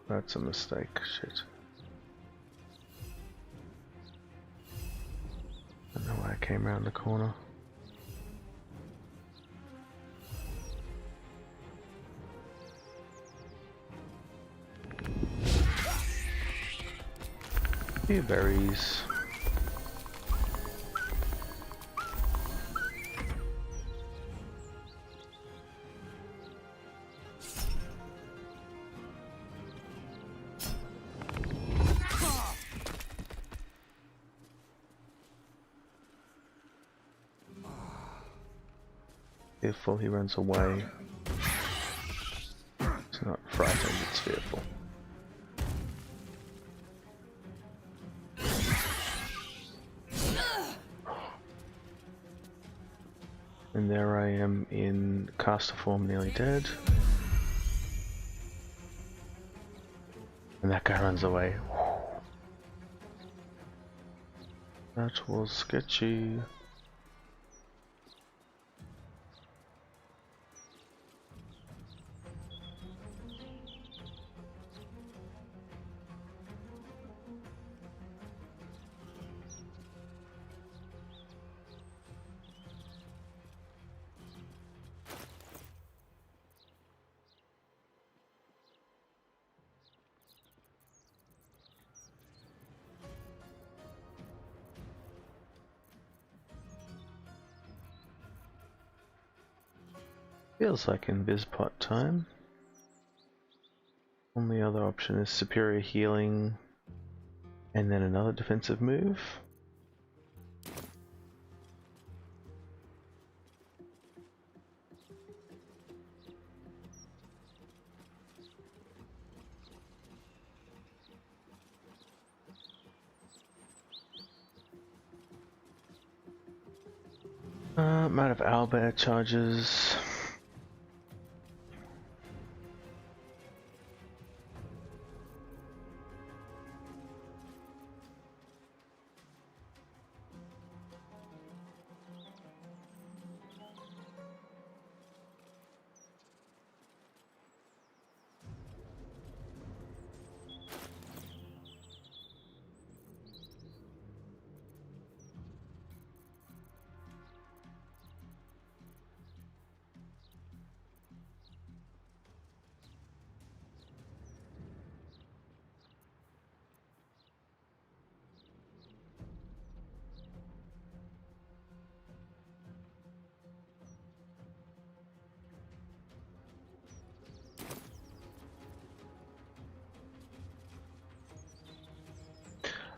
S4: that's a mistake. Shit. I don't know why I came around the corner. Few berries. Fearful, he runs away. It's not frightened, it's fearful. And there I am in caster form, nearly dead. And that guy runs away. That was sketchy. Feels like in Bizpot time. Only other option is superior healing and then another defensive move. Might have owlbear charges.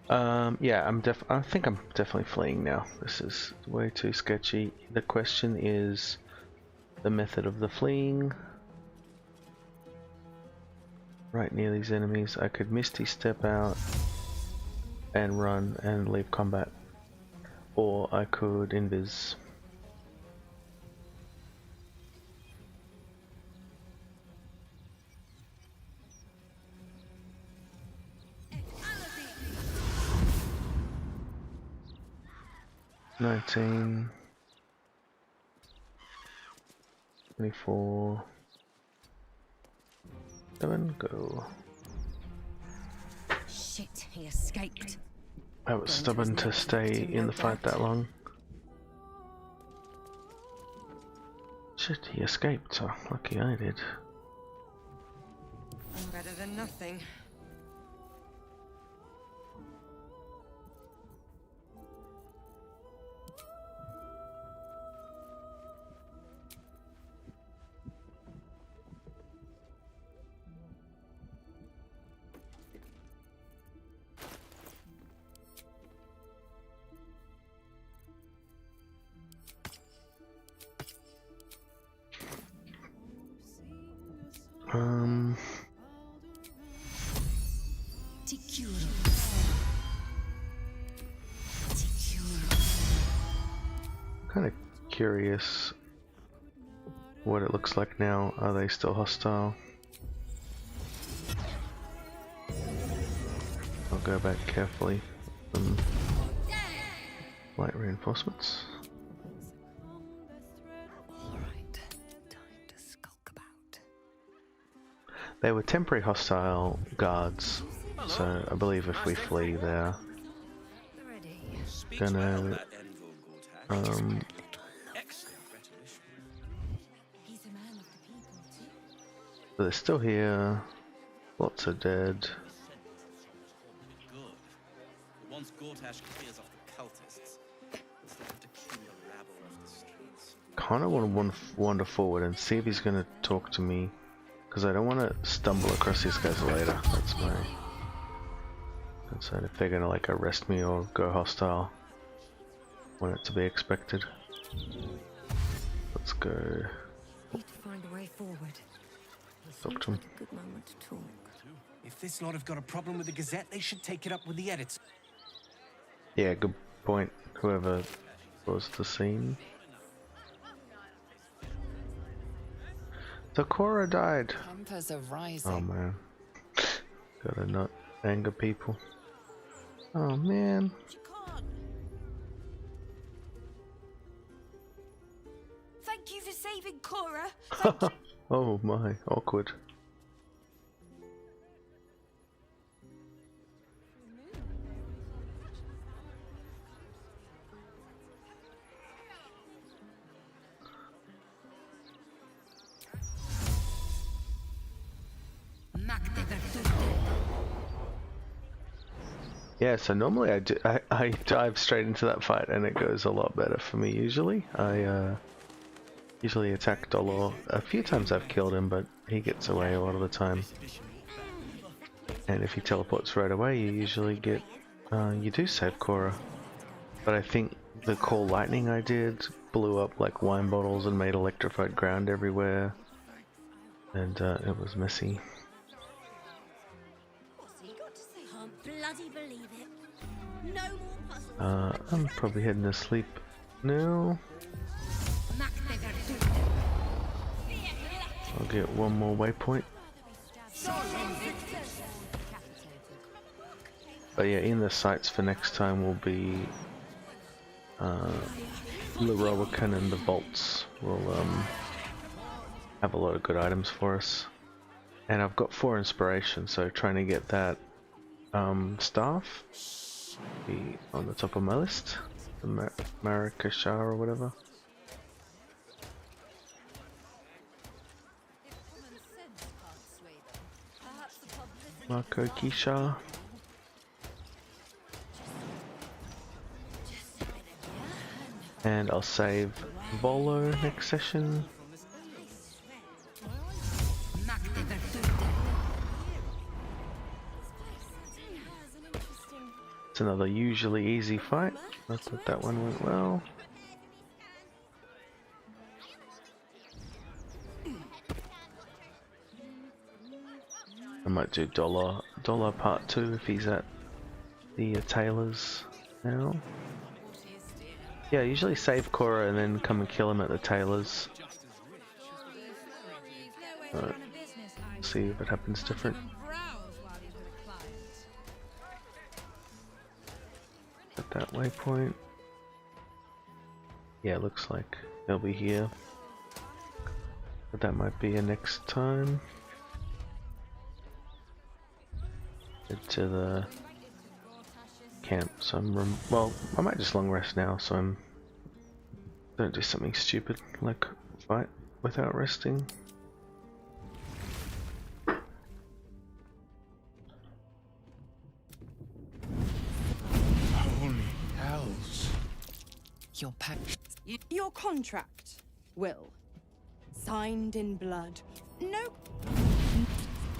S4: Yeah, I think I'm definitely fleeing now. This is way too sketchy. The question is the method of the fleeing. Right near these enemies, I could Misty Step out and run and leave combat, or I could invis. $19, $24, 7, go.
S8: Shit, he escaped.
S4: I was stubborn to stay in the fight that long. Shit, he escaped. Oh, lucky I did.
S8: Better than nothing.
S4: Kind of curious what it looks like now. Are they still hostile? I'll go back carefully. Light reinforcements. They were temporary hostile guards, so I believe if we flee they're gonna so they're still here, lots are dead.
S7: Once Gortash clears off the cultists, we'll have to clean the rabble off the streets.
S4: Kinda wanna wander forward and see if he's gonna talk to me. Because I don't want to stumble across these guys later. That's my concern. If they're going to like arrest me or go hostile, I want it to be expected. Let's go.
S8: Need to find a way forward.
S4: Talk to him.
S8: A good moment to talk.
S13: If this lot have got a problem with the Gazette, they should take it up with the editors.
S4: Yeah, good point. Whoever was the scene. The Cora died.
S3: Tempers are rising.
S4: Oh man. Gotta not anger people. Oh man.
S8: Thank you for saving Cora.
S4: Oh my, awkward. Yeah, so normally I dive straight into that fight and it goes a lot better for me usually. I usually attack Dolor. A few times I've killed him, but he gets away a lot of the time. And if he teleports right away, you usually get, you do save Cora. But I think the Call Lightning I did blew up like wine bottles and made electrified ground everywhere. And it was messy. I'm probably heading to sleep now. I'll get one more waypoint. But yeah, in the sights for next time will be Leroican and the Vaults will have a lot of good items for us. And I've got 4 inspiration, so trying to get that staff be on the top of my list. The Markoheshkir or whatever. Markoheshkir. And I'll save Volo next session. That's another usually easy fight. Not that that one went well. I might do Dolor part 2 if he's at the tailors now. Yeah, usually save Cora and then come and kill him at the tailors. See if it happens different. At that waypoint. Yeah, looks like they'll be here. But that might be a next time. Head to the camp, so well, I might just long rest now, so don't do something stupid like fight without resting.
S19: Holy hells.
S8: Your contract, Will. Signed in blood. No.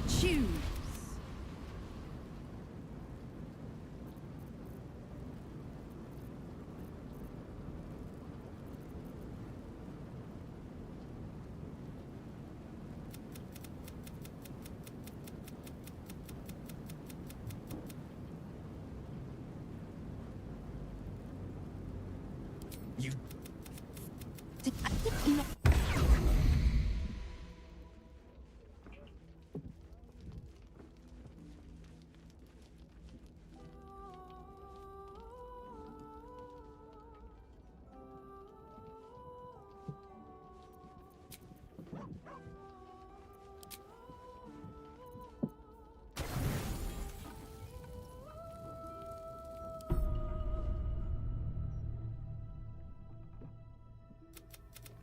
S8: Choose.
S7: You...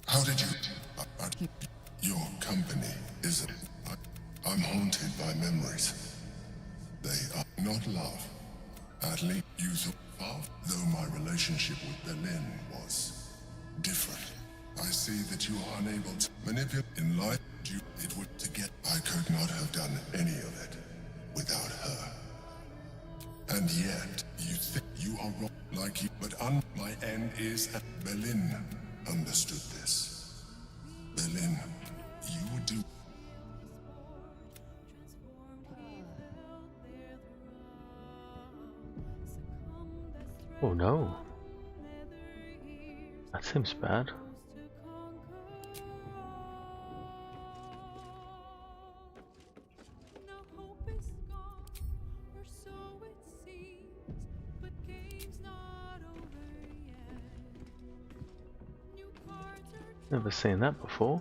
S1: How did you... Your company is... I'm haunted by memories. They are not love. At least you thought, though my relationship with Berlin was different. I see that you are unable to manipulate in life. It would to get... I could not have done any of it without her. And yet, you think you are wrong, like you... But my end is at Berlin. Understood this. Berlin, you would do...
S4: Oh no. That seems bad. Never seen that before.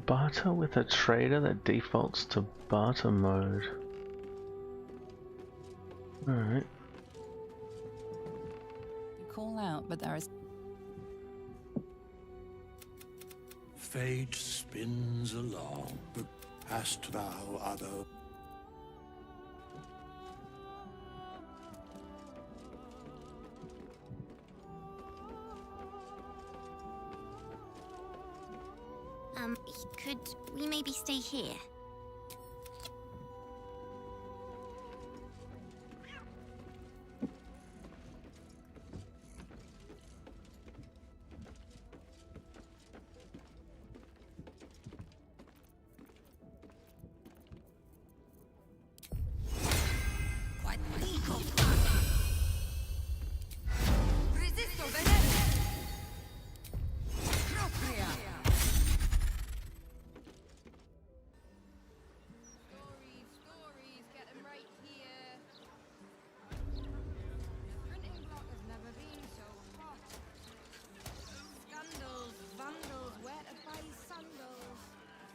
S4: Barter with a trader that defaults to barter mode. Alright.
S3: You call out, but there is...
S19: Fate spins along, but hast thou other...
S10: Could we maybe stay here?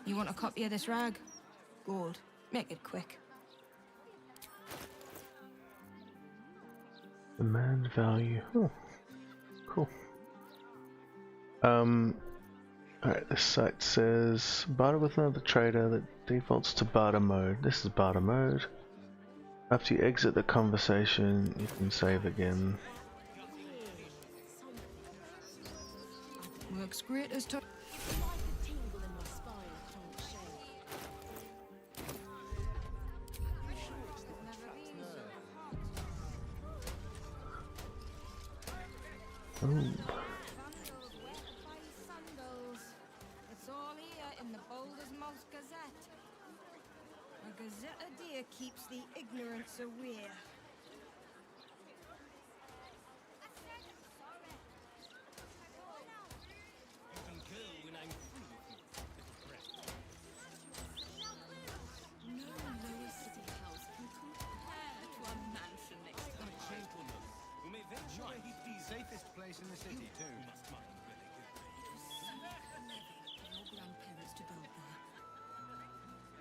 S8: You want a copy of this rag? Gold. Make it quick.
S4: Demand value. Oh, cool. Alright, this site says barter with another trader that defaults to barter mode. This is barter mode. After you exit the conversation, you can save again.
S8: Works great as to.
S4: Oh.
S8: It's all here in the Baldur's Moss Gazette. A gazette a dear keeps the ignorance aware.
S15: No lower city house can compare to a mansion next to a gentleman who may venture where he pleases.
S17: Safest place in the city, too.
S8: Your grandparents to build there.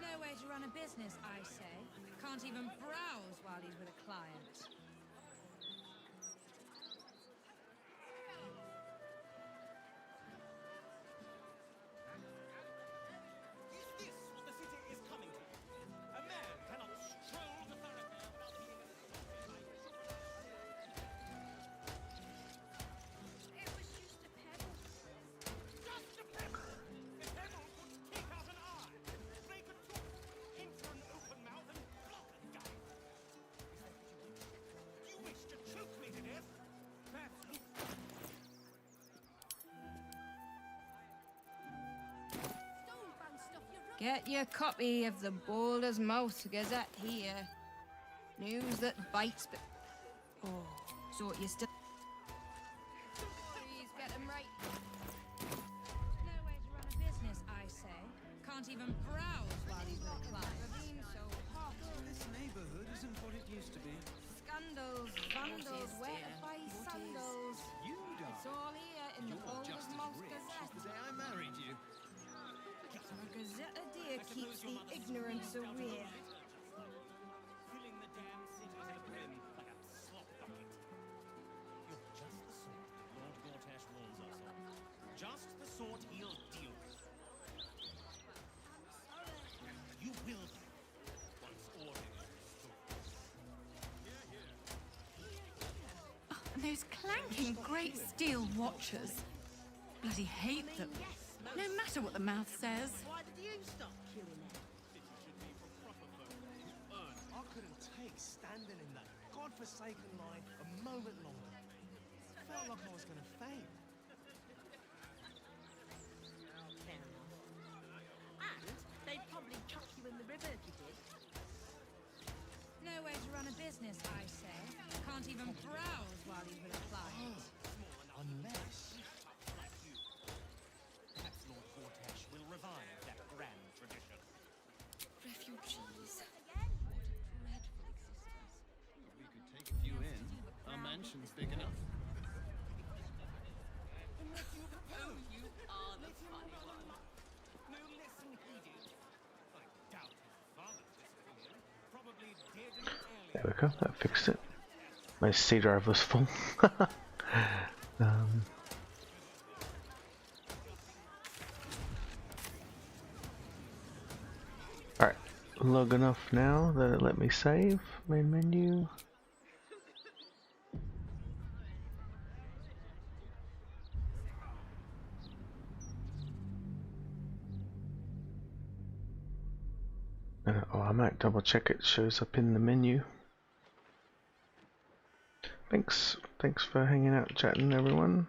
S8: No way to run a business, I say. Can't even browse while he's with a client.
S15: Is this what the city is coming to? A man cannot stroll the thoroughfare without being
S8: It was just a pebble.
S15: just a pebble. A pebble could take out an eye. They could talk into an open mouth and block a guy. Is that what you wish? You wish to choke me to death? Perhaps you...
S8: Get your copy of the Baldur's Moss Gazette here. News that bites, but... Oh, so you still... Please get them right. No way to run a business, I say. Can't even browse while he's with a client. So hot.
S17: This neighborhood isn't what it used to be.
S8: Scandals, vandals, where to buy sandals.
S17: You don't.
S8: It's all here in the Baldur's Moss Gazette.
S17: The day I married you.
S8: A gazette a dear keeps the ignorance aware.
S15: Filling the damn city to the brim like a slop bucket. You're just the sort Lord Gortash warns us of. Just the sort he'll deal with. You will be, once order is restored.
S5: Oh, and those clanking great steel watches. Bloody hate them. No matter what the mouth says.
S12: Why did you stop queuing them?
S17: I couldn't take standing in that godforsaken line a moment longer. Felt like I was going to faint.
S12: Fair enough. And they'd probably chuck you in the river if you did.
S8: No way to run a business, I say. Can't even browse while he's with a client.
S17: Unless...
S15: Perhaps Lord Gortash will revive that grand tradition.
S8: Refugees.
S17: We could take a few in. Our mansion's big enough.
S15: Oh, you are the funny one. No lesson heeded. I doubt his father disappeared. Probably dead in an alley.
S4: There we go, that fixed it. My C drive was full. Alright, log enough now that it let me save. Main menu. Oh, I might double check it shows up in the menu. Thanks for hanging out, chatting, everyone.